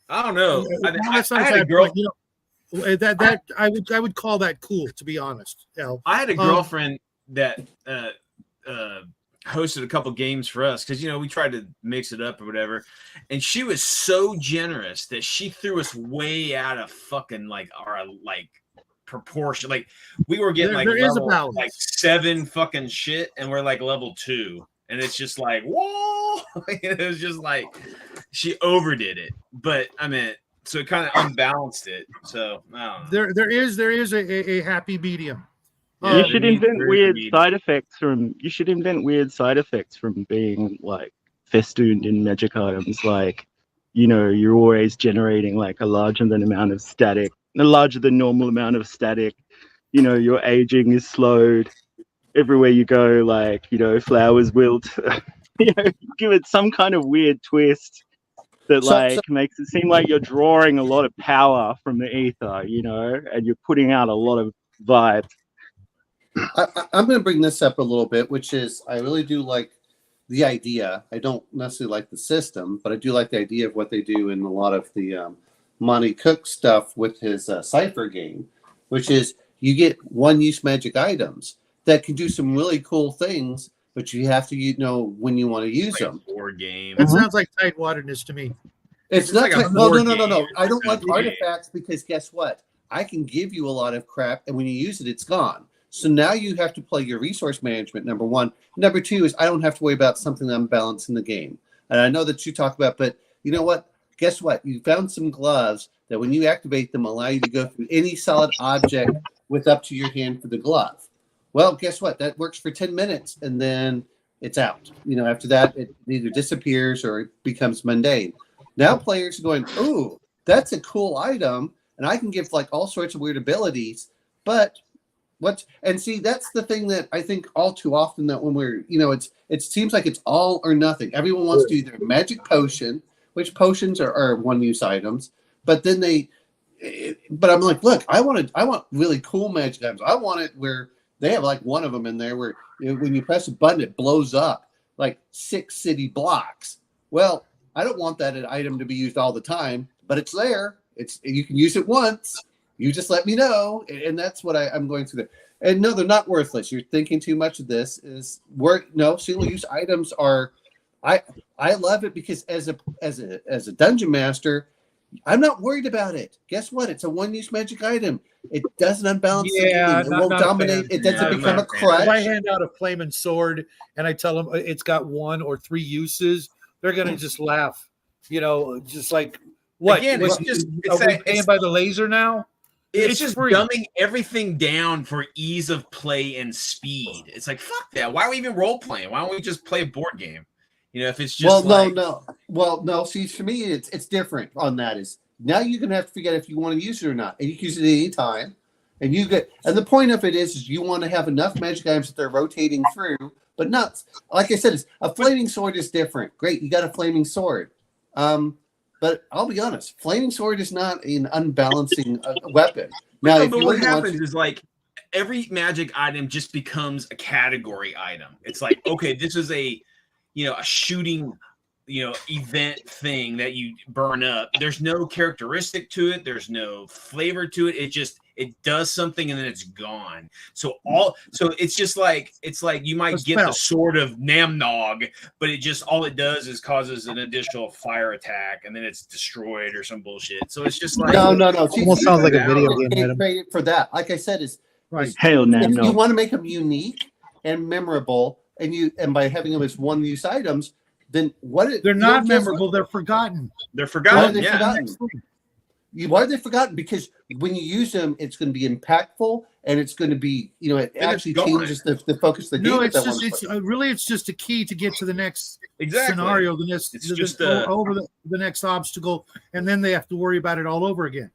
I don't know. that's not I a had a bad girl. point, that I would call that cool, to be honest. I had a girlfriend that hosted a couple games for us because we tried to mix it up or whatever, and she was so generous that she threw us way out of fucking our proportion. Like we were getting There is a level, balance. 7 fucking shit, and we're level 2, and it's just whoa. It was just she overdid it, but I mean. So it kind of unbalanced it. So I don't know. There is a happy medium. Yeah, You should invent very weird neat. side effects from. You should invent weird side effects from being festooned in magic items. You're always generating a larger than normal amount of static. Your aging is slowed. Everywhere you go, flowers wilt. Give it some kind of weird twist that makes it seem like you're drawing a lot of power from the ether, and you're putting out a lot of vibes. I'm going to bring this up a little bit, which is I really do like the idea. I don't necessarily like the system, but I do like the idea of what they do in a lot of the Monty Cook stuff with his Cypher game. which is you get one-use magic items that can do some really cool things, but you have to know when you want to use them. Board game. That sounds like tightwaterness to me. It's It's not. like a No. board No. game. I don't like It's a game. artifacts because guess what? I can give you a lot of crap, and when you use it, it's gone. So now you have to play your resource management. Number one. Number two is I don't have to worry about something unbalanced in the game. And I know that you talk about, but you know what? Guess what? You found some gloves that when you activate them allow you to go through any solid object with up to your hand for the glove. Well, guess what? That works for 10 minutes and then it's out. After that, it either disappears or it becomes mundane. Now players are going, ooh, that's a cool item. And I can give like all sorts of weird abilities, but and see, that's the thing that I think all too often that when we're, it seems like it's all or nothing. Everyone wants to do their magic potion, which potions are one-use items, but then but I'm like, look, I want really cool magic items. I want it where they have like one of them in there where when you press a button, it blows up like 6 city blocks. Well, I don't want that item to be used all the time, but it's there. You can use it once. You just let me know, and that's what I'm going through there. And no, they're not worthless. You're thinking too much of this. Single-use items are. I love it because as a dungeon master, I'm not worried about it. Guess what? It's a one-use magic item. It doesn't unbalance anything. It won't dominate. It doesn't become a crutch. If I hand out a flaming sword and I tell them it's got 1 or 3 uses, they're gonna just laugh. Just like what? Again, it's paying by the laser now. It's just dumbing everything down for ease of play and speed. It's like, fuck that. Why are we even role playing? Why don't we just play a board game? If it's just no. See, for me, it's different on that. Is now you're gonna have to figure out if you want to use it or not, and you can use it at any time. And the point of it is you want to have enough magic items that they're rotating through, but not like I said. A flaming sword is different. Great, you got a flaming sword. But I'll be honest, flaming sword is not an unbalancing weapon. Now, but what happens is like every magic item just becomes a category item. It's like, okay, this is a shooting, event thing that you burn up. There's no characteristic to it. There's no flavor to it. It does something and then it's gone. So it's just like you might get the sword of Namnog, but all it does is causes an additional fire attack and then it's destroyed or some bullshit. So it's just like no. Almost sounds like a video game. For that, like I said, is right. Hail if you Namnog. want to make them unique and memorable, and by having them as one-use items, then they're not memorable. They're forgotten. They're forgotten. Why are they forgotten? Because when you use them, it's going to be impactful, and it's going to be, it actually changes the focus of the game. No, it's just a key to get to the next scenario, over the next obstacle, and then they have to worry about it all over again.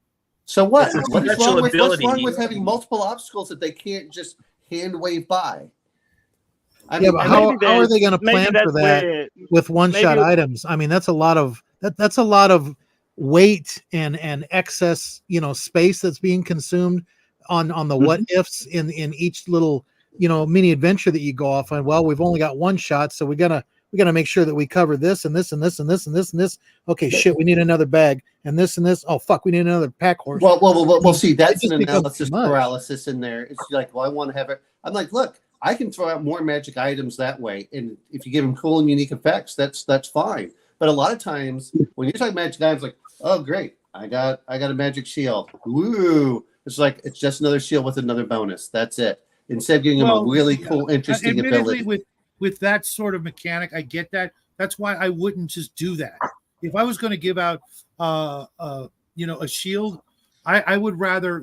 So what? What's wrong with having multiple obstacles that they can't just hand wave by? But how are they going to plan for that with one-shot items? I mean, that's a lot of weight and excess, space that's being consumed on the what ifs in each little, mini adventure that you go off on. Well, we've only got one shot, so we gotta make sure that we cover this and this and this and this and this and this. Okay, shit, we need another bag and this and this. Oh fuck, we need another pack horse. Well, see, that's an analysis paralysis in there. It's like, well, I want to have it. I'm like, look, I can throw out more magic items that way, and if you give them cool and unique effects, that's fine. But a lot of times when you're talking magic items, like, oh great, I got a magic shield. Woo! It's like it's just another shield with another bonus. That's it. Instead of giving them a really cool, interesting ability. With that sort of mechanic, I get that. That's why I wouldn't just do that. If I was going to give out, a shield, I would rather,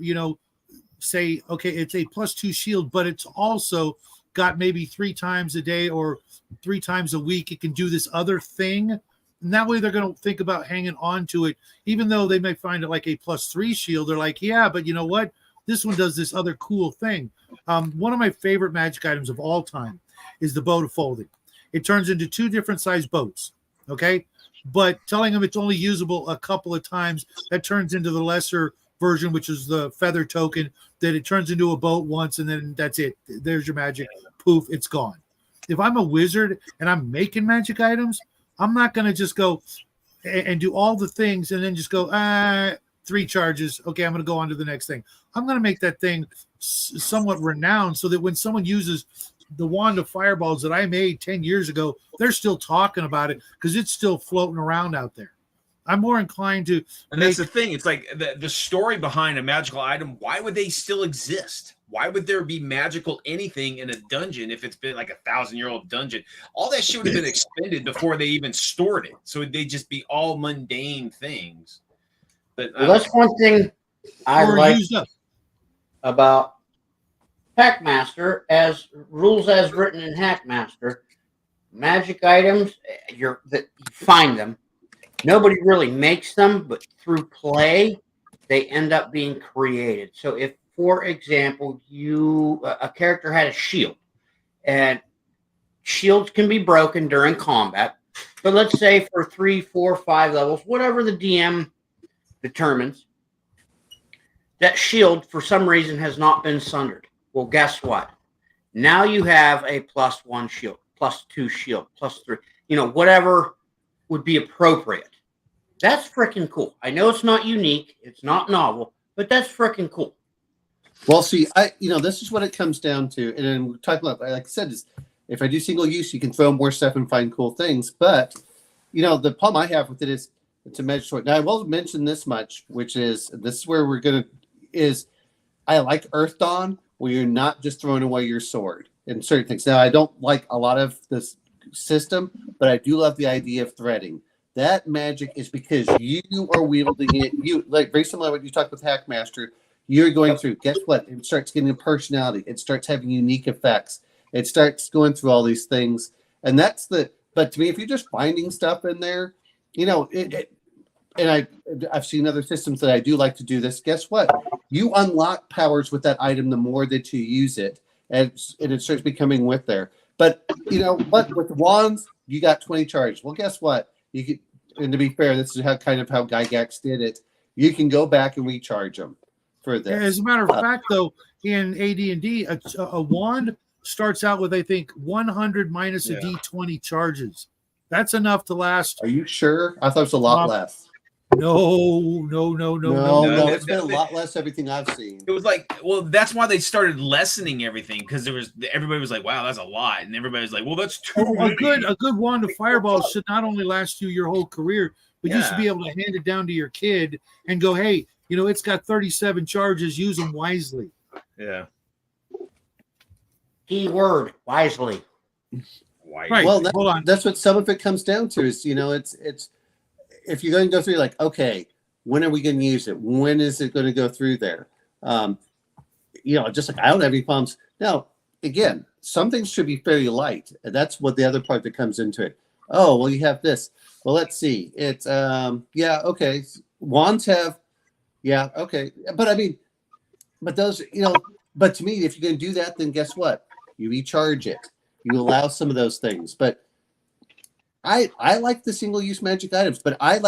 say, okay, it's a +2 shield, but it's also got maybe 3 times a day or 3 times a week. It can do this other thing. And that way they're going to think about hanging on to it, even though they may find it like a +3 shield. They're like, yeah, but you know what? This one does this other cool thing. One of my favorite magic items of all time is the boat of folding. It turns into 2 different size boats. Okay. But telling them it's only usable a couple of times, that turns into the lesser version, which is the feather token, that it turns into a boat once and then that's it. There's your magic. Poof, it's gone. If I'm a wizard and I'm making magic items, I'm not going to just go and do all the things and then just go, 3 charges. Okay, I'm going to go on to the next thing. I'm going to make that thing somewhat renowned so that when someone uses the wand of fireballs that I made 10 years ago, they're still talking about it because it's still floating around out there. I'm more inclined to. And that's the thing. It's like the story behind a magical item. Why would they still exist? Why would there be magical anything in a dungeon if it's been like 1,000-year-old dungeon? All that shit would have been expended before they even stored it. So they'd just be all mundane things. But Well, that's one thing I like about Hackmaster, as rules as written in Hackmaster. Magic items, you find them. Nobody really makes them, but through play, they end up being created. So if, for example, a character had a shield, and shields can be broken during combat, but let's say for 3, 4, 5 levels, whatever the DM determines, that shield for some reason has not been sundered. Well, guess what? Now you have a +1 shield, +2 shield, +3, whatever would be appropriate. That's freaking cool. I know it's not unique, it's not novel, but that's freaking cool. Well, see, this is what it comes down to. And then we're talking about, like I said, is if I do single use, you can throw more stuff and find cool things. But, the problem I have with it is it's a magic sword. Now, I will mention this much, which is, this is where I like Earth Dawn, where you're not just throwing away your sword and certain things. Now, I don't like a lot of this system, but I do love the idea of threading. That magic is because you are wielding it. You like very similar to what you talked with Hackmaster. You're going through. Guess what? It starts getting a personality. It starts having unique effects. It starts going through all these things, and that's the. But to me, if you're just finding stuff in there, and I've seen other systems that I do like to do this. Guess what? You unlock powers with that item the more that you use it, and it starts becoming with there. But you know what? With wands, you got 20 charges. Well, guess what? You could, and to be fair, this is how Gygax did it. You can go back and recharge them for this. As a matter of fact, though, in AD&D, a wand starts out with, I think, 100 minus a D20 charges. That's enough to last. Are you sure? I thought it was a lot less. No. It's been a lot less everything I've seen. It was like, well, that's why they started lessening everything, because everybody was like, wow, that's a lot. And everybody was like, well, that's too many. A good wand of fireballs should not only last you your whole career, but you should be able to hand it down to your kid and go, hey, it's got 37 charges, use them wisely. Yeah. Key word, wisely. Right. Well, that's what some of it comes down to is, it's if you're going to go through, like, okay, when are we going to use it? When is it going to go through there? Just like I don't have any problems. Now, again, some things should be fairly light. And that's what the other part that comes into it. Oh, well, you have this. Well, let's see. It's, okay. Wands have, okay. But those, but to me, if you're going to do that, then guess what? You recharge it. You allow some of those things. But I like the single-use magic items, but I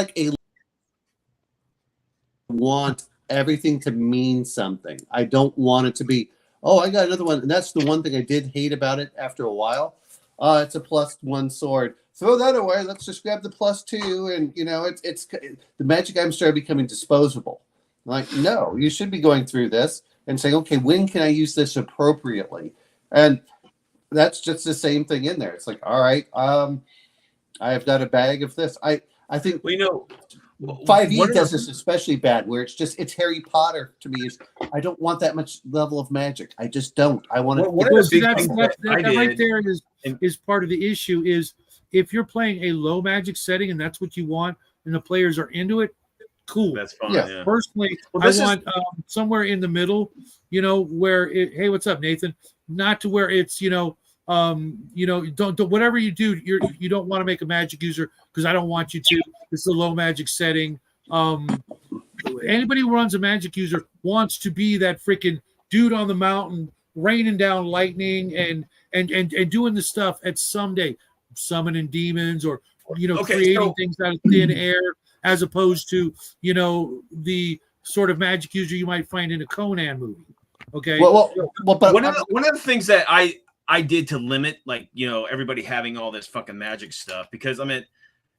want everything to mean something. I don't want it to be, oh, I got another one. And that's the one thing I did hate about it after a while. It's a +1 sword. Throw that away. Let's just grab the +2. And, it's the magic items started becoming disposable. Like, no, you should be going through this and saying, okay, when can I use this appropriately? And that's just the same thing in there. It's like, all right, I've got a bag of this. I think 5e does this especially bad, where it's Harry Potter to me. I don't want that much level of magic. I just don't. I want to. That right there is part of the issue. Is if you're playing a low magic setting and that's what you want, and the players are into it, cool. That's fine. Yeah. Personally, I want somewhere in the middle. Where hey, what's up, Nathan? Not to where it's don't whatever you do, you don't want to make a magic user because I don't want you to. It's a low magic setting. Anybody who runs a magic user wants to be that freaking dude on the mountain raining down lightning and doing the stuff at someday summoning demons or creating things out of thin air, as opposed to the sort of magic user you might find in a Conan movie. Okay. But one of the things that I did to limit, like, everybody having all this fucking magic stuff, because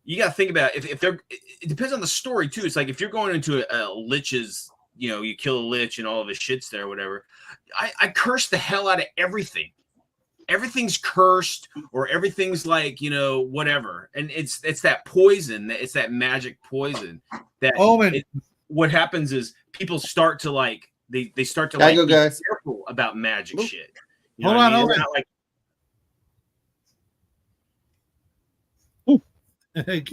you got to think about if they're, it depends on the story too. It's like if you're going into a lich's you kill a lich and all of his shit's there or whatever. I curse the hell out of everything. Everything's cursed, or everything's like, whatever. And it's that poison, it's that magic poison that what happens is people start to like, they start to like be careful about magic shit. Hold on.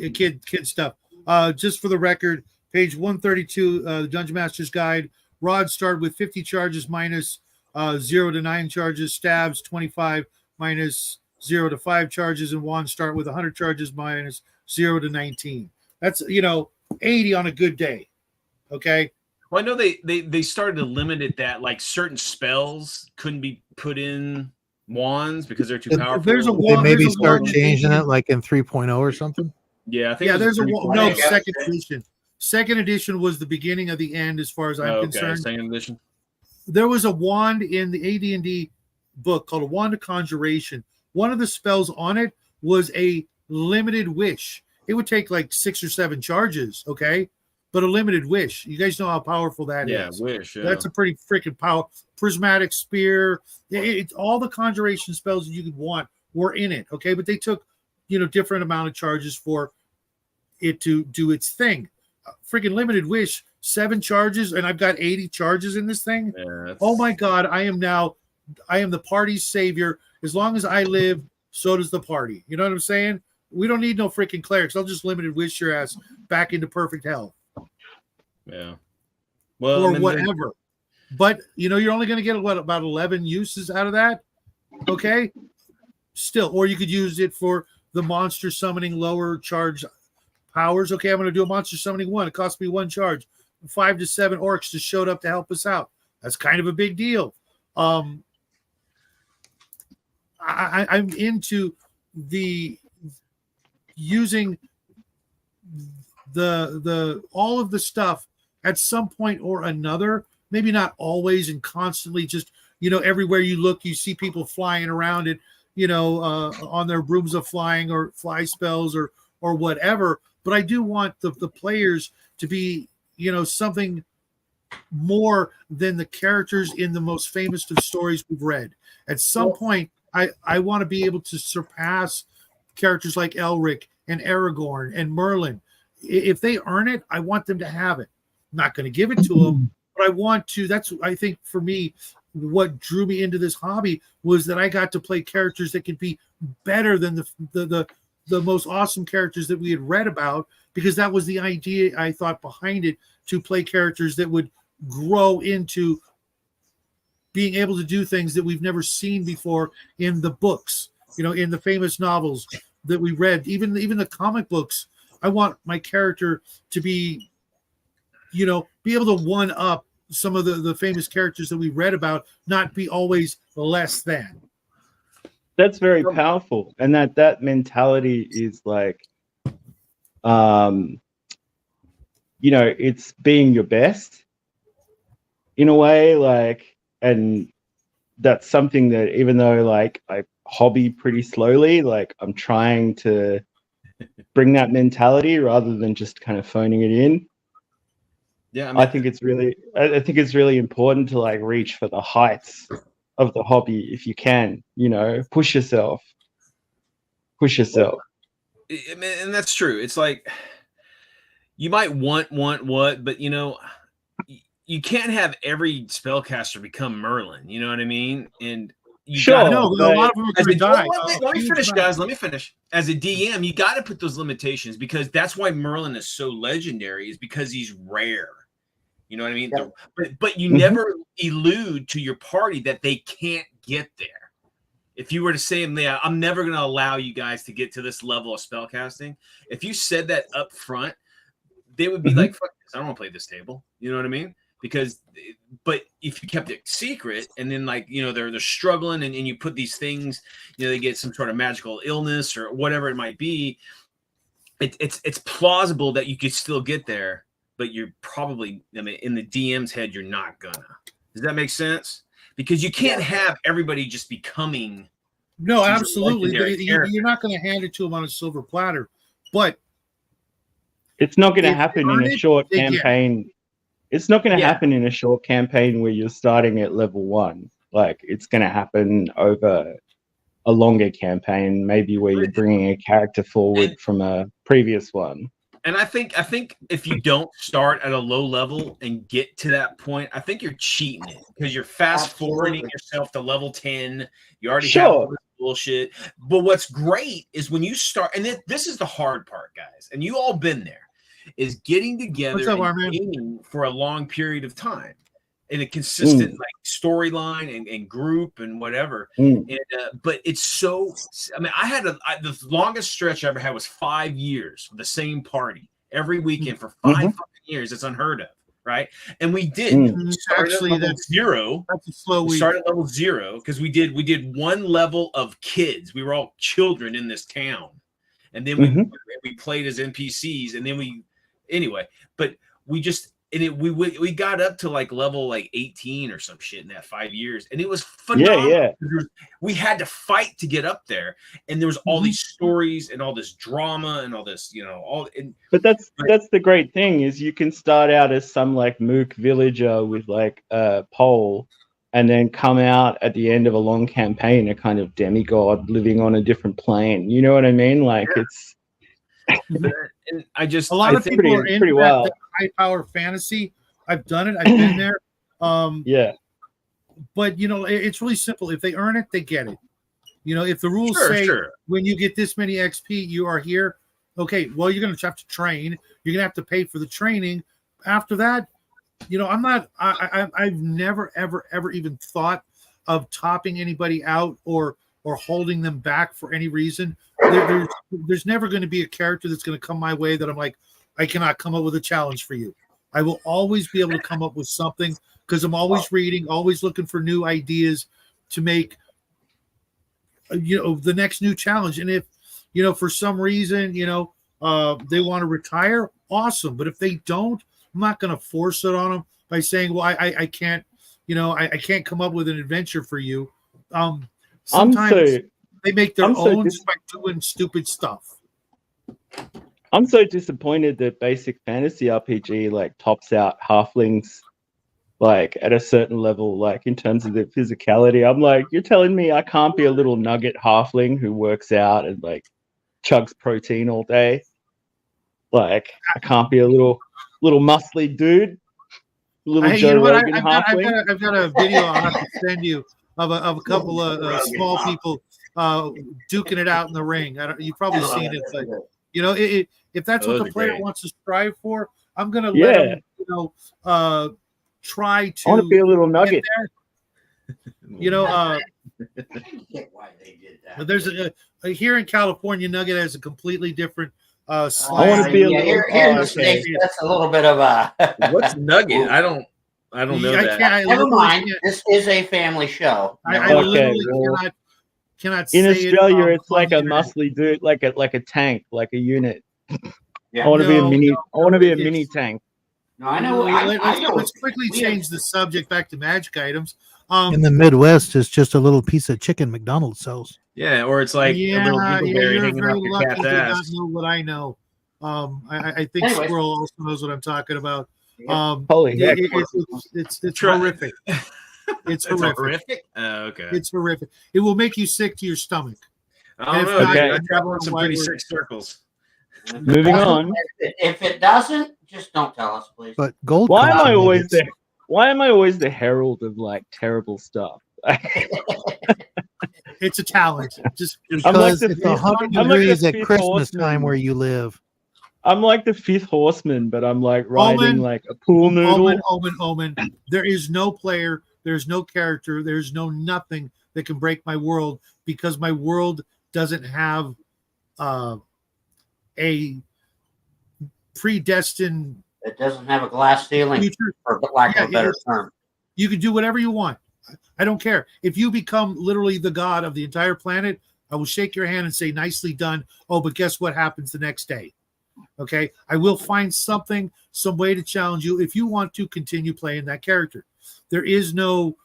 Kid stuff. Just for the record, page 132, the Dungeon Master's Guide. Rod started with 50 charges minus 0 to 9 charges. Stabs 25 minus 0 to 5 charges, and wands start with 100 charges minus 0 to 19. That's 80 on a good day. Okay. Well, I know they started to limit it that like certain spells couldn't be put in wands because they're too powerful. There's a they maybe start changing it like in 3.0 or something. Yeah, I think there's second edition. Second edition was the beginning of the end as far as I'm concerned. Second edition. There was a wand in the AD&D book called a Wand of Conjuration. One of the spells on it was a limited wish. It would take like 6 or 7 charges, okay? But a limited wish. You guys know how powerful that is. Wish. Yeah. That's a pretty freaking powerful. Prismatic spear. It's all the conjuration spells that you could want were in it, okay? But they took, different amount of charges for it to do its thing. Freaking limited wish, 7 charges, and I've got 80 charges in this thing. Yeah, oh my God, I am the party's savior. As long as I live, so does the party. You know what I'm saying? We don't need no freaking clerics. I'll just limited wish your ass back into perfect health. Yeah. Well, or whatever. But you're only going to get about 11 uses out of that. Okay. Still, or you could use it for the monster summoning lower charge powers. Okay, I'm going to do a monster summoning 1. It cost me 1 charge. 5 to 7 orcs just showed up to help us out. That's kind of a big deal. I'm into the using the all of the stuff at some point or another. Maybe not always and constantly. Just everywhere you look, you see people flying around it. On their brooms of flying or fly spells or whatever. But I do want the players to be, something more than the characters in the most famous of stories we've read. At some point, I want to be able to surpass characters like Elric and Aragorn and Merlin. If they earn it, I want them to have it. I'm not going to give it to them, but I want to. That's, I think, for me, what drew me into this hobby was that I got to play characters that could be better than the most awesome characters that we had read about, because that was the idea I thought behind it, to play characters that would grow into being able to do things that we've never seen before in the books, in the famous novels that we read, even the comic books. I want my character to be, be able to one up some of the famous characters that we read about, not be always less than. That's very powerful, and that mentality is like, it's being your best in a way, like, and that's something that, even though like I hobby pretty slowly, like I'm trying to bring that mentality rather than just kind of phoning it in. Yeah, I think it's really important to like reach for the heights of the hobby if you can. Push yourself. And that's true. It's like you might want what, but you can't have every spellcaster become Merlin. You know what I mean? And you sure, a lot of them are going to die. Let me finish, guys. Let me finish. As a DM, you got to put those limitations, because that's why Merlin is so legendary, is because he's rare. You know what I mean? Yeah. But you never allude to your party that they can't get there. If you were to say, I'm never going to allow you guys to get to this level of spellcasting, if you said that up front, they would be like, fuck this, I don't want to play this table. You know what I mean? But if you kept it secret, and then they're struggling, and you put these things, they get some sort of magical illness or whatever it might be, it's plausible that you could still get there. But you're probably, in the DM's head, you're not gonna. Does that make sense? Because you can't have everybody just becoming. No, absolutely. You're not going to hand it to them on a silver platter. But it's not going to happen in a short campaign. It's not going to Yeah. happen in a short campaign where you're starting at level 1. Like, it's going to happen over a longer campaign, maybe where you're bringing a character forward from a previous one. And I think if you don't start at a low level and get to that point, I think you're cheating it because you're fast forwarding yourself to level 10. You already have all this bullshit. But what's great is when you start, and this is the hard part, guys, and you all been there, is getting together and gaming for a long period of time in a consistent like storyline and group and whatever. And but it's so, I mean, the longest stretch I ever had was 5 years with the same party every weekend for 5 fucking years. It's unheard of, right? And we did. We started at level 0. That's a slow week. We started at level 0 because we did one level of kids. We were all children in this town, and then we played as NPCs, and then but we just. And we got up to like level like 18 or some shit in that 5 years, and it was phenomenal. Yeah. We had to fight to get up there, and there was all these stories and all this drama and all this, But that's the great thing is you can start out as some like mook villager with like a pole, and then come out at the end of a long campaign a kind of demigod living on a different plane. You know what I mean? Like it's. And a lot of people are into that high power fantasy. I've done it. I've been there. But it's really simple. If they earn it, they get it. If the rules say when you get this many XP, you are here. Okay, well, you're going to have to train. You're going to have to pay for the training. After that, I've never, ever even thought of topping anybody out or holding them back for any reason. There's never going to be a character that's going to come my way that I'm like, I cannot come up with a challenge for you. I will always be able to come up with something because I'm always reading, always looking for new ideas to make, the next new challenge. And if, for some reason, they want to retire, awesome. But if they don't, I'm not going to force it on them by saying, well, I can't, I can't come up with an adventure for you. Sometimes they make their own by doing stupid stuff. I'm so disappointed that basic fantasy RPG like tops out halflings like at a certain level, like in terms of their physicality. I'm like, you're telling me I can't be a little nugget halfling who works out and like chugs protein all day? Like I can't be a little muscly dude, little Joe Rogan halfling. I've got a video I'll have to send you of a couple of small people duking it out in the ring. You've probably seen it, but if that's what the player wants to strive for, I'm going to let them, try to. I want to be a little nugget. Why they did that. There's here in California, nugget has a completely different slang. I want to be a little. Here in the States, that's a little bit of a. What's nugget? I don't know that. Never mind. This is a family show. I literally cannot in say Australia, it's like a muscly dude, like a tank, like a unit. Yeah. I want to be a mini. I want to be a mini tank. No, I know. Let's quickly change the subject back to magic items. In the Midwest, it's just a little piece of chicken McDonald's sells. Yeah, or it's like a little dingleberry hanging off your cat's ass. Not know what I know. I think Squirrel also knows what I'm talking about. Holy heck! It's horrific. It's horrific. Okay. It's horrific. It will make you sick to your stomach. I don't know. I travel in some pretty sick circles. Moving on. If it doesn't, just don't tell us, please. But gold. Why am I always the? Why am I always the herald of like terrible stuff? It's a talent. Just because it's 100 degrees at Christmas time where you live. I'm like the fifth horseman, but I'm like riding like a pool noodle. Omen. There is no player, there's no character, there's no nothing that can break my world because my world doesn't have a predestined. It doesn't have a glass ceiling, future. For lack of a better term. You can do whatever you want. I don't care. If you become literally the god of the entire planet, I will shake your hand and say, nicely done. Oh, but guess what happens the next day? Okay. I will find some way to challenge you if you want to continue playing that character. There is no,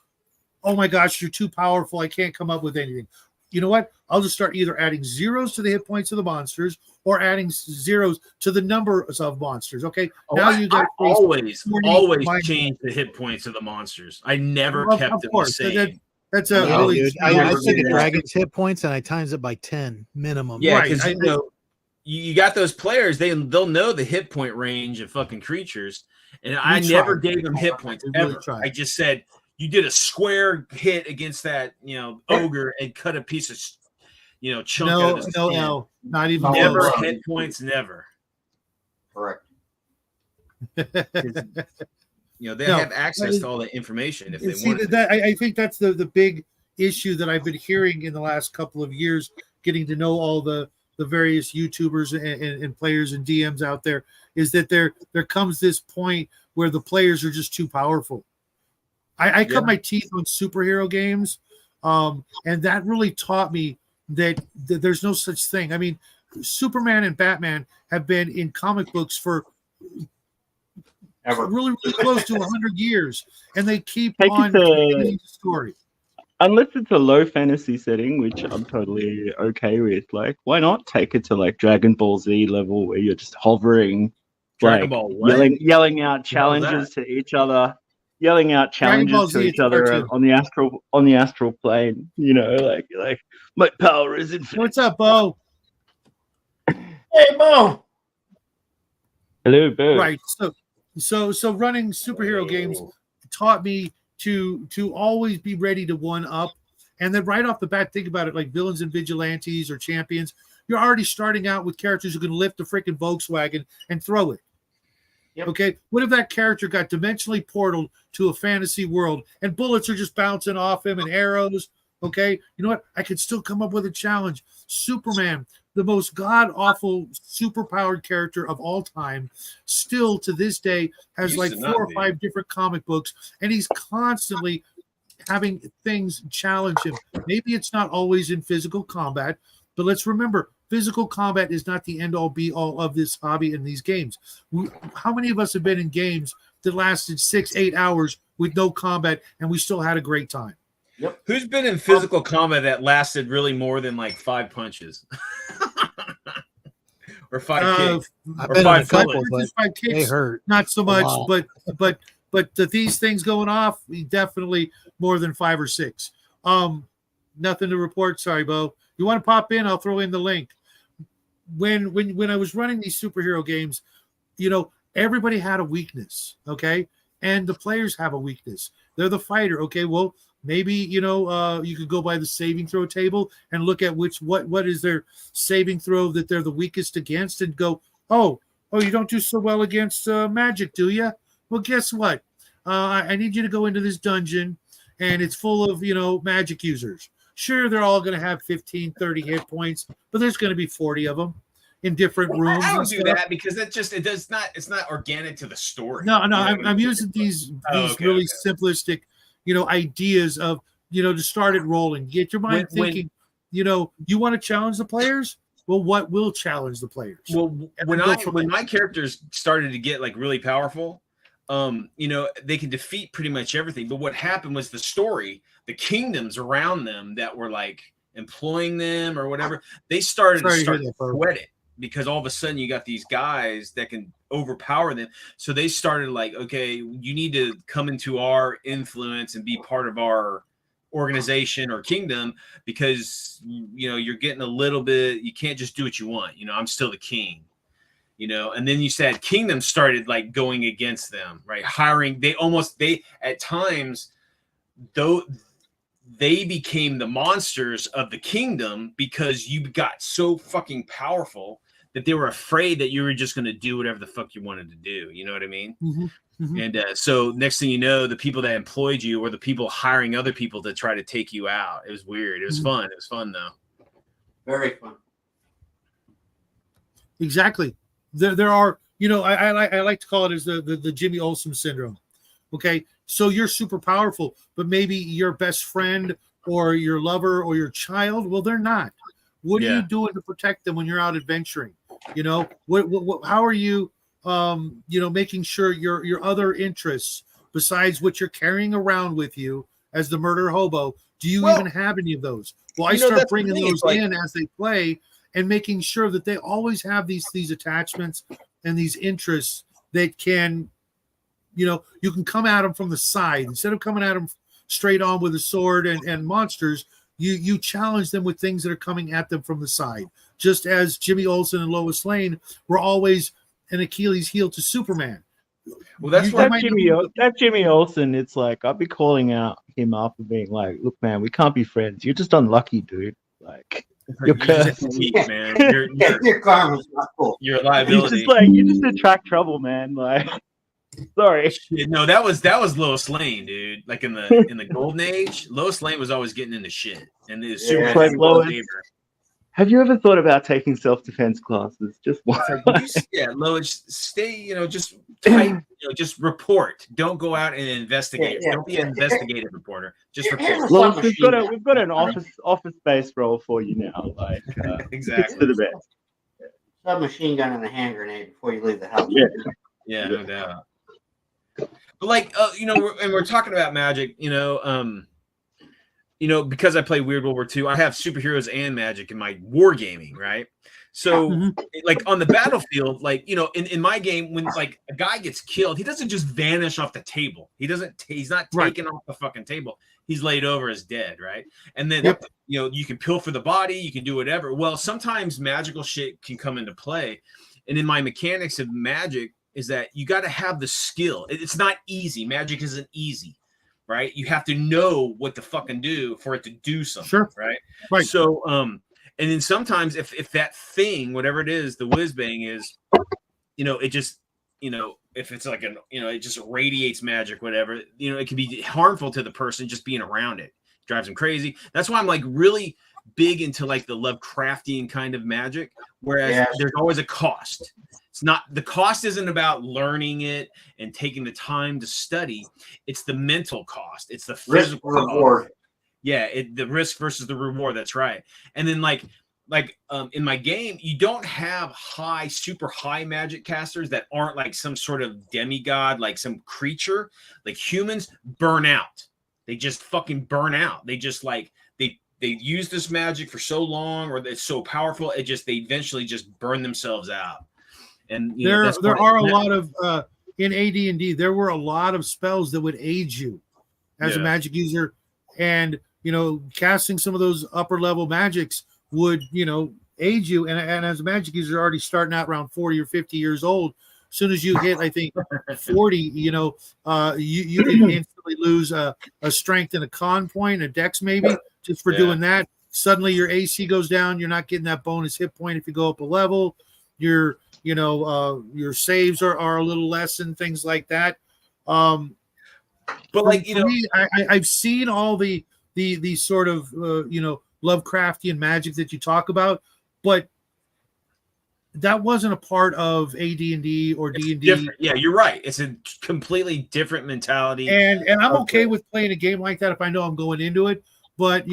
oh my gosh, you're too powerful. I can't come up with anything. you know what? I'll just start either adding zeros to the hit points of the monsters or adding zeros to the numbers of monsters. Okay. Now you got always change the hit points of the monsters. I never kept them the same. That's a really. Dude, I took a dragon's hit points and I times it by 10 minimum. Yeah, because you got those players. They'll know the hit point range of fucking creatures, and I never gave them hit points ever. I just said you did a square hit against that ogre and cut a piece of chunk out of his skin. No, not even never hit points. Never. Correct. They have access to all the information if they want. I think that's the big issue that I've been hearing in the last couple of years, getting to know all the various YouTubers and players and DMs out there, is that there comes this point where the players are just too powerful. I cut my teeth on superhero games, and that really taught me that there's no such thing. I mean, Superman and Batman have been in comic books for really close to 100 years, and they keep on the story. Unless it's a low fantasy setting, which I'm totally okay with. Like, why not take it to like Dragon Ball Z level where you're just hovering, yelling out challenges to each other, on the astral plane. Like my power is infinite. What's up, Bo? Hey, Bo. Hello, Bo. Right. So running superhero games taught me to always be ready to one up, and then right off the bat, think about it like villains and vigilantes or champions. You're already starting out with characters who can lift the freaking Volkswagen and throw it. Yep. Okay, what if that character got dimensionally portaled to a fantasy world and bullets are just bouncing off him and arrows? Okay, you know what? I could still come up with a challenge. Superman, the most god-awful, super-powered character of all time, still to this day has like 4 or 5 different comic books, and he's constantly having things challenge him. Maybe it's not always in physical combat, but let's remember, physical combat is not the end-all, be-all of this hobby in these games. How many of us have been in games that lasted 6-8 hours with no combat, and we still had a great time? Yep. Who's been in physical combat that lasted really more than like 5 punches? Or 5 kicks? Or 5 bullets. 5 kicks, they hurt. Not so much, but these things going off, definitely more than 5 or 6. Nothing to report. Sorry, Bo. You want to pop in? I'll throw in the link. When I was running these superhero games, everybody had a weakness, okay? And the players have a weakness. They're the fighter, okay? Well, maybe you could go by the saving throw table and look at what is their saving throw that they're the weakest against, and go, oh, you don't do so well against magic, do you? Well, guess what? I need you to go into this dungeon, and it's full of magic users. Sure, they're all going to have 15, 30 hit points, but there's going to be 40 of them in different rooms. I don't do that because it's not organic to the story. No, I'm using these really simplistic, ideas of, to start it rolling. Get your mind thinking, you want to challenge the players? Well, what will challenge the players? Well, when my characters started to get like really powerful, they can defeat pretty much everything. But what happened was the story, the kingdoms around them that were like employing them or whatever, they started to sweat it, because all of a sudden you got these guys that can overpower them. So they started like, okay, you need to come into our influence and be part of our organization or kingdom, because you're getting a little bit, you can't just do what you want. I'm still the king. And then you said kingdoms started like going against them, right? Hiring, they at times, though, they became the monsters of the kingdom because you got so fucking powerful that they were afraid that you were just going to do whatever the fuck you wanted to do. You know what I mean? Mm-hmm. Mm-hmm. And so next thing you know, the people that employed you were the people hiring other people to try to take you out. It was weird. It was fun. It was fun though. Very fun. Exactly. There are, I like to call it as the Jimmy Olsen syndrome. Okay. So you're super powerful, but maybe your best friend or your lover or your child, well, they're not. What are you doing to protect them when you're out adventuring? How are you, making sure your other interests besides what you're carrying around with you as the murder hobo, do you even have any of those? Well, I You know, start that's the bringing thing, those it's like- in as they play and making sure that they always have these attachments and these interests that can, you can come at them from the side instead of coming at them straight on with a sword and monsters. You challenge them with things that are coming at them from the side, just as Jimmy Olsen and Lois Lane were always an Achilles heel to Superman. Well, that's You why might That Jimmy Olsen, it's like I'll be calling out him after being like, "Look, man, we can't be friends. You're just unlucky, dude. Like, you're cursed." Weak, man. Your karma's not cool. You're a He's liability. just like, you just attract trouble, man. Like, sorry. Shit, no, that was Lois Lane, dude. Like in the golden age, Lois Lane was always getting into shit, and the Superman Like didn't Lois. favor. Have you ever thought about taking self-defense classes? Just one. It's like, Lois, stay, just type, just report. Don't go out and investigate. Yeah. Don't be an investigative reporter. Just Here's report. a Lois, submachine we've got an office space role for you now. Like, it's Exactly. for the best. submachine gun and a hand grenade before you leave the house. Yeah, no doubt. But like, we're talking about magic, because I play Weird World War II, I have superheroes and magic in my wargaming, right? So, like on the battlefield, like in my game, when like a guy gets killed, he doesn't just vanish off the table. He's not taken off the fucking table. He's laid over as dead, right? And then you can pilfer the body, you can do whatever. Well, sometimes magical shit can come into play, and in my mechanics of magic is that you got to have the skill. It's not easy. Magic isn't easy. Right, you have to know what to fucking do for it to do something. Sure. Right. So, and then sometimes if that thing, whatever it is, the whiz bang is, it just, if it's like it just radiates magic, whatever, it can be harmful to the person just being around it. Drives them crazy. That's why I'm like really big into like the Lovecraftian kind of magic, whereas there's always a cost. The cost isn't about learning it and taking the time to study. It's the mental cost. It's the physical reward. Yeah, the risk versus the reward. That's right. And then like in my game, you don't have super high magic casters that aren't like some sort of demigod, like some creature. Like humans burn out. They just fucking burn out. They just like they use this magic for so long, or it's so powerful, they eventually just burn themselves out. And there are a lot of in AD&D, there were a lot of spells that would aid you as a magic user, and casting some of those upper level magics would aid you. And as a magic user, already starting out around 40 or 50 years old, as soon as you hit, I think 40, you can instantly lose a strength and a con point, a dex maybe, just for doing that. Suddenly your AC goes down. You're not getting that bonus hit point if you go up a level. Your saves are a little less and things like that. But like for me, I've seen all the sort of Lovecraftian magic that you talk about, but that wasn't a part of AD&D or D&D. Yeah, you're right. It's a completely different mentality. And I'm okay with playing a game like that if I know I'm going into it. But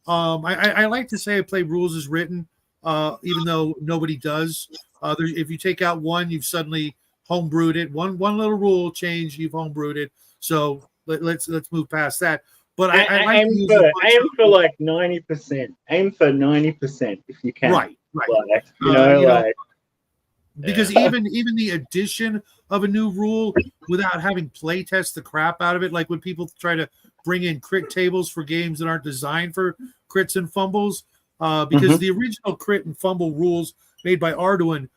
I like to say I play rules as written, even though nobody does. If you take out one, you've suddenly homebrewed it. One little rule change, you've homebrewed it. So let's move past that. But I like aim for like 90%. Aim for 90% if you can. Right. Like, because even the addition of a new rule without having play test the crap out of it, like when people try to bring in crit tables for games that aren't designed for crits and fumbles, because the original crit and fumble rules made by Arduin,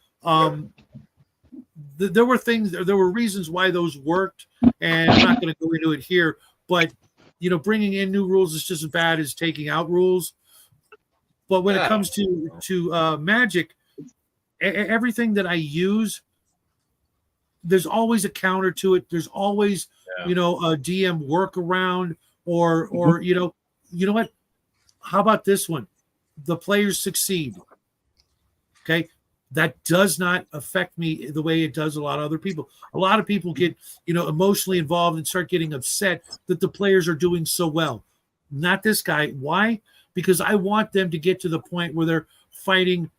there were reasons why those worked, and I'm not going to go into it here, but bringing in new rules is just as bad as taking out rules. But when it comes to magic, everything that I use, there's always a counter to it. There's always a DM workaround, or you know what? How about this one? The players succeed. Okay, that does not affect me the way it does a lot of other people. A lot of people get emotionally involved and start getting upset that the players are doing so well. Not this guy. Why? Because I want them to get to the point where they're fighting,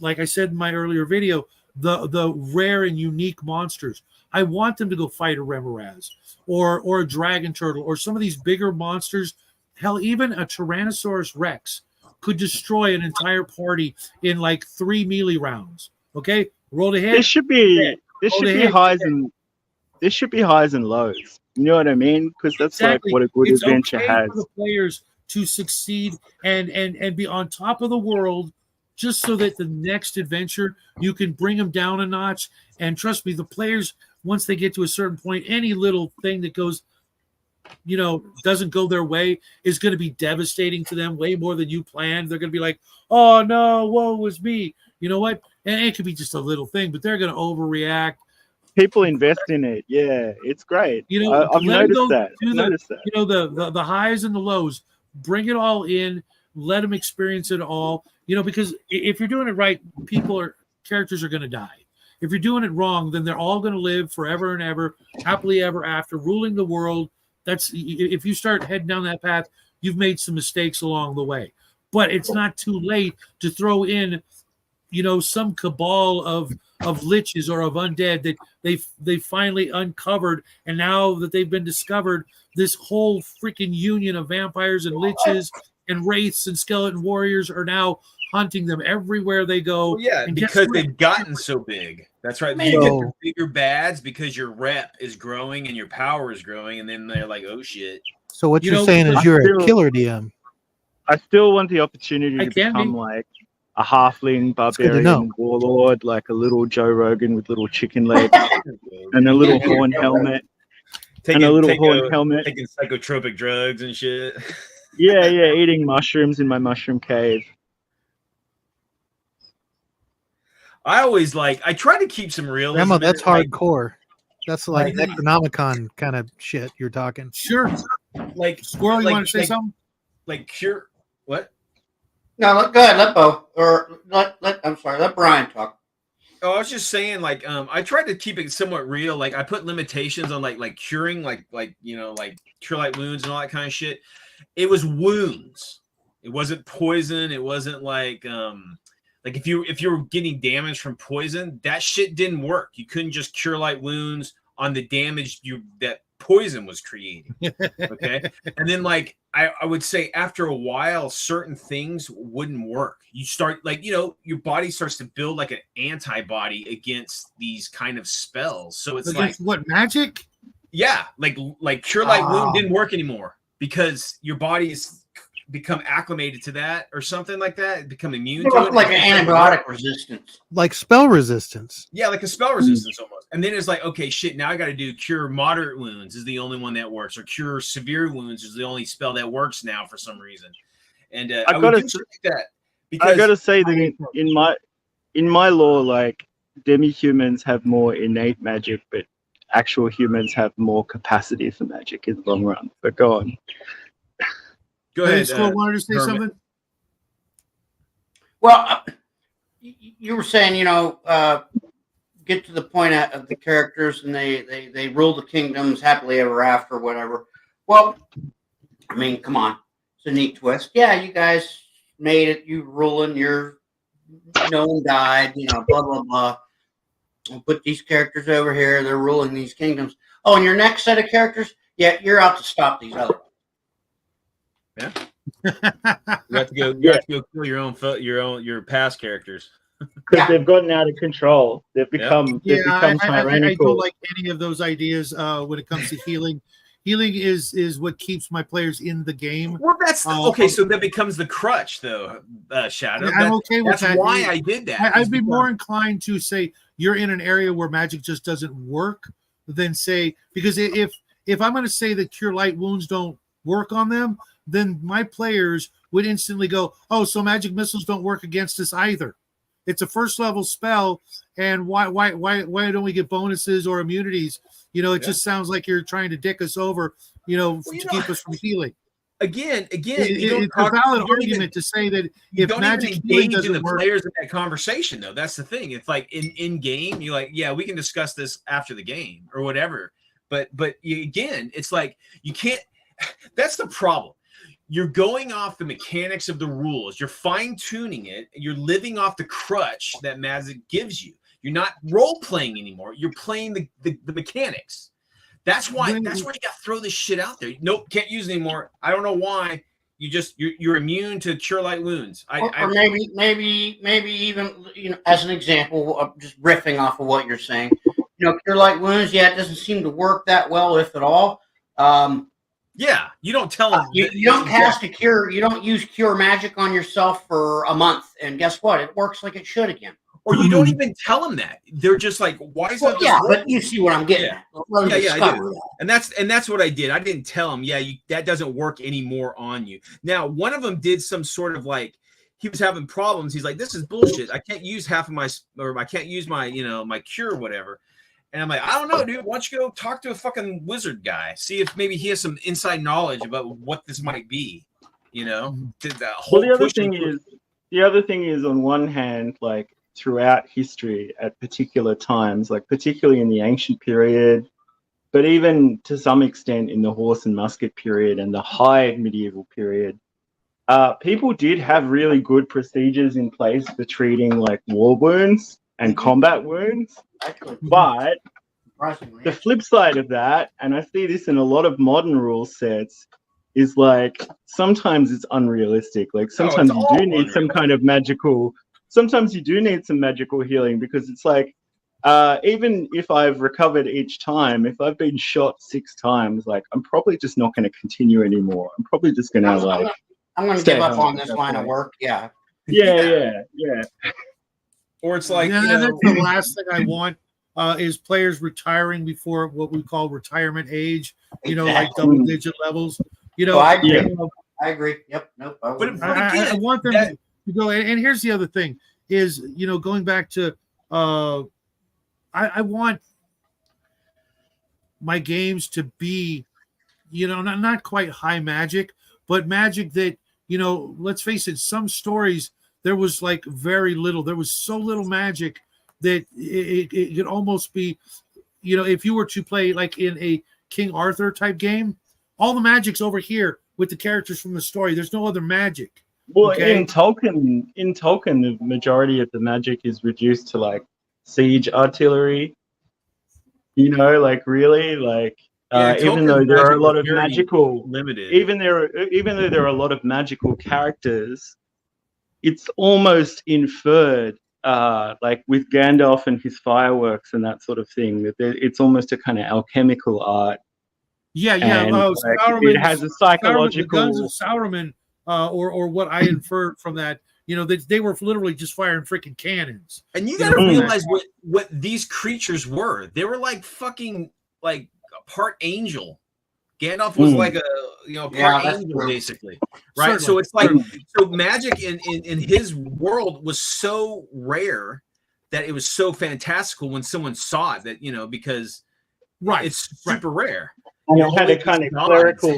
like I said in my earlier video, the rare and unique monsters. I want them to go fight a Remoraz or a dragon turtle or some of these bigger monsters. Hell, even a Tyrannosaurus Rex could destroy an entire party in like 3 melee rounds. Okay, roll the hit. There should be hit. highs and lows. You know what I mean? Because that's Exactly. like what a good It's adventure okay has. for the players to succeed and be on top of the world, just so that the next adventure you can bring them down a notch. And trust me, the players, once they get to a certain point, any little thing that goes, doesn't go their way is going to be devastating to them way more than you planned. They're going to be like, oh no, woe was me. You know what? And it could be just a little thing, but they're going to overreact. People invest in it. Yeah, it's great. I've noticed that. The highs and the lows. Bring it all in. Let them experience it all. Because if you're doing it right, characters are going to die. If you're doing it wrong, then they're all going to live forever and ever, happily ever after, ruling the world. If you start heading down that path, you've made some mistakes along the way. But it's not too late to throw in, some cabal of liches or of undead that they finally uncovered, and now that they've been discovered, this whole freaking union of vampires and liches and wraiths and skeleton warriors are now hunting them everywhere they go. Well, yeah, and because they've gotten so big. That's right. You get the bigger bads because your rep is growing and your power is growing, and then they're like, oh shit. So what you're saying is you're a killer DM. I still want the opportunity to become like a halfling barbarian warlord, like a little Joe Rogan with little chicken legs and a little horn helmet. Taking psychotropic drugs and shit. Yeah, eating mushrooms in my mushroom cave. I try to keep some realism. Grandma, that's hardcore. That's like Necronomicon kind of shit you're talking. Sure. Like Squirrel, you want to say something? Like cure what? No, go ahead. Let Bo let Brian talk. Oh, I was just saying, I tried to keep it somewhat real. Like I put limitations on like curing, like cure light wounds and all that kind of shit. It was wounds. It wasn't poison. It wasn't like if you were getting damage from poison, that shit didn't work. You couldn't just cure light wounds on the damage that poison was creating. Okay. And then I would say after a while, certain things wouldn't work. You start your body starts to build like an antibody against these kind of spells. So it's against what, magic? Yeah. Like cure light wound didn't work anymore because your body's become acclimated to that or something like that, become immune to it. Like an antibiotic resistance. Like spell resistance. Yeah, like a spell resistance almost. And then it's like, okay, shit, now I got to do cure moderate wounds is the only one that works, or cure severe wounds is the only spell that works now for some reason. And I got to say that in my lore, like demi-humans have more innate magic, but actual humans have more capacity for magic in the long run. But go on. Go ahead. Still wanted to say something? Well, you were saying, get to the point of the characters and they rule the kingdoms happily ever after, whatever. Well, I mean, come on. It's a neat twist. Yeah, you guys made it. You ruling. No one died, blah, blah, blah. We'll put these characters over here. They're ruling these kingdoms. Oh, and your next set of characters? Yeah, you're out to stop these others. Yeah, you have to go kill your past characters because they've gotten out of control. They've become tyrannical. I don't like any of those ideas when it comes to healing. Healing is what keeps my players in the game. Well, that's okay. So that becomes the crutch, though. Shadow. I'm okay with that. That's why I did that. I'd be more inclined to say you're in an area where magic just doesn't work than say, because if I'm going to say that cure light wounds don't work on them, then my players would instantly go, oh, so magic missiles don't work against us either. It's a first level spell, and why don't we get bonuses or immunities? It just sounds like you're trying to dick us over, to keep us from healing. Again, it's a valid argument to say that if magic healing doesn't work, players in that conversation, though, that's the thing. It's like in game, you're like, yeah, we can discuss this after the game or whatever. But again, it's like you can't. That's the problem. You're going off the mechanics of the rules. You're fine-tuning it. You're living off the crutch that magic gives you. You're not role-playing anymore. You're playing the mechanics. That's why you got to throw this shit out there. Nope, can't use it anymore. I don't know why. you're immune to cure light wounds. Or maybe even, as an example, of just riffing off of what you're saying, cure light wounds. Yeah, it doesn't seem to work that well, if at all. Yeah, you don't tell them. You don't cast a cure. You don't use cure magic on yourself for a month, and guess what? It works like it should again. Or you don't even tell them that. They're just like, "Why is that?" Yeah, but you see what I'm getting at. I do. And that's what I did. I didn't tell them. Yeah, that doesn't work anymore on you. Now, one of them did some sort of like, he was having problems. He's like, "This is bullshit. I can't use half of my, or I can't use my, my cure or whatever." And I'm like, I don't know, dude. Why don't you go talk to a fucking wizard guy? See if maybe he has some inside knowledge about what this might be. The other thing is, on one hand, like throughout history at particular times, like particularly in the ancient period, but even to some extent in the horse and musket period and the high medieval period, people did have really good procedures in place for treating like war wounds and combat wounds. But the flip side of that, and I see this in a lot of modern rule sets, is like sometimes it's unrealistic. Like sometimes you do need some kind of magical. Sometimes you do need some magical healing, because it's like even if I've recovered each time, if I've been shot 6 times, like I'm probably just not going to continue anymore. I'm probably just going to I'm going to give up on this line of work. Yeah. Or it's like, that's the last thing I want is players retiring before what we call retirement age. Like double-digit levels. I agree. Yep. Nope. But again, I want them to go. And here's the other thing: is going back to I want my games to be, not quite high magic, but magic that let's face it, some stories there was like very little. There was so little magic that it could almost be, if you were to play like in a King Arthur type game, all the magic's over here with the characters from the story. There's no other magic. Well, in Tolkien, the majority of the magic is reduced to like siege artillery. Like really, like even though there are a lot of magical limited, even though there are a lot of magical characters, it's almost inferred, like with Gandalf and his fireworks and that sort of thing, that it's almost a kind of alchemical art. Yeah. It has a psychological. The guns of Sauron, or what I inferred from that, they were literally just firing freaking cannons. And you got to realize what these creatures were. They were like fucking like part angel. Gandalf was like a part angel, basically, right? Certainly. So it's like magic in his world was so rare that it was so fantastical when someone saw it, that because it's super rare. And it had a kind of clerical.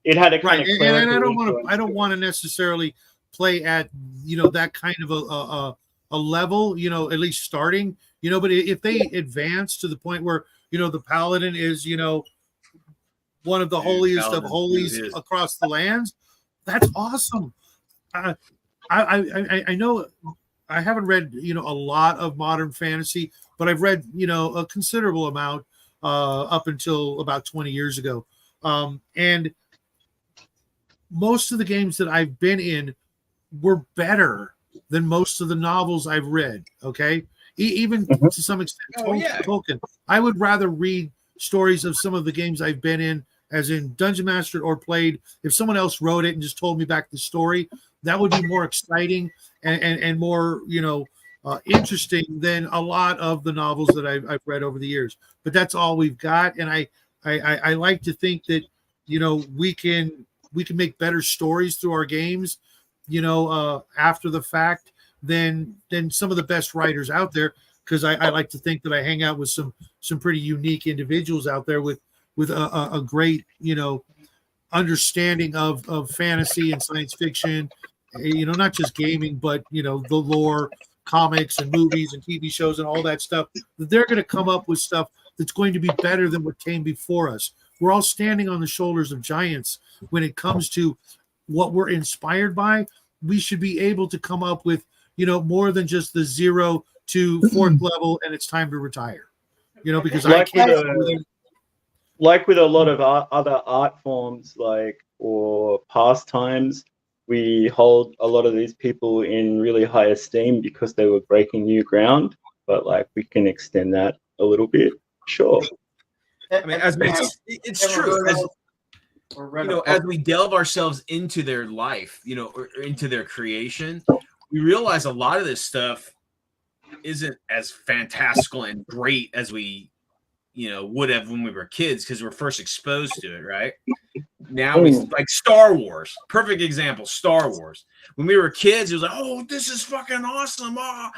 It had a kind of clerical. And I don't want to necessarily play at that kind of a level, at least starting, but if they advance to the point where the paladin is one of the holiest of holies across the lands, that's awesome. I know I haven't read a lot of modern fantasy, but I've read a considerable amount up until about 20 years ago, and most of the games that I've been in were better than most of the novels I've read. Okay, even to some extent, Tolkien. I would rather read stories of some of the games I've been in, as in Dungeon Mastered or played. If someone else wrote it and just told me back the story, that would be more exciting and more interesting than a lot of the novels that I've read over the years. But that's all we've got, and I like to think that we can make better stories through our games after the fact than some of the best writers out there, because I like to think that I hang out with some pretty unique individuals out there with a great understanding of fantasy and science fiction, not just gaming, but the lore, comics and movies and TV shows and all that stuff. They're going to come up with stuff that's going to be better than what came before us. We're all standing on the shoulders of giants when it comes to what we're inspired by. We should be able to come up with more than just the 0 to 4th level and it's time to retire. Because like with a lot of other art forms, like or pastimes, we hold a lot of these people in really high esteem because they were breaking new ground. But like we can extend that a little bit, sure. I mean, it's true. As we delve ourselves into their life, or into their creation, we realize a lot of this stuff isn't as fantastical and great as we, would have when we were kids because we're first exposed to it, right? Now we like Star Wars. Perfect example, Star Wars. When we were kids, it was like, oh, this is fucking awesome. Oh.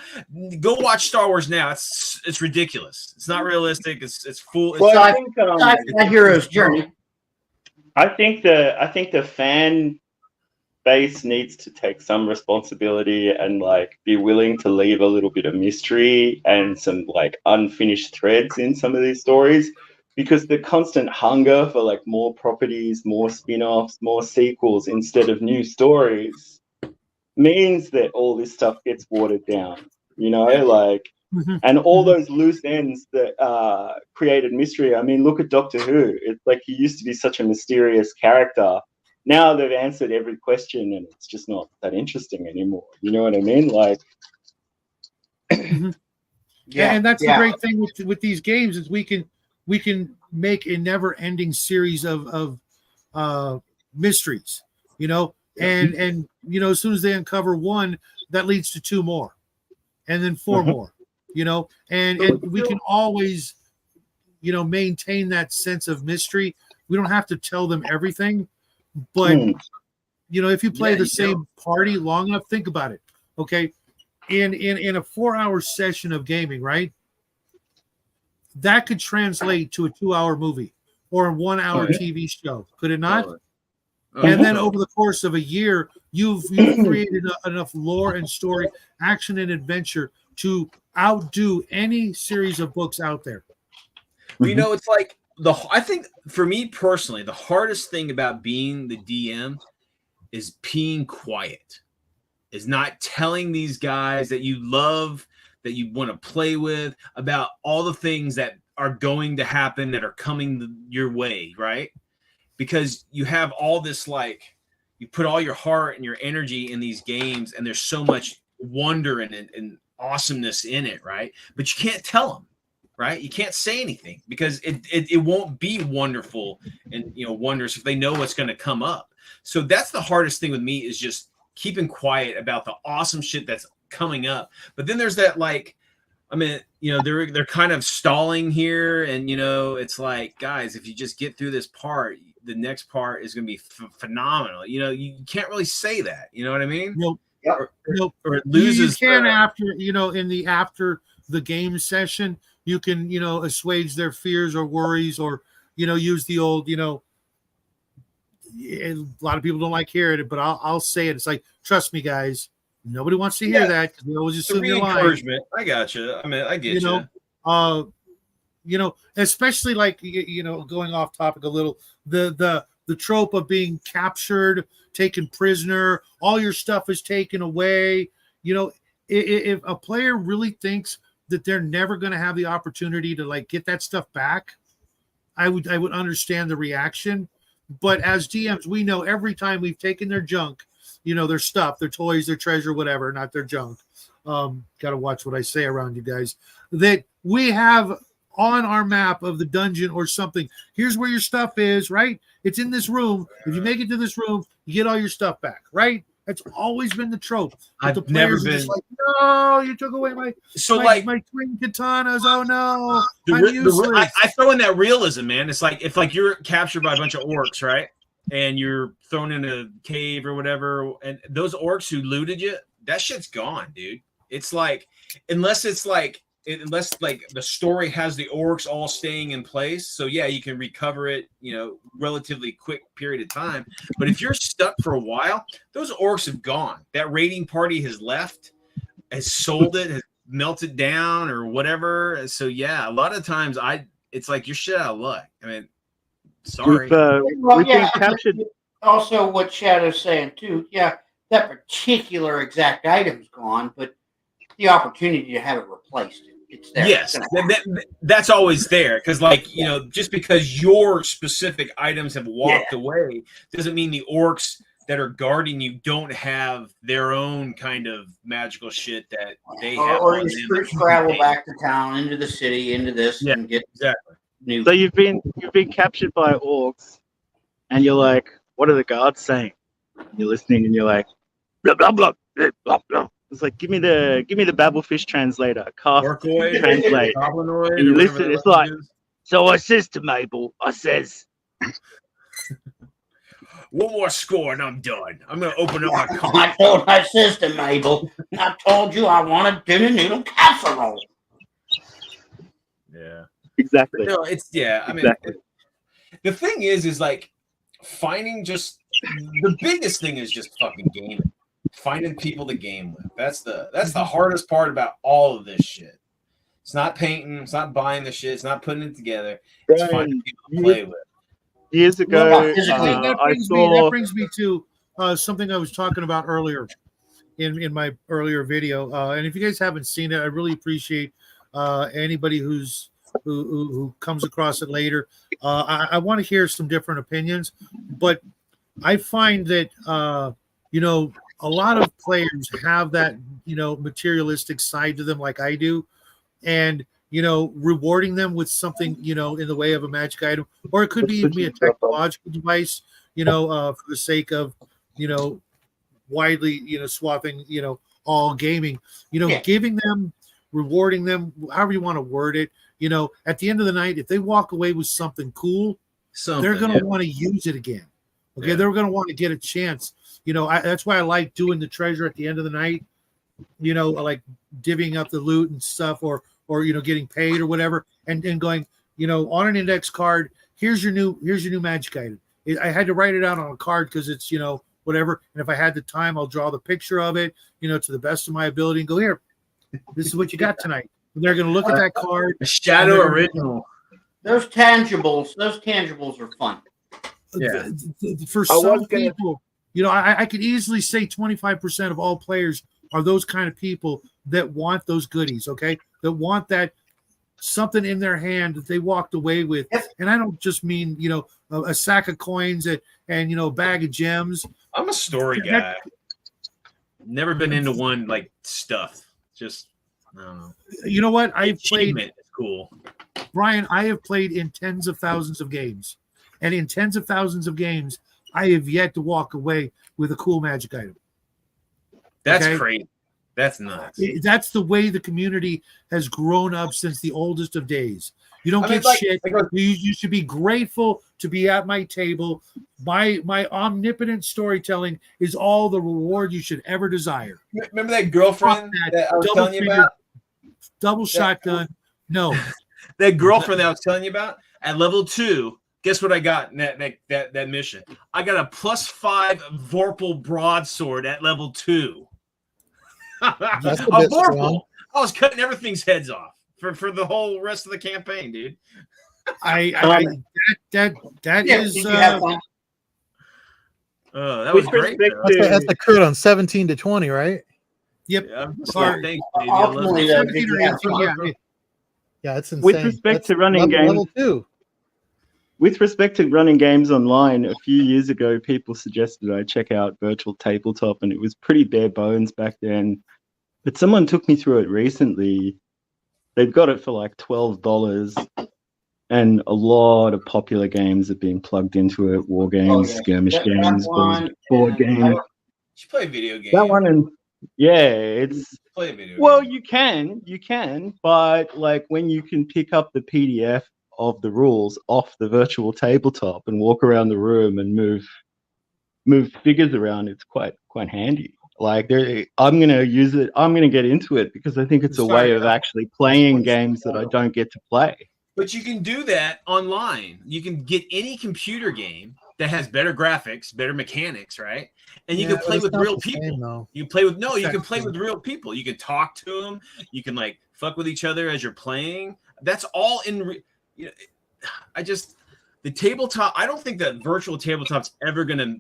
Go watch Star Wars now. It's ridiculous. It's not realistic. It's full. Well, I think sci-fi hero's journey. I think the fan base needs to take some responsibility and like be willing to leave a little bit of mystery and some like unfinished threads in some of these stories, because the constant hunger for like more properties, more spin-offs, more sequels instead of new stories means that all this stuff gets watered down, like and all those loose ends that created mystery. I mean, look at Doctor Who. It's like he used to be such a mysterious character. Now they've answered every question and it's just not that interesting anymore. You know what I mean? Like, yeah, and that's the great thing with these games is we can make a never-ending series of mysteries, and as soon as they uncover one, that leads to 2 more, and then 4 more, and we can always, maintain that sense of mystery. We don't have to tell them everything. But if you play the same party long enough, think about it. Okay, in a 4-hour session of gaming, right? That could translate to a 2-hour movie or a 1-hour TV show, could it not? And then over the course of a year, you've created enough lore and story, action and adventure to outdo any series of books out there. Well, it's like I think for me personally, the hardest thing about being the DM is being quiet, is not telling these guys that you love, that you want to play with, about all the things that are going to happen, that are coming your way, right? Because you have all this, like, you put all your heart and your energy in these games, and there's so much wonder and awesomeness in it, right? But you can't tell them. Right, you can't say anything because it won't be wonderful and wondrous if they know what's going to come up. So that's the hardest thing with me, is just keeping quiet about the awesome shit that's coming up. But then there's that, like, I mean, they're kind of stalling here, and it's like, guys, if you just get through this part, the next part is going to be phenomenal. You can't really say that. You know what I mean? Nope. Or it loses. You can after the game session. You can, assuage their fears or worries, or, use the old, a lot of people don't like hearing it, but I'll say it. It's like, trust me, guys, nobody wants to hear that because they always assume you're lying. Encouragement. I got you. I mean, I get you. Especially like, going off topic a little, the trope of being captured, taken prisoner, all your stuff is taken away. If a player really thinks that they're never going to have the opportunity to like get that stuff back, I would understand the reaction. But as DMs, we know every time we've taken their junk, their stuff, their toys, their treasure, whatever, not their junk. Got to watch what I say around you guys. That we have on our map of the dungeon or something. Here's where your stuff is, right? It's in this room. If you make it to this room, you get all your stuff back, right? That's always been the trope. But I've never been. Just like, no, you took away my twin katanas. Oh no, I'm useless. I throw in that realism, man. It's like if you're captured by a bunch of orcs, right, and you're thrown in a cave or whatever, and those orcs who looted you, that shit's gone, dude. It's like unless the story has the orcs all staying in place, so yeah, you can recover it, relatively quick period of time. But if you're stuck for a while, those orcs have gone. That raiding party has left, has sold it, has melted down, or whatever. So yeah, a lot of times it's like you're shit out of luck. I mean, sorry. We've been captured. Also, what Shadow's saying too. Yeah, that particular exact item's gone, but the opportunity to have it replaced It's there. Yes, that's always there because, like, you know, just because your specific items have walked away doesn't mean the orcs that are guarding you don't have their own kind of magical shit that they have. Or you travel back to town, into the city, into this, and get exactly. new. So you've been captured by orcs, and you're like, what are the guards saying? You're listening, and you're like, blah blah blah blah blah blah. It's like, give me the Babelfish translator, cast Orcoid, translate. Goblinoid, And you or listen, whatever it's that like, is. so I says to Mabel, I says, one more score and I'm done. I'm gonna open up my card. I told my sister Mabel, I told you I wanted dinner noodle casserole. Yeah, exactly. But no, it's I mean, Exactly. the thing is like finding just the biggest thing is just fucking gaming. Finding people to game with. That's the hardest part about all of this shit. It's not painting. It's not buying the shit. It's not putting it together. It's finding people to play with. Years ago, that brings me to something I was talking about earlier in my earlier video. And if you guys haven't seen it, I really appreciate anybody who comes across it later. I want to hear some different opinions, but I find that you know, a lot of players have that, you know, materialistic side to them like I do, and you know, rewarding them with something, you know, in the way of a magic item, or it could be a technological device, you know, for the sake of, you know, widely, you know, swapping, you know, all gaming, you know, giving them, rewarding them, however you want to word it, you know, at the end of the night, if they walk away with something cool, they're going to want to use it again. Okay, they're going to want to get a chance. You know, that's why I like doing the treasure at the end of the night. You know, like divvying up the loot and stuff, or you know, getting paid or whatever, and going, you know, on an index card. Here's your new magic item. I had to write it out on a card because it's, you know, whatever. And if I had the time, I'll draw the picture of it, you know, to the best of my ability, and go, here, this is what you got tonight. And they're going to look at that card. A shadow original. Those tangibles are fun. Yeah. For some people, you know, I could easily say 25% of all players are those kind of people that want those goodies, okay? That want that something in their hand that they walked away with. And I don't just mean, you know, a sack of coins and you know, a bag of gems. I'm a story guy. Never been into one like stuff. Just, I don't know. You know what? I've played. It's cool. Brian, I have played in tens of thousands of games. And in tens of thousands of games, I have yet to walk away with a cool magic item. That's crazy. That's nuts. That's the way the community has grown up since the oldest of days. You don't get shit. You should be grateful to be at my table. My omnipotent storytelling is all the reward you should ever desire. Remember that girlfriend that I was telling you about? Double shotgun. No. That girlfriend that I was telling you about at level 2. Guess what I got in that mission? I got a +5 Vorpal broadsword at level 2. That's a a bit Vorpal. strong. I was cutting everything's heads off for the whole rest of the campaign, dude. That is. That was great. That's a crit on 17 to 20, right? Yep. Yeah, Yeah, it's insane. With respect to running games, level 2. With respect to running games online, a few years ago, people suggested I check out Virtual Tabletop, and it was pretty bare bones back then. But someone took me through it recently. They've got it for like $12, and a lot of popular games have been plugged into it. War games, skirmish games, board games. You should play a video game. That one, and it's play a video well, game. you can, but like when you can pick up the PDF of the rules off the virtual tabletop and walk around the room and move figures around, it's quite handy. Like I'm gonna use it. I'm gonna get into it because I think it's a way of actually playing games that I don't get to play. But you can do that online. You can get any computer game that has better graphics, better mechanics, right? And you can play with real people. You play with you can play with real people. You can talk to them. You can like fuck with each other as you're playing. That's all in. The tabletop. I don't think that virtual tabletop's ever gonna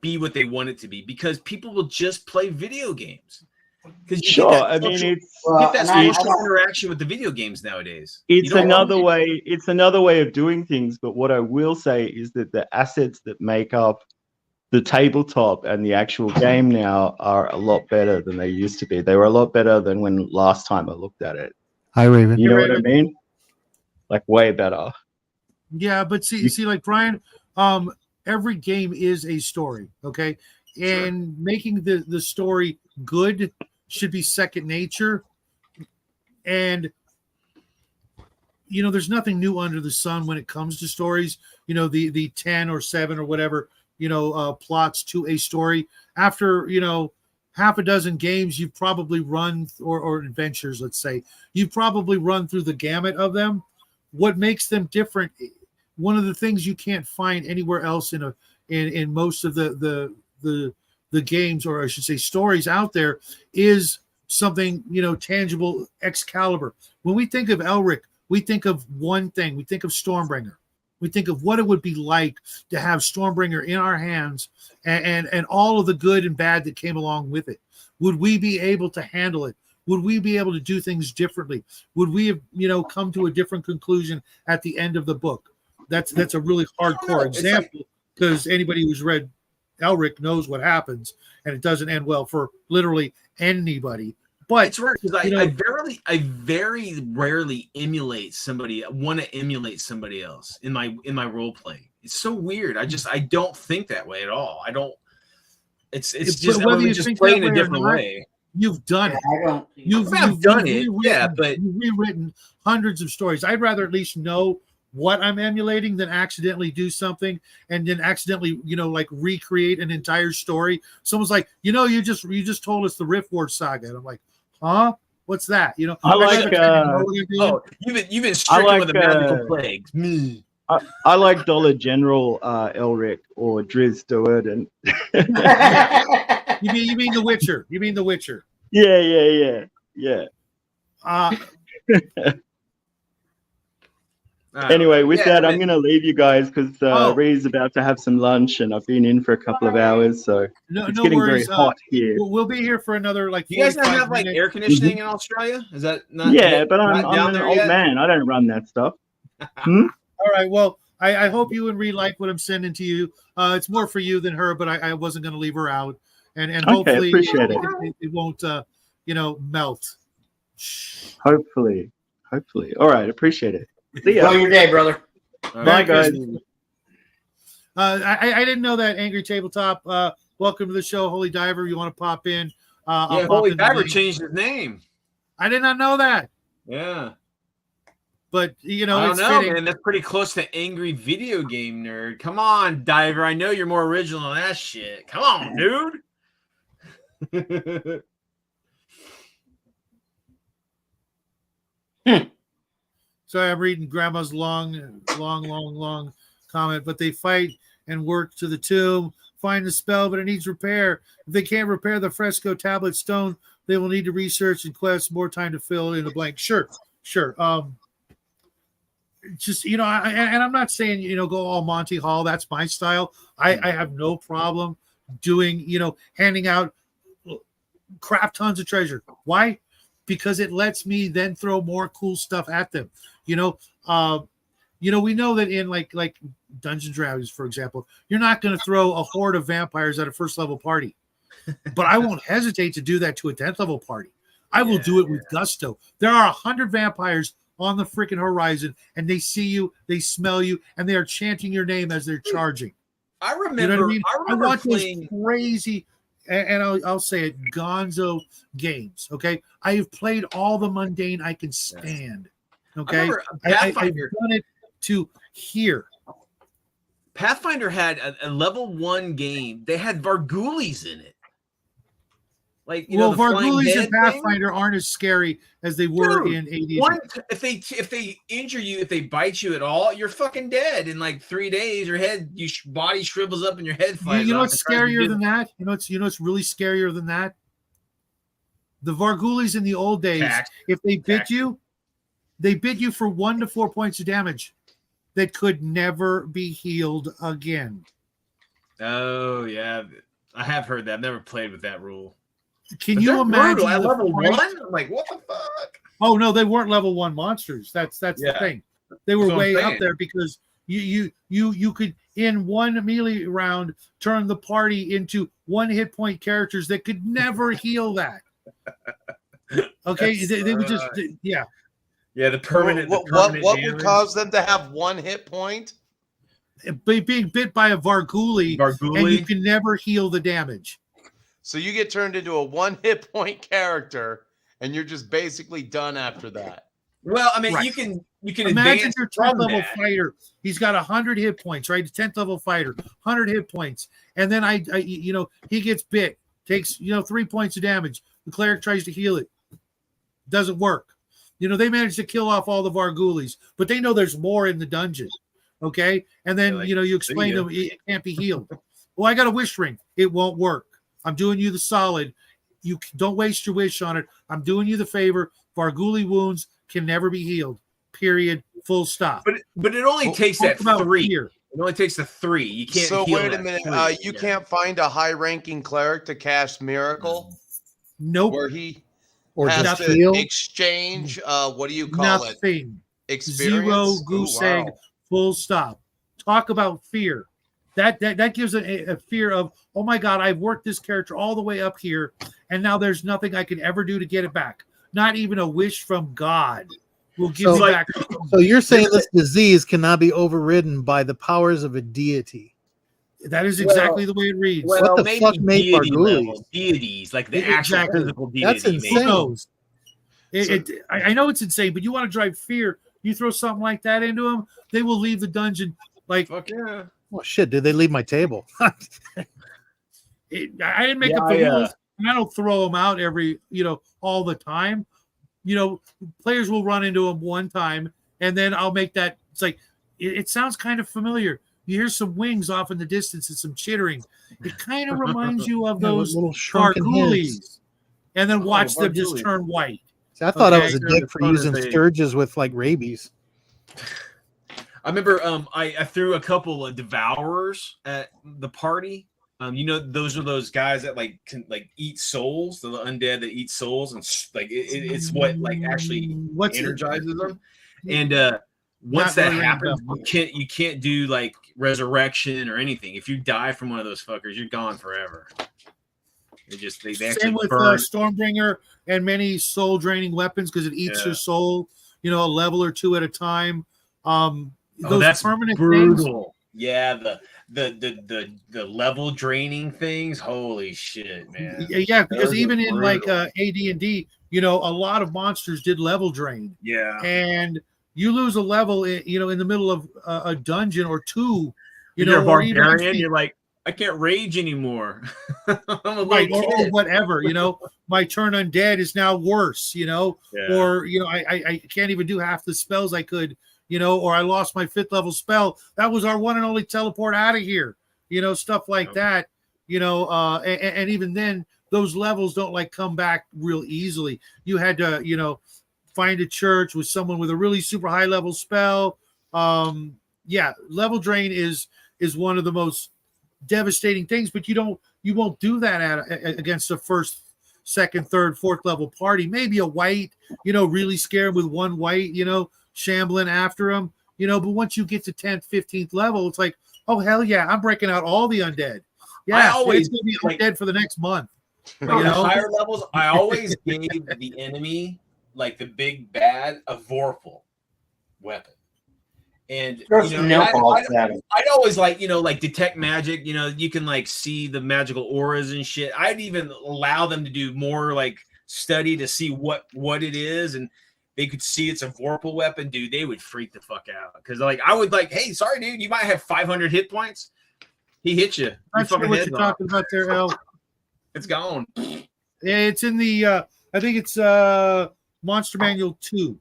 be what they want it to be because people will just play video games. Because Sure, I mean it's Well, get that and I social don't- interaction with the video games nowadays. You it's don't- another way. It's another way of doing things. But what I will say is that the assets that make up the tabletop and the actual game now are a lot better than they used to be. They were a lot better than when last time I looked at it. Hi, Raven. You know what I Raven. mean? Like way better. Yeah, but see, like Brian, every game is a story, okay? And making the story good should be second nature. And there's nothing new under the sun when it comes to stories. The 10 or 7 or whatever, plots to a story. After, half a dozen games, you've probably run, or adventures, let's say, you've probably run through the gamut of them. What makes them different, one of the things you can't find anywhere else in most of the games, or I should say stories out there, is something tangible. Excalibur. When we think of Elric, we think of one thing. We think of Stormbringer. We think of what it would be like to have Stormbringer in our hands, and all of the good and bad that came along with it. Would we be able to handle it? Would we be able to do things differently? Would we have come to a different conclusion at the end of the book? That's a really hardcore example, because anybody who's read Elric knows what happens, and it doesn't end well for literally anybody. But it's rare because I very rarely emulate somebody. Want to emulate somebody else in my role play. It's so weird. I don't think that way at all. I don't. It's just whether you just think play that in a way or different not, way. You've done it. I don't. You've done it, yeah, but you've rewritten hundreds of stories. I'd rather at least know what I'm emulating than accidentally do something and then accidentally, like recreate an entire story. Someone's like, you just told us the Rift War saga, and I'm like, huh? What's that? I like. You've been stricken with a magical plague. I like Dollar General Elric or Driz Stewart and. You mean The Witcher? You mean The Witcher? Yeah. Anyway, with that, I'm going to leave you guys because Ree's about to have some lunch, and I've been in for a couple of hours, so it's getting worries. very hot here. We'll be here for another You guys don't have minutes. air conditioning in Australia? Is that not? Yeah, but I'm down an there old yet? man. I don't run that stuff. All right. Well, I hope you and Ree like what I'm sending to you. It's more for you than her, but I wasn't going to leave her out, and hopefully appreciate it won't melt. Hopefully. All right, appreciate it. See ya. Enjoy your day, brother. Bye, guys. I didn't know that. Angry Tabletop. Welcome to the show, Holy Diver. You want to pop in? Holy Diver changed his name. I did not know that. Yeah. But I don't it's know, fitting. man. That's pretty close to Angry Video Game Nerd. Come on, Diver. I know you're more original than that shit. Come on, dude. Sorry, I'm reading Grandma's long comment. But they fight and work to the tomb, find the spell, but it needs repair. If they can't repair the fresco tablet stone, they will need to research and quest more time to fill in the blank. Sure. Just and I'm not saying go all Monty Hall. That's my style. I have no problem doing handing out crap tons of treasure. Why? Because it lets me then throw more cool stuff at them. We know that in like Dungeons and Dragons, for example, you're not going to throw a horde of vampires at a first level party, but I won't hesitate to do that to a 10th level party. I will do it with gusto. There are 100 vampires on the freaking horizon, and they see you, they smell you, and they are chanting your name as they're charging. I remember. You know what I mean? I remember want playing those crazy, and I'll say it, gonzo games. Okay, I have played all the mundane I can stand. Okay, I've done it to here. Pathfinder had a level 1 game. They had Varghoulis in it. Varghoulis and Pathfinder aren't as scary as they were in AD&D. If they injure you, if they bite you at all, you're fucking dead in like 3 days. Your body shrivels up and your head flies. You know what's scarier than that? You know what's really scarier than that? The Varghoulis in the old days, if they bit you, they bit you for 1 to 4 points of damage that could never be healed again. Oh yeah, I have heard that. I've never played with that rule. Can But you they're imagine brutal. At the level fight- 1? I'm like, what the fuck? Oh no, they weren't level 1 monsters. That's the Yeah. thing. They were That's what I'm way up saying. there because you could in one melee round turn the party into 1 hit point characters that could never heal that. Okay, they would just yeah. Yeah, the permanent. What permanent would damage. cause them to have 1 hit point? Being bit by a Varghuli, and you can never heal the damage. So you get turned into a 1 hit point character, and you're just basically done after that. Well, I mean, Right. you can Imagine advance your 10th from level that. fighter. He's got 100 hit points, right? 10th level fighter, 100 hit points, and then he gets bit, takes 3 points of damage. The cleric tries to heal it, doesn't work. They manage to kill off all the Varghulis, but they know there's more in the dungeon. Okay, and then you explain to them it can't be healed. Well, I got a wish ring. It won't work. I'm doing you the solid. You don't waste your wish on it. I'm doing you the favor. Varghuli wounds can never be healed. Period. Full stop. But it only takes Talk that about 3. fear. It only takes the 3. You can't. So heal wait a that minute. 3. You can't find a high-ranking cleric to cast Miracle Nope. where he Or has just to heal. exchange. What do you call it? Nothing. Experience. Zero goose Ooh, wow. egg. Full stop. Talk about fear. That gives a fear of, oh my God, I've worked this character all the way up here, and now there's nothing I can ever do to get it back. Not even a wish from God will give So, me like- back. So you're saying this disease cannot be overridden by the powers of a deity? That is exactly the way it reads. Well, What the maybe fuck made deity Varghulis? level, deities, like the actual Exactly. physical deity. That's maybe. insane. Who knows? I know it's insane, but you want to drive fear. You throw something like that into them, they will leave the dungeon. Like, Fuck yeah. Well, shit, did they leave my table? I didn't make up the rules, and I don't throw them out all the time. Players will run into them one time, and then I'll make that. It's like it sounds kind of familiar. You hear some wings off in the distance and some chittering. It kind of reminds you of those little shrunken heads. Varghulis, and then watch them just Varghuli. turn white. See, I thought I Okay. was a dick for using scourges with like rabies. I remember I threw a couple of devourers at the party. Those are those guys that can eat souls, the undead that eat souls, and it's what actually energizes them. And once that happens, you can't do resurrection or anything. If you die from one of those fuckers, you're gone forever. They actually Same with burn. Stormbringer and many soul draining weapons because it eats your soul, a level or 2 at a time. Those that's permanent brutal. Yeah, the level draining things. Holy shit, man. Yeah, because Those even are in brutal. AD&D, a lot of monsters did level drain. Yeah. And you lose a level, in the middle of a dungeon or 2, You're a or even barbarian. You're like, I can't rage anymore. I'm a right, little or kid. whatever. My turn undead is now worse. Or I can't even do half the spells I could. Or I lost my 5th level spell. That was our one and only teleport out of here. Stuff like that. And even then, those levels don't come back real easily. You had to, find a church with someone with a really super high level spell. Level drain is one of the most devastating things, but you won't do that against a 1st, 2nd, 3rd, 4th level party. Maybe a white, really scared with one white, shambling after him, but once you get to 10th, 15th level, it's like, oh hell yeah, I'm breaking out all the undead. Yeah, it's gonna be undead for the next month. The higher levels, I always gave the enemy, the big bad, a Vorpal weapon. And I'd always detect magic, you can see the magical auras and shit. I'd even allow them to do more study to see what it is, and they could see it's a Vorpal weapon, dude. They would freak the fuck out because I would hey, sorry, dude, you might have 500 hit points. He hit you. I'm sure what you're talking about there, El. It's gone. Yeah, it's in the I think it's Monster Manual 2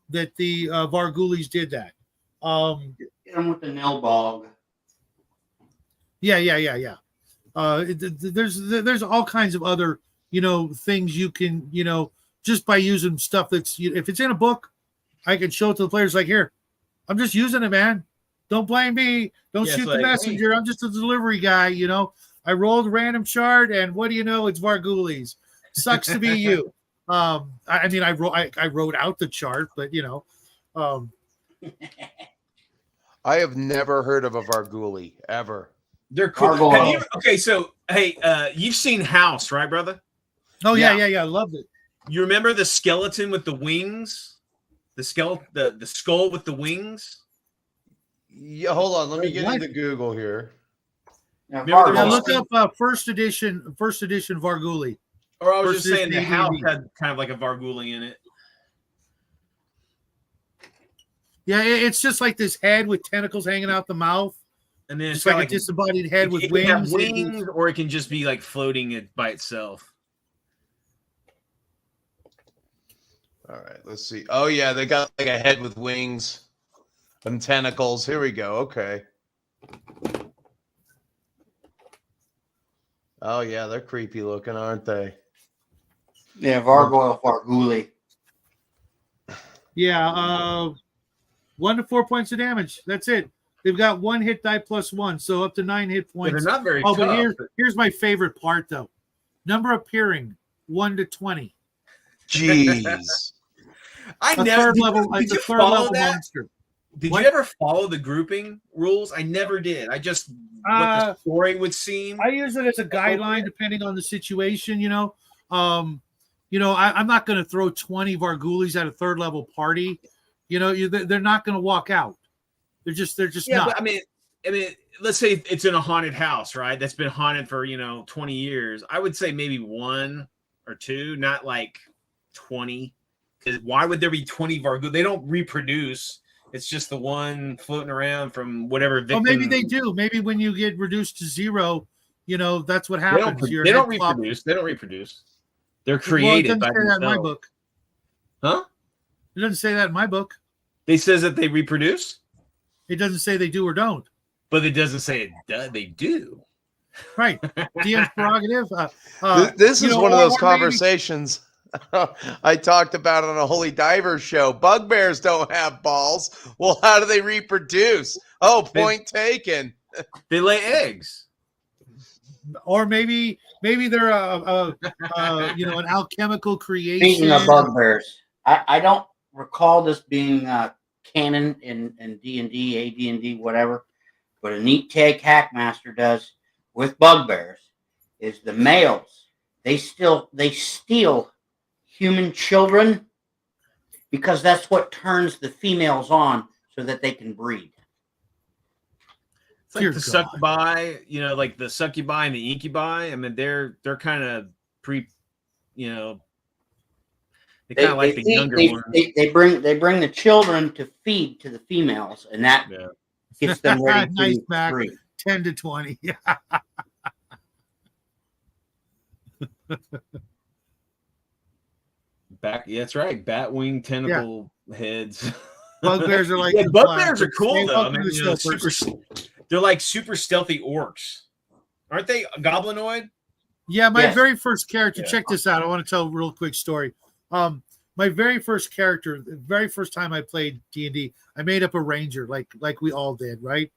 that the Varghulis did that. Get them with the Nilbog. Yeah. There's all kinds of other things you can just by using stuff that's if it's in a book, I can show it to the players here. I'm just using it, man. Don't blame me. Don't shoot the messenger. Hey. I'm just a delivery guy. I rolled a random shard, and what do you know? It's Varghulis. Sucks to be you. I mean, I wrote out the chart, but I have never heard of a Varguli ever. They're cool. Gargoyle. Okay, so hey, you've seen House, right, brother? oh yeah, I loved it. You remember the skeleton with the wings? The skull with the wings? Yeah, hold on. Let me get What? into Google here. Yeah, Remember Yeah, Gargoyle. look up first edition Varguli. Or I was First just saying the edition house AD&D. had kind of like a Varguli in it. Yeah, it's just like this head with tentacles hanging out the mouth. And then it's It's got like a disembodied head with it can have wings. wings, or it can just be like floating it by itself. All right, let's see. Oh yeah, they got like a head with wings and tentacles. Here we go. Okay. Oh yeah, they're creepy looking, aren't they? Yeah, Vargoyle Varguli. Yeah, 1 to 4 points of damage. That's it. They've got 1 hit die +1, so up to 9 hit Yeah, they're points. not very Oh, tough. but here's my favorite part though. Number appearing 1 to 20. Jeez. I A never third did, level, did it's a you third follow level that? monster. Did What? you ever follow the grouping rules? I never did. I just what the story would seem. I use it as a guideline depending on the situation. I'm not going to throw 20 Vargulis at a third level party. They're not going to walk out. They're just Yeah, not. but I mean, let's say it's in a haunted house, right? That's been haunted for 20 years. I would say maybe 1 or 2, not like 20. Because why would there be 20 Vargul? They don't reproduce. It's just the one floating around from whatever victim. Well, maybe they do. Maybe when you get reduced to 0, that's what They happens. don't, Your they don't head flops. reproduce. They don't reproduce. They're Well, it created doesn't by say that in my themselves. book. Huh? It doesn't say that in my book. They says that they reproduce, It doesn't say they do or don't. but it doesn't say they do. Right. DM's prerogative. This is one of those or maybe- conversations I talked about on a Holy Diver show. Bugbears don't have balls. Well, how do they reproduce? Oh, point taken. They lay eggs. Or maybe they're an alchemical creation. Speaking of bugbears, I don't recall this being canon in D&D, AD&D, whatever, but a neat take Hackmaster does with bugbears is the males. They steal human children because that's what turns the females on so that they can breed. It's like the succubi, like the succubi and the incubi. I mean, they're kind of they kind of like the younger ones. They bring the children to feed to the females, and that gets them ready Nice to back. breed. 10 to 20. Yeah. That's right. Batwing tentacle heads. Bugbears are like bugbears are cool Hey, though. I welcome mean, to the show, person. they're like super stealthy orcs, aren't they? Goblinoid. Yeah, my Yes. very first character. Yeah. Check this out. I want to tell a real quick story. My very first character, the very first time I played D&D, I made up a ranger, like we all did, right?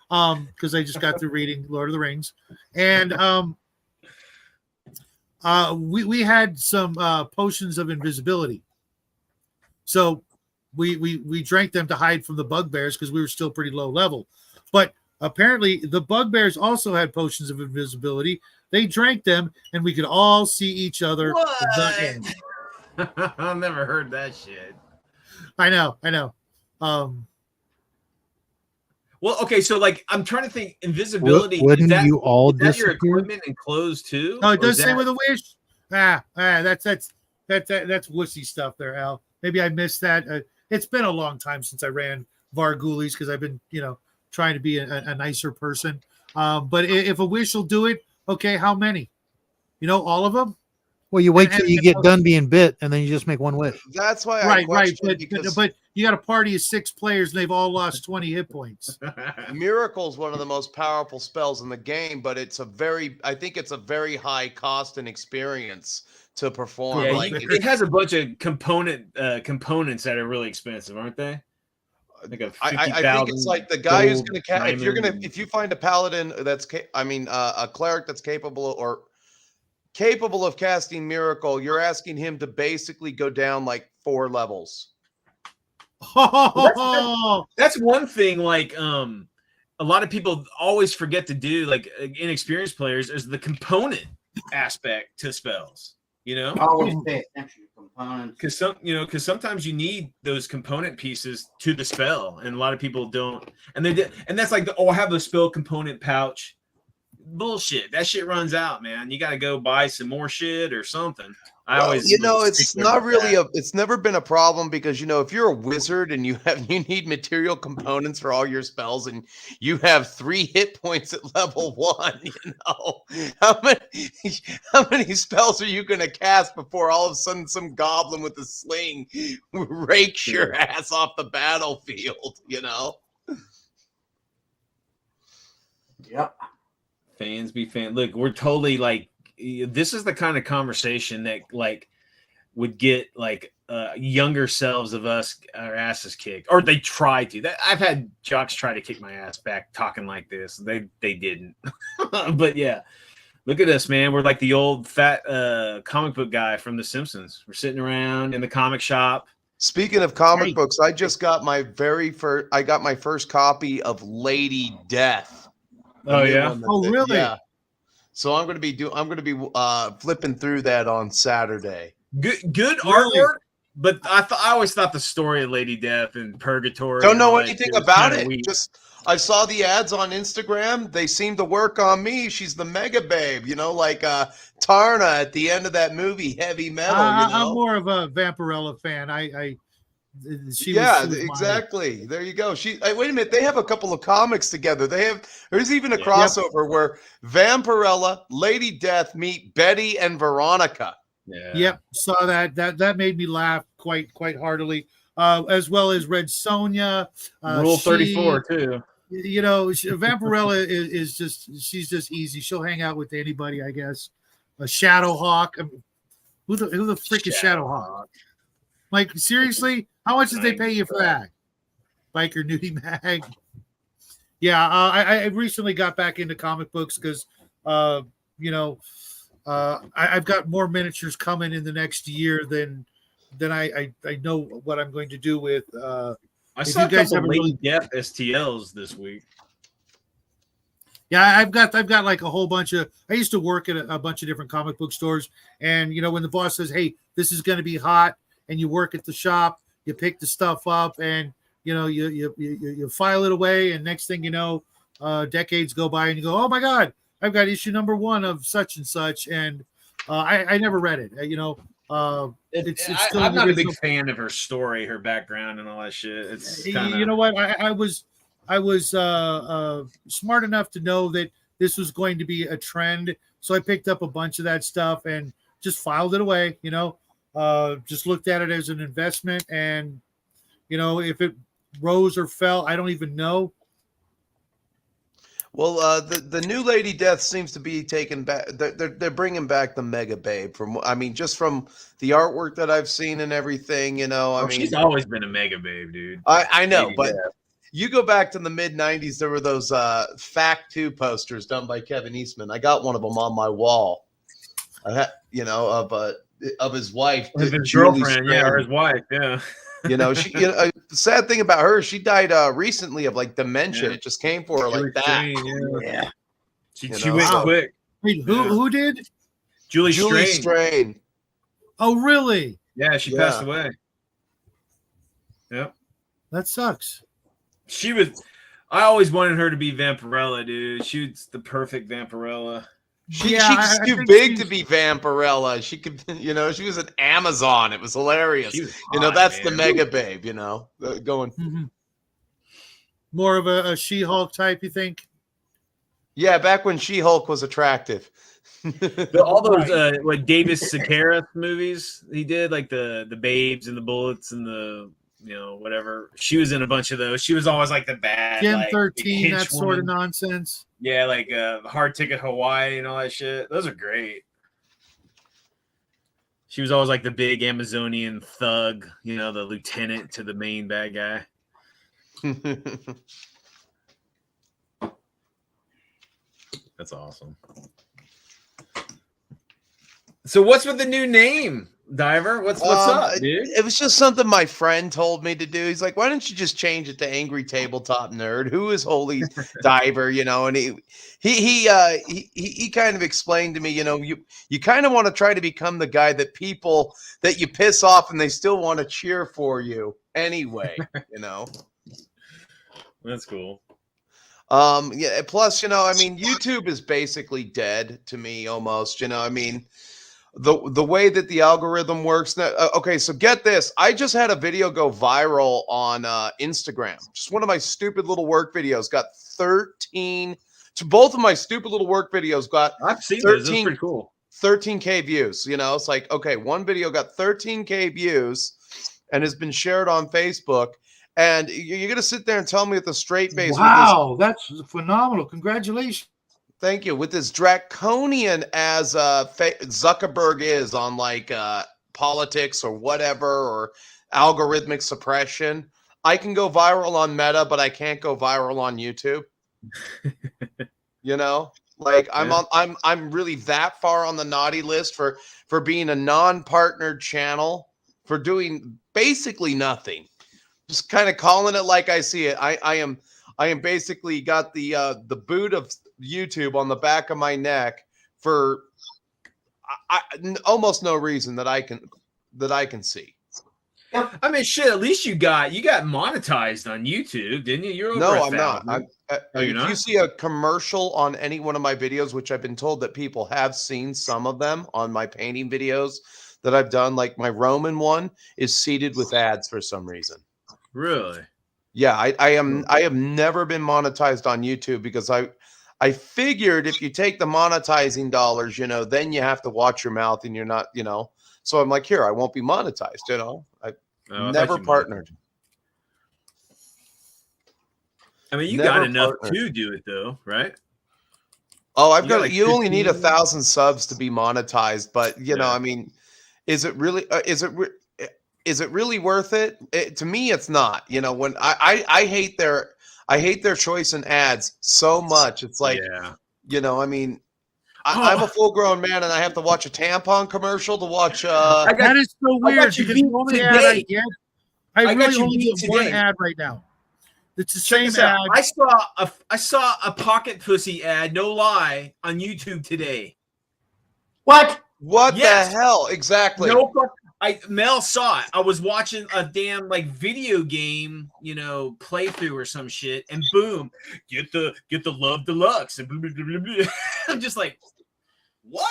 Because I just got through reading Lord of the Rings, and we had some potions of invisibility, so we drank them to hide from the bugbears because we were still pretty low level. But apparently, the bugbears also had potions of invisibility. They drank them, and we could all see each other. The end. I've never heard that shit. I know. Well, okay, so like I'm trying to think. Invisibility. Wouldn't is that, you all is that your disappear? equipment and clothes too? Oh, it Or is does say that- with a wish. That's wussy stuff there, Al. Maybe I missed that. It's been a long time since I ran Vargulis because I've been, trying to be a nicer person. But if a wish will do it, okay, how many? All of them? Well, you wait till And- you get done being bit, and then you just make one wish. That's why I Right. question because But you got a party of 6 players and they've all lost 20 hit points. Miracle is one of the most powerful spells in the game, but I think it's a very high cost and experience to perform. Yeah, like it has a bunch of components that are really expensive, aren't they? Like I think it's like the guy who's going to if you find a paladin a cleric that's capable, or capable of casting Miracle, you're asking him to basically go down like 4 levels. That's one thing. Like, a lot of people always forget to do, like inexperienced players, is the component aspect to spells. You know, Always pay attention to components. Because sometimes you need those component pieces to the spell, and a lot of people don't. And and that's like, I have the spell component pouch. Bullshit. That shit runs out, man. You got to go buy some more shit or something. It's not really it's never been a problem because, if you're a wizard and you need material components for all your spells and you have 3 hit points at level 1, how many spells are you going to cast before all of a sudden some goblin with a sling rakes your ass off the battlefield, Yep. Fans be fan. Look, we're totally like, this is the kind of conversation that like would get like younger selves of us our asses kicked, or they try to. I've had jocks try to kick my ass back talking like this. They didn't. But yeah, look at us, man. We're like the old fat comic book guy from The Simpsons. We're sitting around in the comic shop. Speaking of comic books, I just got my first copy of Lady Death. Oh yeah. Oh really? Yeah. So I'm going to be flipping through that on Saturday. Good artwork, but I always thought the story of Lady Death and Purgatory. Don't know anything about it. Weak. Just I saw the ads on Instagram. They seem to work on me. She's the mega babe, like Tarna at the end of that movie, Heavy Metal. I'm more of a Vampirella fan. She was exactly. There you go. Wait a minute. They have a couple of comics together. There's even a crossover where Vampirella, Lady Death meet Betty and Veronica. Yeah. Yep. Saw that. That made me laugh quite heartily. As well as Red Sonja. Rule 34 too. Vampirella she's just easy. She'll hang out with anybody, I guess. A Shadowhawk. Who the frick is Shadowhawk? Like, seriously? How much did they pay you for that? Biker Nudie Mag. Yeah, I recently got back into comic books because, I've got more miniatures coming in the next year than I know what I'm going to do with. I saw a couple of Lady Death STLs this week. Yeah, I've got like a whole bunch of. I used to work at a bunch of different comic book stores, and when the boss says, "Hey, this is going to be hot," and you work at the shop, you pick the stuff up, and you file it away, and next thing you know, decades go by, and you go, "Oh my God, I've got issue number 1 of such and such," and I never read it. It's still I'm not a big fan of her story, her background, and all that shit. It's kinda... You know what? I was smart enough to know that this was going to be a trend, so I picked up a bunch of that stuff and just filed it away. Just looked at it as an investment, and if it rose or fell, I don't even know. Well, the new Lady Death seems to be taking back. They're bringing back the Mega Babe just from the artwork that I've seen and everything. She's always been a Mega Babe, dude. I know, Lady but Death. You go back to the mid '90s. There were those Fact 2 posters done by Kevin Eastman. I got one of them on my wall. I had, of his wife, his Julie girlfriend, Strand. or his wife, yeah. The sad thing about her, she died recently of like dementia. Yeah. It just came for her Julie like that. Strain, yeah. She know? went Wow. quick. Wait, who did? Julie Julie Strain. Strain. Oh, really? Yeah, she passed away. Yep. That sucks. I always wanted her to be Vampirella, dude. She was the perfect Vampirella. She's I too think big to be Vampirella. She could, she was an Amazon. It was hilarious. Was hot, that's man. the Mega Babe. Going. Mm-hmm. More of a She-Hulk type, you think? Yeah, back when She-Hulk was attractive. All those like Davis Sequeira movies he did, like the Babes and the Bullets and the whatever. She was in a bunch of those. She was always like the bad Gen 13, that henchwoman. sort of nonsense. Yeah, like Hard Ticket Hawaii and all that shit. Those are great. She was always like the big Amazonian thug, the lieutenant to the main bad guy. That's awesome. So what's with the new name, Diver? What's up, dude? It was just something my friend told me to do. He's like, "Why don't you just change it to Angry Tabletop Nerd? Who is Holy Diver?" You know, and he kind of explained to me, you know, you kind of want to try to become the guy that people that you piss off and they still want to cheer for you anyway. You know, That's cool. Yeah. Plus, you know, I mean, YouTube is basically dead to me almost. You know, I mean. The way that the algorithm works now, okay, so get this. I just had a video go viral on Instagram. Just one of my stupid little work videos got 13. So both of my stupid little work videos got I've seen those. That's pretty cool. 13K views. You know, it's like, okay, one video got 13K views and has been shared on Facebook. And you're gonna sit there and tell me with a straight face, wow, that's phenomenal! Congratulations. thank you. With this draconian as Zuckerberg is on like politics or whatever, or algorithmic suppression, I can go viral on Meta, but I can't go viral on YouTube. You know, like I'm really that far on the naughty list for being a non-partnered channel, for doing basically nothing, just kind of calling it like I see it. I am basically got the boot of YouTube on the back of my neck for almost no reason that I can see. I mean, shit. At least you got monetized on YouTube, didn't you? You're over No, 1,000. I'm not. If you see a commercial on any one of my videos, which I've been told that people have seen some of them on my painting videos that I've done, like my Roman one is seeded with ads for some reason. Really? Yeah, I have never been monetized on YouTube because I figured if you take the monetizing dollars, you know, then you have to watch your mouth and you're not, you know. So I'm like, here, I won't be monetized, you know. I never partnered. I mean, you Never got enough partnered. to do it though, right? Oh, I've You got got, like, you only need 15. 1,000 subs to be monetized, but you know, Yeah. I mean, is it really is it really worth it? To me, it's not. You know, when I hate their choice in ads so much. It's like, Yeah. you know, I mean, I'm a full grown man and I have to watch a tampon commercial to watch. That is so I got weird you because the beat only ad I today. get, I got really you only beat get one today. ad right now. It's the Check same this out. ad. I saw a pocket pussy ad, no lie, on YouTube today. What? What Yes. the hell? Exactly. No, Mel saw it. I was watching a damn like video game, you know, playthrough or some shit, and boom, get the Love Deluxe, and blah, blah, blah, blah. I'm just like, what?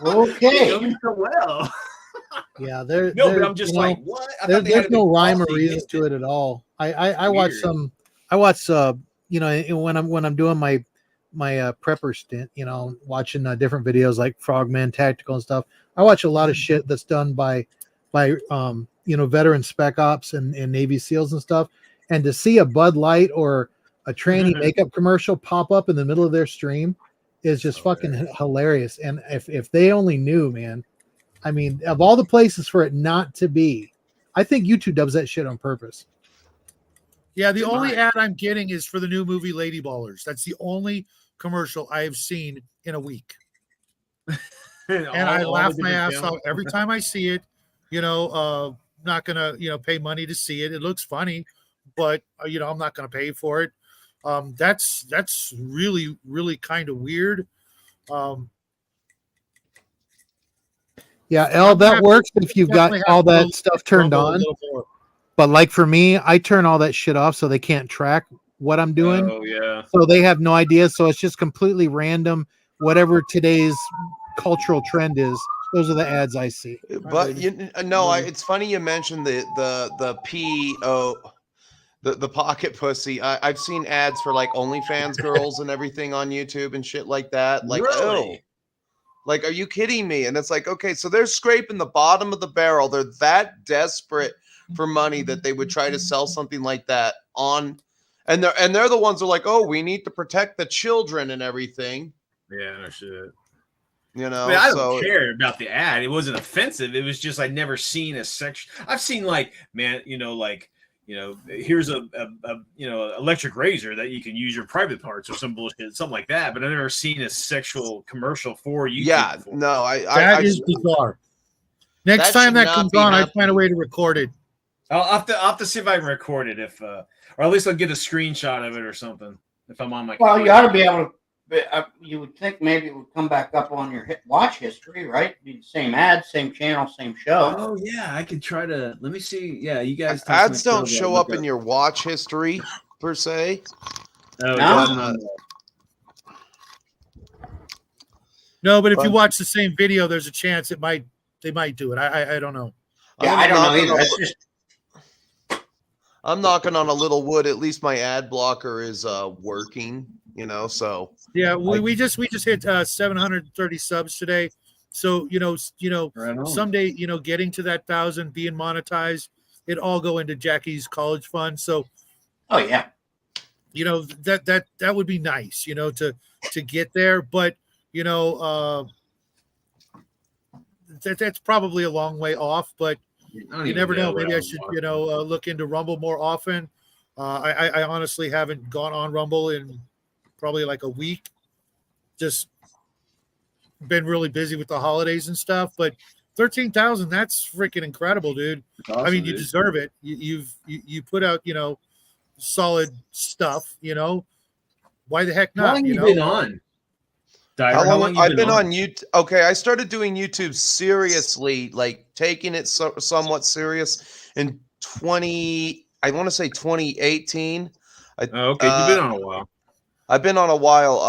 Okay. You know me so well. Yeah, there. No, but I'm just you know, like, what? I thought they there's had a no big rhyme or policy reason against to it at all. I watch Weird. some. You know, when I'm doing my prepper stint, you know, watching different videos like Frogman Tactical and stuff. I watch a lot of shit that's done by you know, veteran spec ops and Navy SEALs and stuff. And to see a Bud Light or a trainee makeup commercial pop up in the middle of their stream is just fucking hilarious. And if they only knew, man, I mean, of all the places for it not to be, I think YouTube does that shit on purpose. Yeah, the Good only mind. ad I'm getting is for the new movie Lady Ballers. That's the only commercial I have seen in a week. And I laugh my ass off every time I see it. You know, not gonna, you know, pay money to see it. It looks funny, but you know, I'm not gonna pay for it. That's really, really kind of weird. Yeah, L, that works if you've got definitely have all to that stuff turned rumble a on. little more. But like for me, I turn all that shit off so they can't track what I'm doing. Oh yeah. So they have no idea. So it's just completely random. Whatever today's cultural trend is, those are the ads I see. But it's funny you mentioned the pocket pussy. I've seen ads for like OnlyFans girls and everything on YouTube and shit like that. Like, Really? oh, like, are you kidding me? And it's like, okay, so they're scraping the bottom of the barrel. They're that desperate for money that they would try to sell something like that on, and they're the ones who are like, oh, we need to protect the children and everything. Yeah, no shit. You know, I mean, I don't care about the ad. It wasn't offensive. It was just I'd never seen a section. I've seen like, man, you know, like here's a electric razor that you can use your private parts or some bullshit, something like that. But I've never seen a sexual commercial for YouTube. Yeah, before. no, That is bizarre. Next time should that not comes be on, I find a happening. way to record it. I'll have to see if I can record it, or at least I'll get a screenshot of it or something if I'm on my. Well, computer. you ought to be able to. You would think maybe it would come back up on your watch history, right? Be the same ad, same channel, same show. Oh yeah, I could try to. Let me see. Yeah, you guys. Ads don't show up in your watch history per se. Oh, No? No, but if you But- watch the same video, there's a chance they might do it. I don't know. Yeah, I don't know either. That's just I'm knocking on a little wood. At least my ad blocker is working. So Yeah, we just hit 730 subs today. So Right on. someday getting to that 1,000, being monetized, it all go into Jackie's college fund. So oh yeah. That would be nice, to get there. But that's probably a long way off. But you never know. Maybe I should look into Rumble more often. I honestly haven't gone on Rumble in probably like a week. Just been really busy with the holidays and stuff. But 13,000, that's freaking incredible, dude. Awesome, I mean, you dude. deserve it. You put out solid stuff. Why the heck How not? long you been on? Diver, how long you I've been on YouTube? Okay, I started doing YouTube seriously, like taking it somewhat serious in 2018. Oh, okay, you've been on a while. I've been on a while.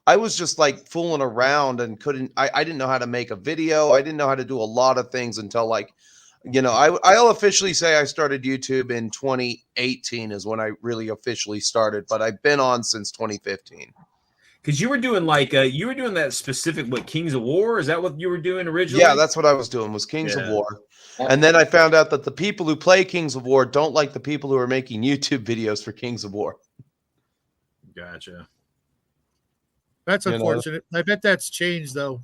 I was just like fooling around and I didn't know how to make a video. I didn't know how to do a lot of things until I'll officially say I started YouTube in 2018 is when I really officially started, but I've been on since 2015. Because you were doing that specific Kings of War? Is that what you were doing originally? Yeah, that's what I was doing was Kings of War. And then I found out that the people who play Kings of War don't like the people who are making YouTube videos for Kings of War. Gotcha. That's unfortunate. I bet that's changed though.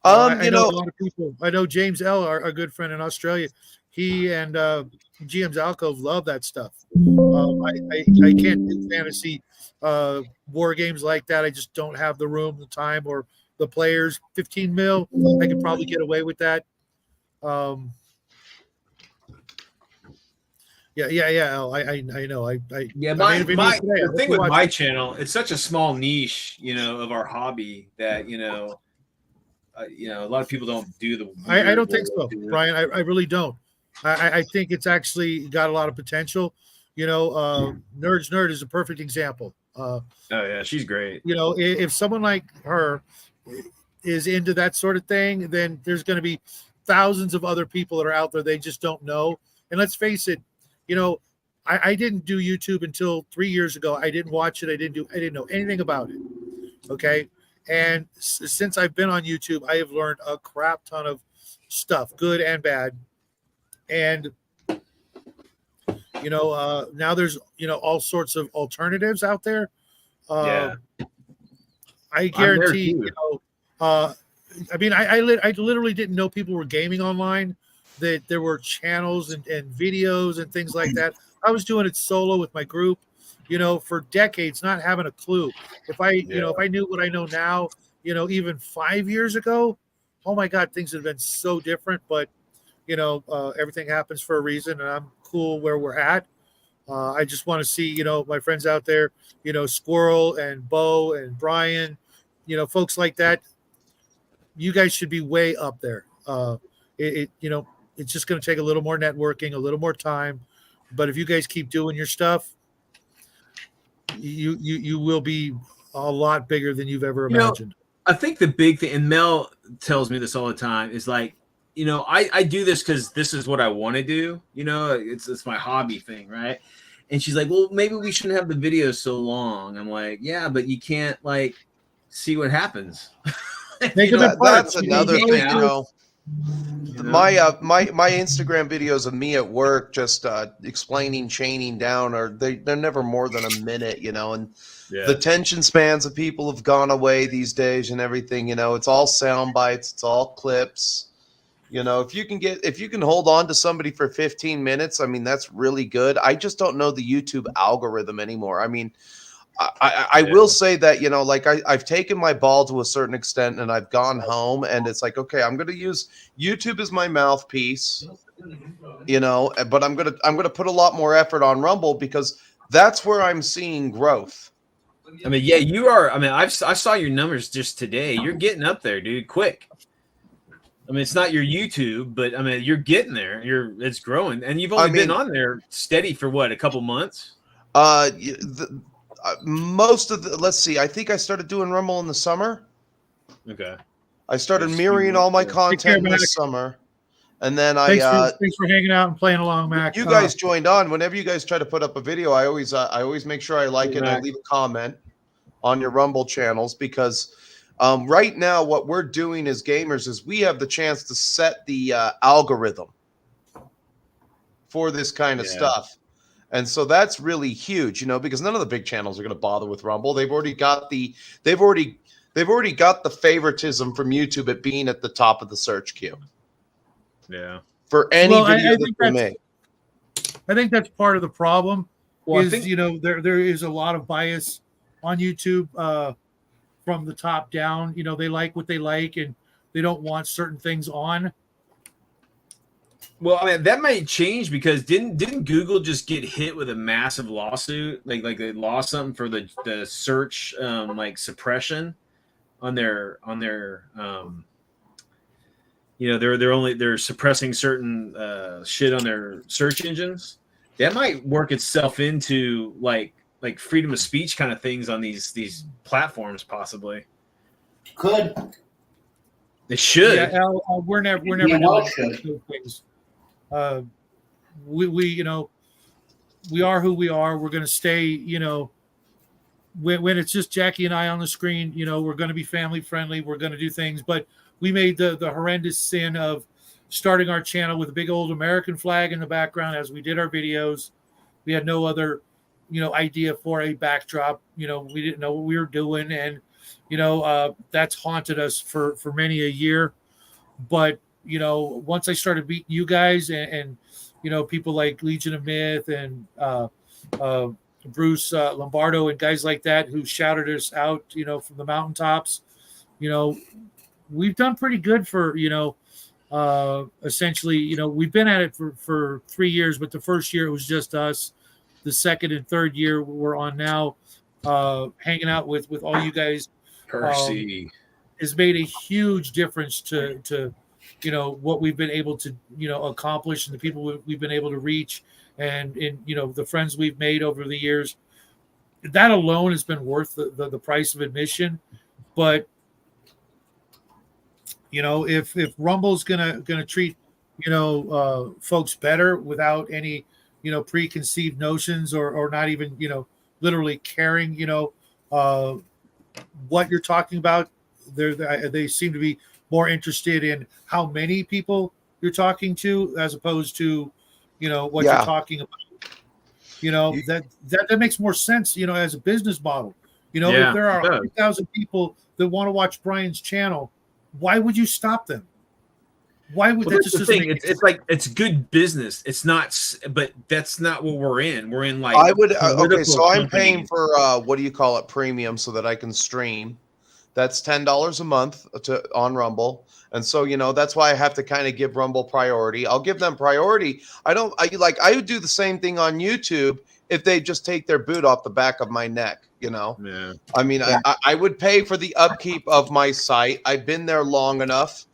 I know a lot of people. I know James L, our good friend in Australia. He and GM's Alcove love that stuff. I can't do fantasy war games like that. I just don't have the room, the time, or the players. 15 mil, I could probably get away with that. Yeah. I know. I the thing with my channel, it's such a small niche, of our hobby that a lot of people don't do the. I don't think so, Brian. I really don't. I think it's actually got a lot of potential. Nerd's Nerd is a perfect example. Oh yeah, she's great. If someone like her is into that sort of thing, then there's going to be thousands of other people that are out there they just don't know. And let's face it, I didn't do YouTube until 3 years ago. I didn't watch it. I didn't know anything about it. Okay. And since I've been on YouTube, I have learned a crap ton of stuff, good and bad. And, now there's, all sorts of alternatives out there. I guarantee, I literally didn't know people were gaming online, that there were channels and videos and things like that. I was doing it solo with my group, for decades, not having a clue. If I knew what I know now, even 5 years ago, oh my God, things have been so different. But, everything happens for a reason, and I'm cool where we're at. I just want to see, my friends out there, Squirrel and Bo and Brian, folks like that. You guys should be way up there. It's just going to take a little more networking, a little more time. But if you guys keep doing your stuff, you will be a lot bigger than you've ever imagined. I think the big thing, and Mel tells me this all the time, is like, I do this because this is what I want to do. It's my hobby thing, right? And she's like, well, maybe we shouldn't have the videos so long. I'm like, yeah, but you can't see what happens. That's another thing, My Instagram videos of me at work just explaining chaining down they're never more than a minute, and the attention spans of people have gone away these days and everything, it's all sound bites, it's all clips, You know, if you can hold on to somebody for 15 minutes, I mean, that's really good. I just don't know the YouTube algorithm anymore. I mean, I will say that, you know, like I've taken my ball to a certain extent and I've gone home and it's like, okay, I'm going to use YouTube as my mouthpiece, you know, but I'm going to put a lot more effort on Rumble because that's where I'm seeing growth. I mean, yeah, you are. I mean, I saw your numbers just today. You're getting up there, dude, quick. I mean, it's not your YouTube, but I mean, you're getting there. It's growing, and you've only been on there steady for what, a couple months? Most of the, let's see, I think I started doing Rumble in the summer. Okay. I started mirroring all my content this summer. And then thanks for hanging out and playing along, Mac. You guys joined on. Whenever you guys try to put up a video, I always make sure I like it and I leave a comment on your Rumble channels because right now what we're doing as gamers is we have the chance to set the algorithm for this kind of stuff. And so that's really huge, you know, because none of the big channels are going to bother with Rumble. They've already got the favoritism from YouTube at being at the top of the search queue. Yeah. For any video that they make. I think that's part of the problem. Well, you know, there is a lot of bias on YouTube from the top down. You know, they like what they like and they don't want certain things on. Well, I mean, that might change because didn't Google just get hit with a massive lawsuit? Like they lost something for the search like suppression on their you know, they're suppressing certain shit on their search engines. That might work itself into like freedom of speech kind of things on these platforms, possibly. Could. It should. Yeah, we're never doing those things. We you know, we are who we are. We're going to stay, you know, when it's just Jackie and I on the screen, you know, we're going to be family friendly. We're going to do things, but we made the horrendous sin of starting our channel with a big old American flag in the background as we did our videos. We had no other, you know, idea for a backdrop. You know, we didn't know what we were doing, and you know, that's haunted us for many a year. But you know, once I started beating you guys and you know, people like Legion of Myth and Bruce Lombardo and guys like that who shouted us out, you know, from the mountaintops, you know, we've done pretty good for, you know, essentially, you know, we've been at it for 3 years, but the first year it was just us. The second and third year we're on now, hanging out with all you guys. Percy has made a huge difference to you know, what we've been able to, you know, accomplish and the people we've been able to reach and you know, the friends we've made over the years. That alone has been worth the price of admission. But you know, if Rumble's gonna treat, you know, folks better without any, you know, preconceived notions or not even, you know, literally caring, you know, what you're talking about, they seem to be more interested in how many people you're talking to as opposed to, you know, what you're talking about. You know, that makes more sense, you know, as a business model. You know, if there are 100,000 people that want to watch Brian's channel, why would you stop them? Why would that just the thing? It's like it's good business. It's not, but that's not what we're in. We're in like I would okay. So I'm paying for what do you call it, premium, so that I can stream. That's $10 a month on Rumble, and so you know that's why I have to kind of give Rumble priority. I'll give them priority. I would do the same thing on YouTube if they just take their boot off the back of my neck. You know, I mean, I would pay for the upkeep of my site. I've been there long enough.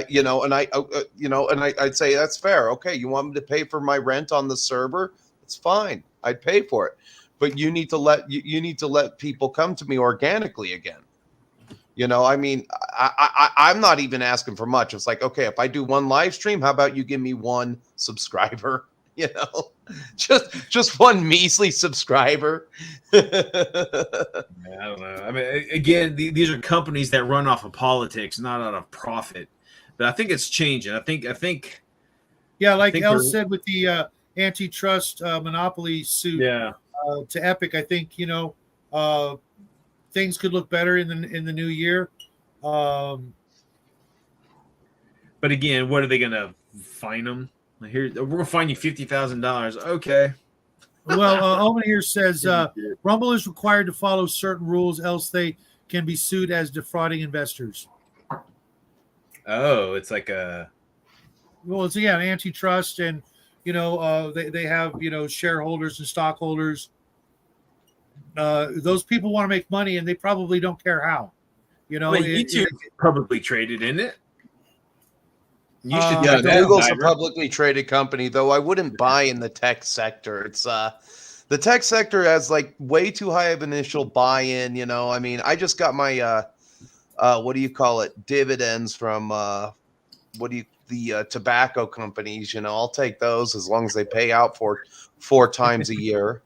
You know, and I'd say that's fair. Okay, you want me to pay for my rent on the server? It's fine. I'd pay for it, but you need to let people come to me organically again. You know, I mean, I'm not even asking for much. It's like, okay, if I do one live stream, how about you give me one subscriber? You know, just one measly subscriber. I don't know. I mean, again, these are companies that run off of politics, not out of profit. But I think it's changing. I think. Yeah, like El said with the antitrust monopoly suit to Epic, I think, you know, things could look better in the new year. But But again, what are they gonna fine them? Here, we're gonna fine you $50,000. Okay. Well, Owen here says Rumble is required to follow certain rules, else they can be sued as defrauding investors. Oh, it's like a. Well, it's an antitrust, and they have shareholders and stockholders. Those people want to make money, and they probably don't care how. YouTube publicly traded in it. You should. Yeah, that, Google's a Diver. publicly traded company, though I wouldn't buy in the tech sector. It's the tech sector has like way too high of initial buy-in. I mean, I just got my what do you call it, dividends from the tobacco companies. I'll take those as long as they pay out for 4 times a year.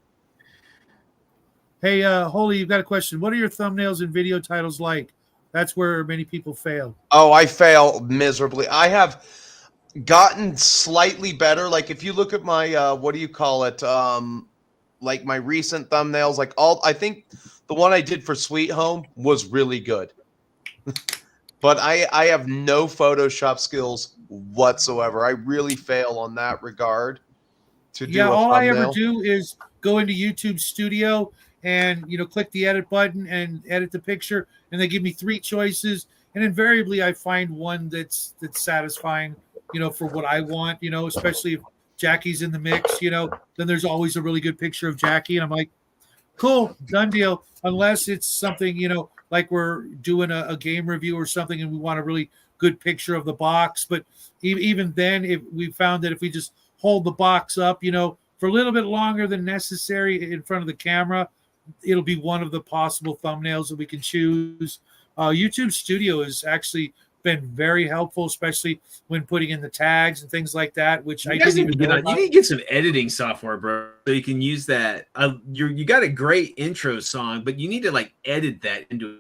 Hey, Holy, you've got a question. What are your thumbnails and video titles like? That's where many people fail. Oh, I fail miserably. I have gotten slightly better. Like if you look at my what do you call it? Like my recent thumbnails, I think the one I did for Sweet Home was really good. But I have no Photoshop skills whatsoever. I really fail on that regard to do a all thumbnail. I ever do is go into YouTube Studio and click the edit button and edit the picture, and they give me 3 choices, and invariably I find one that's satisfying, for what I want, especially if Jackie's in the mix, then there's always a really good picture of Jackie, and I'm like, cool, done deal. Unless it's something, like we're doing a game review or something and we want a really good picture of the box. But even then, if we found that if we just hold the box up, for a little bit longer than necessary in front of the camera, it'll be one of the possible thumbnails that we can choose. YouTube Studio has actually been very helpful, especially when putting in the tags and things like that, which I didn't even know about. You need to get some editing software, bro, so you can use that. You got a great intro song, but you need to edit that into.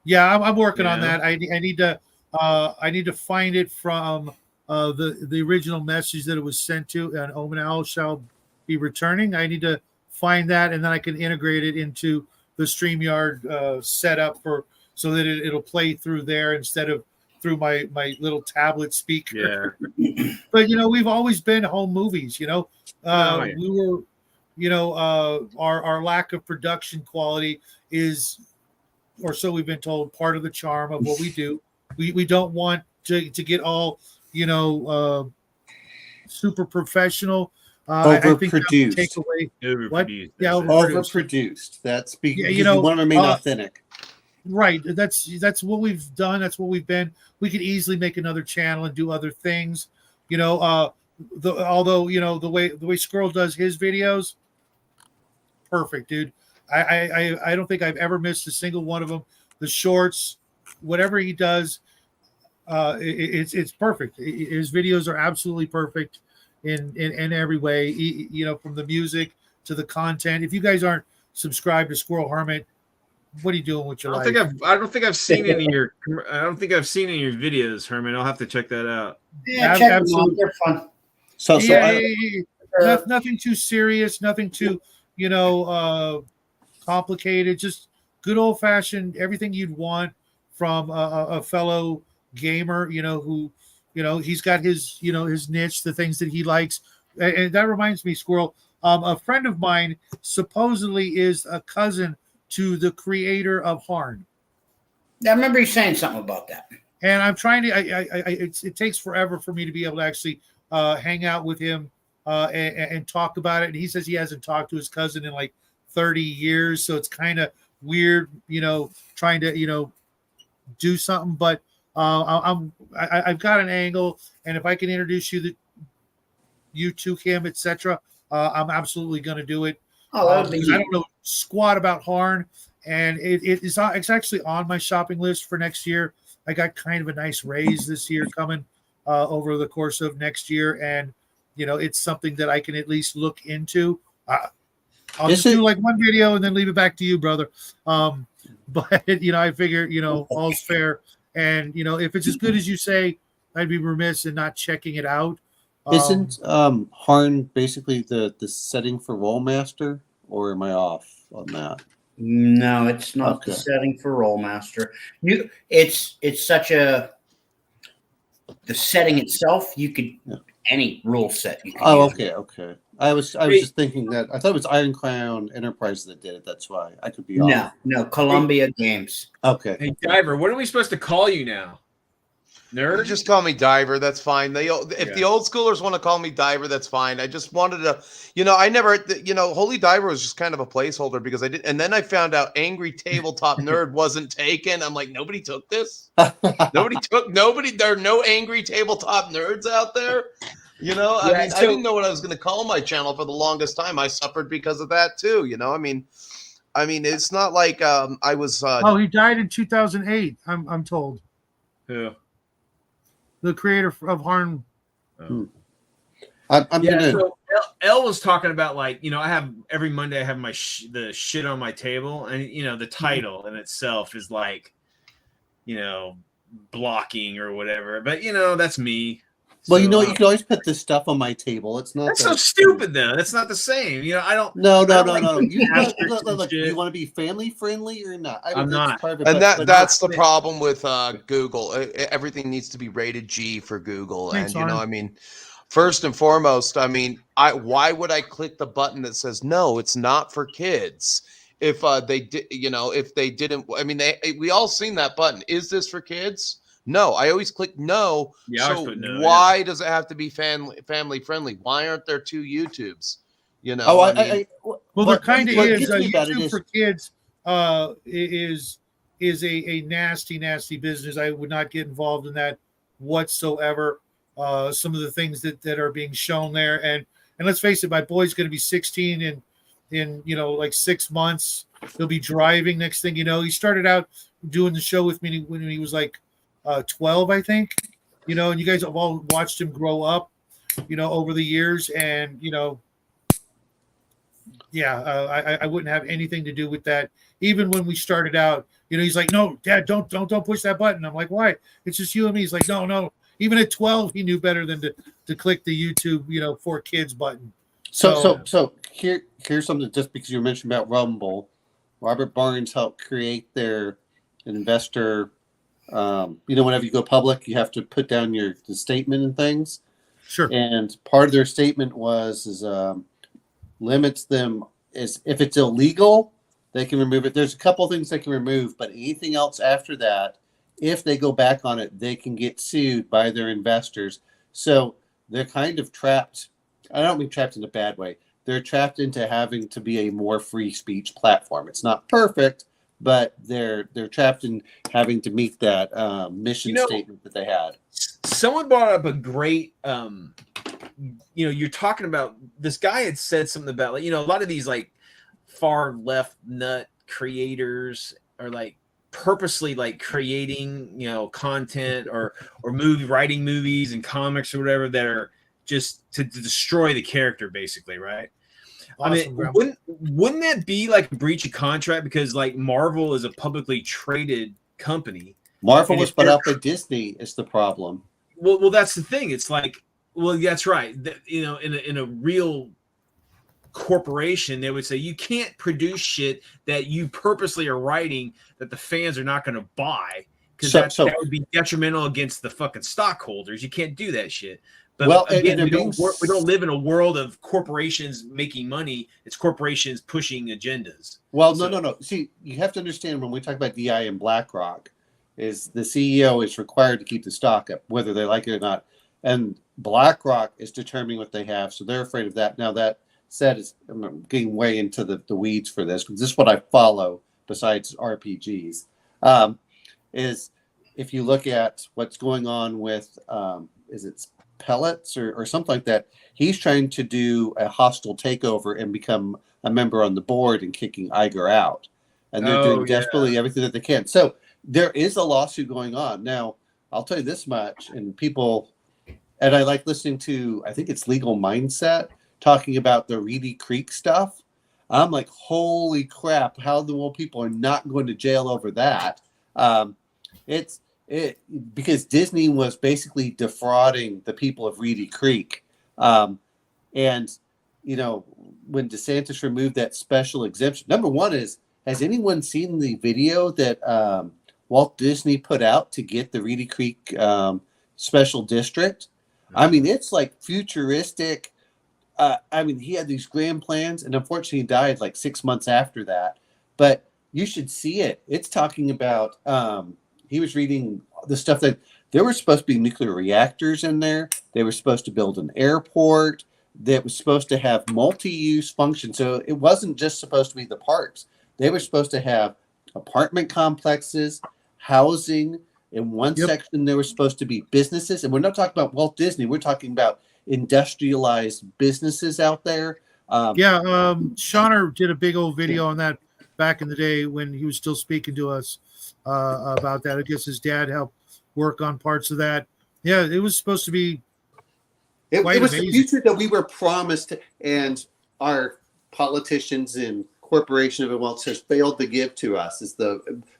Yeah, I'm working on that. I need to find it from the original message that it was sent to, and Omenal shall be returning. I need to find that, and then I can integrate it into the StreamYard setup so that it'll play through there instead of through my little tablet speaker. Yeah. But we've always been home movies. We were, our lack of production quality is, or so we've been told, part of the charm of what we do. We don't want to get all super professional. Overproduced. Take away overproduced. Yeah, overproduced. That's because you want to remain authentic. Right. That's what we've done. That's what we've been. We could easily make another channel and do other things. Although the way Squirrel does his videos, perfect, dude. I don't think I've ever missed a single one of them. The shorts, whatever he does, it's perfect. His videos are absolutely perfect in every way. From the music to the content. If you guys aren't subscribed to Squirrel Hermit, what are you doing with your life? I don't think I've seen any of your. I don't think I've seen any of your videos, Herman. I'll have to check that out. Yeah, check them out. They're fun. So nothing too serious, nothing too complicated. Just good old fashioned everything you'd want from a fellow gamer. Who he's got his his niche, the things that he likes, and that reminds me, Squirrel. A friend of mine supposedly is a cousin to the creator of Harn. I remember you saying something about that. And I'm trying to. It takes forever for me to be able to actually hang out with him and talk about it. And he says he hasn't talked to his cousin in like 30 years, so it's kind of weird, trying to do something. But I've got an angle, and if I can introduce you to him, etc., I'm absolutely going to do it. I don't know squat about Harn, and it's actually on my shopping list for next year. I got kind of a nice raise this year coming over the course of next year, and it's something that I can at least look into. I'll just do like one video and then leave it back to you, brother. But I figure all's fair, and if it's as good as you say, I'd be remiss in not checking it out. Isn't Harn basically the setting for Rollmaster, or am I off on that? No, it's not the setting for Rollmaster. It's such a the setting itself, you could any rule set. You could Oh, use. okay. I was just thinking that I thought it was Iron Crown Enterprise that did it. That's why I could be off. No, Columbia Games. Okay. Hey, Diver, what are we supposed to call you now? Nerd? Just call me Diver. That's fine. If the old schoolers want to call me Diver, that's fine. I just wanted to, I never, Holy Diver was just kind of a placeholder because I did, and then I found out Angry Tabletop Nerd wasn't taken. I'm like, nobody took this. Nobody. There are no Angry Tabletop Nerds out there. I didn't know what I was going to call my channel for the longest time. I suffered because of that too. I mean, it's not like I was. He died in 2008. I'm told. Who? The creator of Harn. I'm Yeah, gonna. so Elle was talking about I have every Monday I have my the shit on my table, and the title in itself is blocking or whatever. But that's me. Well, you can always put this stuff on my table. It's not. That's so stupid, though. That's not the same. I don't. No. Like You want to be family friendly or not? I'm not. Private, and but that's the problem with Google. Everything needs to be rated G for Google. Thanks, and first and foremost, why would I click the button that says no? It's not for kids. If they did, if they didn't, we all seen that button. Is this for kids? No, I always click no. Yeah, so why does it have to be family friendly? Why aren't there two YouTubes? Well, there kind of is. YouTube for kids is a nasty business. I would not get involved in that whatsoever. Some of the things that are being shown there, and let's face it, my boy's going to be 16 in 6 months. He'll be driving. Next thing you know, he started out doing the show with me when he was 12, I think, and you guys have all watched him grow up, over the years. And, I wouldn't have anything to do with that. Even when we started out, he's like, no, Dad, don't push that button. I'm like, why? It's just you and me. He's like, no. Even at 12, he knew better than to click the YouTube, for kids button. So here's something, just because you mentioned about Rumble. Robert Barnes helped create their investor. Whenever you go public, you have to put down the statement and things. Sure. And part of their statement is limits them is if it's illegal, they can remove it. There's a couple things they can remove, but anything else after that, if they go back on it, they can get sued by their investors. So they're kind of trapped. I don't mean trapped in a bad way. They're trapped into having to be a more free speech platform. It's not perfect, but they're trapped in having to meet that mission statement that they had. Someone brought up a great, you're talking about, this guy had said something about, a lot of these far left nut creators are purposely creating, content or writing movies and comics or whatever that are just to destroy the character, basically, right? Awesome, wouldn't that be a breach of contract? Because Marvel is a publicly traded company. Marvel was put up by Disney is the problem. Well, that's the thing. It's that's right. In a real corporation, they would say you can't produce shit that you purposely are writing that the fans are not going to buy, because that would be detrimental against the fucking stockholders. You can't do that shit. But again, we don't live in a world of corporations making money. It's corporations pushing agendas. Well, no. See, you have to understand, when we talk about DI and BlackRock, is the CEO is required to keep the stock up, whether they like it or not. And BlackRock is determining what they have, so they're afraid of that. Now, that said, I'm getting way into the weeds for this, because this is what I follow besides RPGs, is if you look at what's going on with, is it Pellets or something like that, he's trying to do a hostile takeover and become a member on the board and kicking Iger out. And they're doing desperately everything that they can. So there is a lawsuit going on. Now, I'll tell you this much, and I like listening to, I think it's Legal Mindset, talking about the Reedy Creek stuff. I'm like, holy crap, how the world people are not going to jail over that. Because Disney was basically defrauding the people of Reedy Creek. And, when DeSantis removed that special exemption, number one is, has anyone seen the video that Walt Disney put out to get the Reedy Creek special district. I mean, it's like futuristic. I mean, he had these grand plans, and unfortunately, he died like 6 months after that. But you should see it. It's talking about. He was reading the stuff that there were supposed to be nuclear reactors in there. They were supposed to build an airport that was supposed to have multi-use function. So it wasn't just supposed to be the parks. They were supposed to have apartment complexes, housing. In one section, there were supposed to be businesses. And we're not talking about Walt Disney. We're talking about industrialized businesses out there. Shawner did a big old video on that back in the day when he was still speaking to us about that. I guess his dad helped work on parts of that. Yeah, it was supposed to be it was amazing. The future that we were promised, and our politicians and corporation of it has failed to give to us.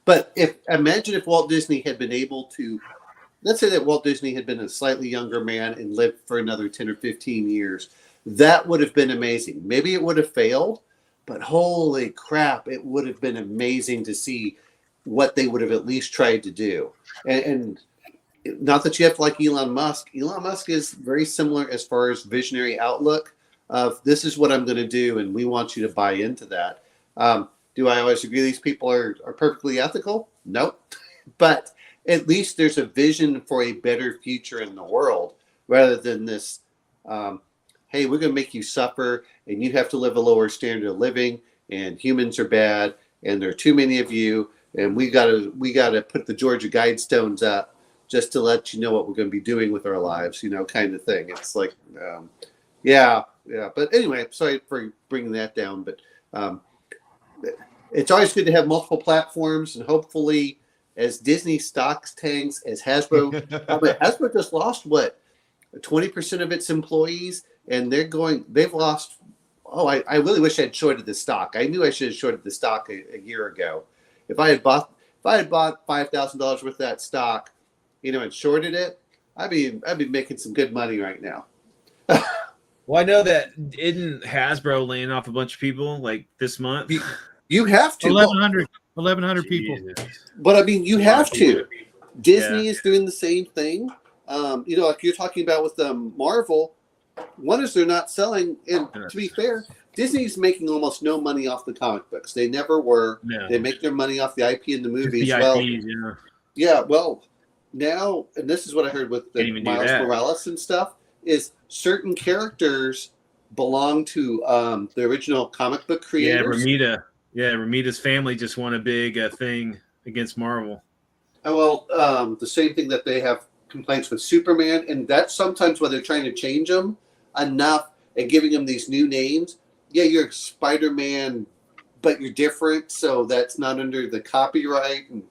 But imagine if Walt Disney had been able to, let's say that Walt Disney had been a slightly younger man and lived for another 10 or 15 years, that would have been amazing. Maybe it would have failed, but holy crap, it would have been amazing to see what they would have at least tried to do. And not that you have to like Elon Musk. Elon Musk is very similar as far as visionary outlook of this is what I'm going to do, and we want you to buy into that. Do I always agree these people are perfectly ethical? Nope. But at least there's a vision for a better future in the world rather than this, hey, we're going to make you suffer and you have to live a lower standard of living and humans are bad and there are too many of you and we got to put the Georgia Guidestones up just to let you know what we're going to be doing with our lives, kind of thing. It's like, yeah. But anyway, sorry for bringing that down, but it's always good to have multiple platforms, and hopefully as Disney stocks tanks, as Hasbro, Hasbro just lost 20% of its employees, and they've lost. Oh, I really wish I had shorted the stock. I knew I should have shorted the stock a year ago. If I had bought $5,000 worth of that stock, and shorted it, I'd be making some good money right now. Well, I know that isn't Hasbro laying off a bunch of people like this month. You have to 1,100 people. But I mean, you have to. Disney is doing the same thing. Like you're talking about with Marvel. One is they're not selling, and to be fair, Disney's making almost no money off the comic books. They never were. Yeah. They make their money off the IP in the movies. Well, now, and this is what I heard with the Miles Morales and stuff, is certain characters belong to the original comic book creators. Ramita's family just won a big thing against Marvel. Oh, well, the same thing that they have complaints with Superman, and that's sometimes why they're trying to change them enough and giving them these new names. Yeah, you're Spider-Man, but you're different, so that's not under the copyright. And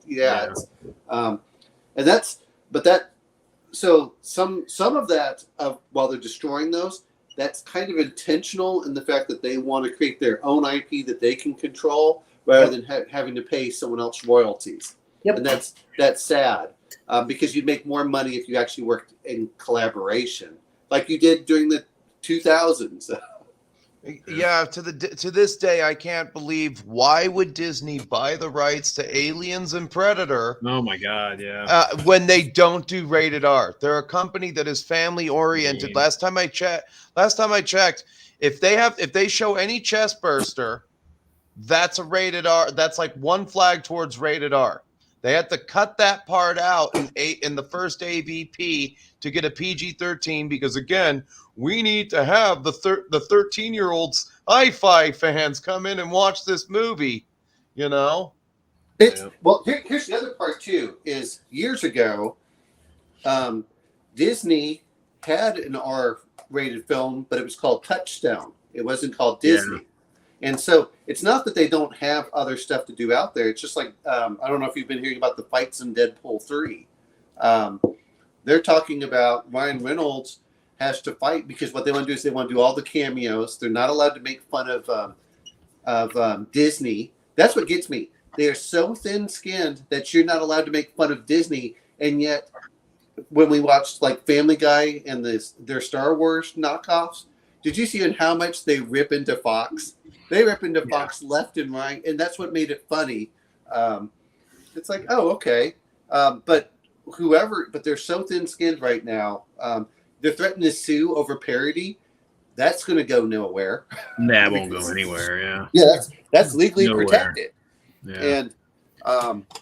so some of that while they're destroying those, that's kind of intentional in the fact that they want to create their own IP that they can control rather than having to pay someone else royalties. Yep. And that's sad because you'd make more money if you actually worked in collaboration, like you did during the 2000s. Yeah, to this day, I can't believe why would Disney buy the rights to Aliens and Predator? Oh my God, yeah. When they don't do rated R, they're a company that is family oriented. Last time I checked, if they show any chest burster, that's a rated R. That's like one flag towards rated R. They had to cut that part out in the first AVP to get a PG-13 because again, we need to have the 13-year-olds sci-fi fans come in and watch this movie, Well, here's the other part too, is years ago, Disney had an R-rated film, but it was called Touchstone. It wasn't called Disney. Yeah. And so it's not that they don't have other stuff to do out there. It's just like, I don't know if you've been hearing about the fights in Deadpool 3. They're talking about Ryan Reynolds has to fight because what they want to do is they want to do all the cameos. They're not allowed to make fun of Disney. That's what gets me. They are so thin-skinned that you're not allowed to make fun of Disney. And yet, when we watched like Family Guy and their Star Wars knockoffs, did you see how much they rip into Fox? They rip into Fox left and right, and that's what made it funny. It's like, oh, okay. But whoever, but they're so thin-skinned right now. They're threatening to sue over parody. That's going to go nowhere. That won't go anywhere. Yeah. Yeah, that's legally Nowhere. protected. Yeah. And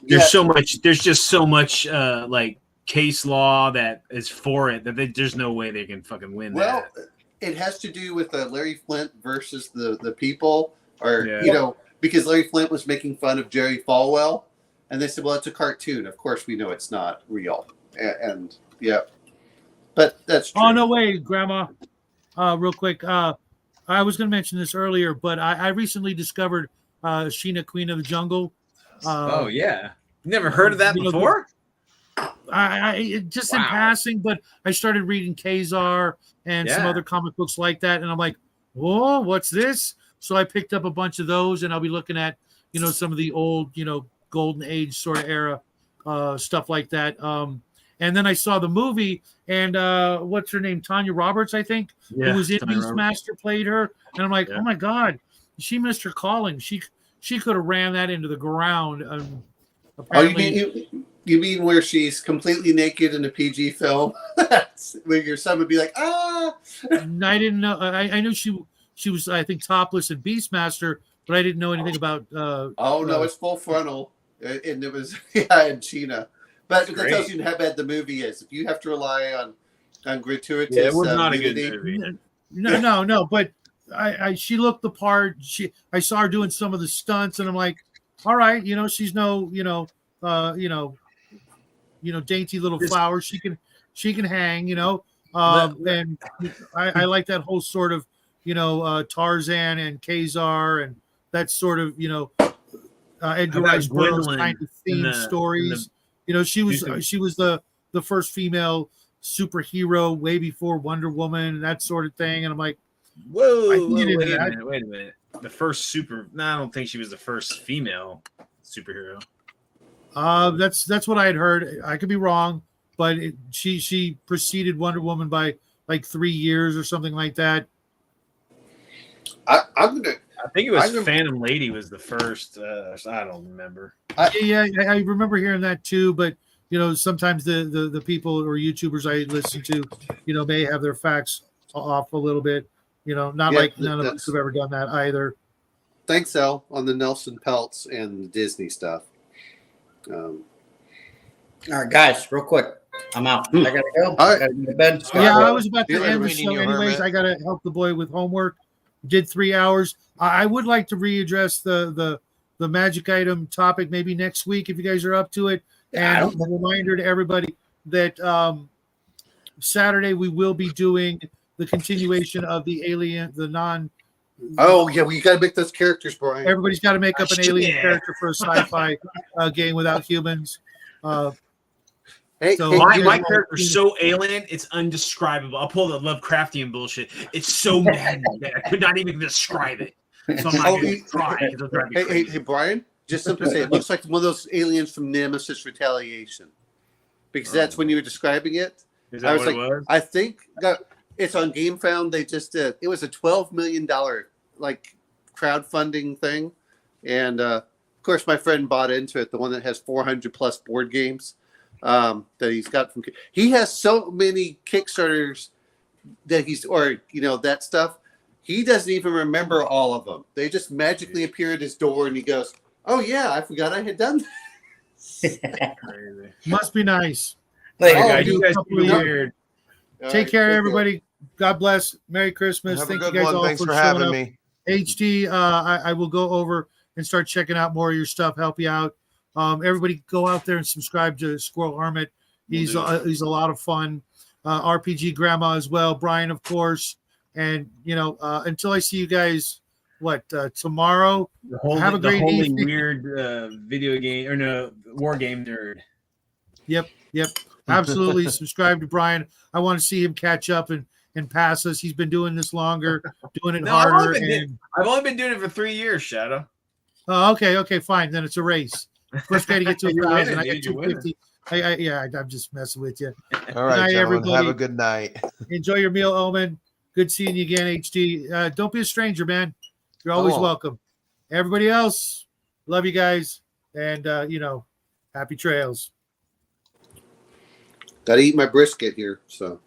there's so much. There's just so much like case law that is for it that there's no way they can fucking win. Well, that. It has to do with Larry Flint versus the people, or because Larry Flint was making fun of Jerry Falwell, and they said, "Well, it's a cartoon. Of course, we know it's not real." And yeah, but that's true. Oh no way, Grandma. Real quick, I was going to mention this earlier, but I recently discovered Sheena, Queen of the Jungle. Oh yeah, never heard of that before. I just in passing, but I started reading Kazar and some other comic books like that, and I'm like, whoa, what's this? So I picked up a bunch of those, and I'll be looking at some of the old golden age sort of era stuff like that. And then I saw the movie, and what's her name? Tanya Roberts, I think, who was in Beastmaster, played her, and I'm like, oh my god, she missed her calling. She could have ran that into the ground. You mean where she's completely naked in a PG film? Where your son would be like, ah. I didn't know. I knew she was, I think, topless in Beastmaster, but I didn't know anything about. No, it's full frontal, and it was in Sheena. But that tells you how bad the movie is. If you have to rely on gratuitous, it was not a good movie. No. But she looked the part. I saw her doing some of the stunts, and I'm like, all right, she's no, dainty little flower. She can hang, and I like that whole sort of, Tarzan and Kazar and that sort of, Edgar Rice Burroughs kind of theme stories. She was the first female superhero way before Wonder Woman and that sort of thing. And I'm like, whoa, wait a minute. The first I don't think she was the first female superhero. That's what I had heard. I could be wrong, but she preceded Wonder Woman by like 3 years or something like that. I think it was Phantom Lady was the first. I don't remember. I remember hearing that too. But sometimes the people or YouTubers I listen to, may have their facts off a little bit. Not like none of us have ever done that either. Thanks, Al, on the Nelson Peltz and the Disney stuff. All right, guys, real quick. I'm out. I gotta go. All right. I gotta go to bed. I was about to end the show anyways. I gotta help the boy with homework. Did 3 hours. I would like to readdress the magic item topic maybe next week if you guys are up to it. And a reminder to everybody that Saturday we will be doing the continuation of the non. Oh yeah, we got to make those characters, Brian. Everybody's got to make up an alien character for a sci-fi game without humans. My character's so alien, it's undescribable. I'll pull the Lovecraftian bullshit. It's so mad that I could not even describe it. So I'm not going to try. Hey, Brian, just simply say it looks like one of those aliens from Nemesis Retaliation, because that's when you were describing it. Is that what it was? I think that it's on GameFound. They just did. It was a $12 million crowdfunding thing, and of course my friend bought into it. The one that has 400 plus board games. That he's got from he has so many Kickstarters that that stuff he doesn't even remember all of them. They just magically appear at his door and he goes, oh yeah, I forgot I had done this. Must be nice. You guys weird. Take care, everybody. God bless. Merry Christmas. Thank you guys all Thanks for having up. Me HD, I will go over and start checking out more of your stuff, help you out. Everybody go out there and subscribe to Squirrel Hermit. He's a lot of fun. RPG Grandma as well. Brian, of course. And, until I see you guys, tomorrow? Have a great evening. Weird video game war game nerd. Yep. Absolutely. Subscribe to Brian. I want to see him catch up and pass us. He's been doing this longer, doing it harder. I've only been doing it for 3 years, Shadow. Oh, okay, fine. Then it's a race. First guy to get to 1,000. I got 250. I'm just messing with you. All right, everybody. Have a good night. Enjoy your meal, Omen. Good seeing you again, HD. Don't be a stranger, man. You're always welcome. Everybody else, love you guys, and happy trails. Gotta eat my brisket here. So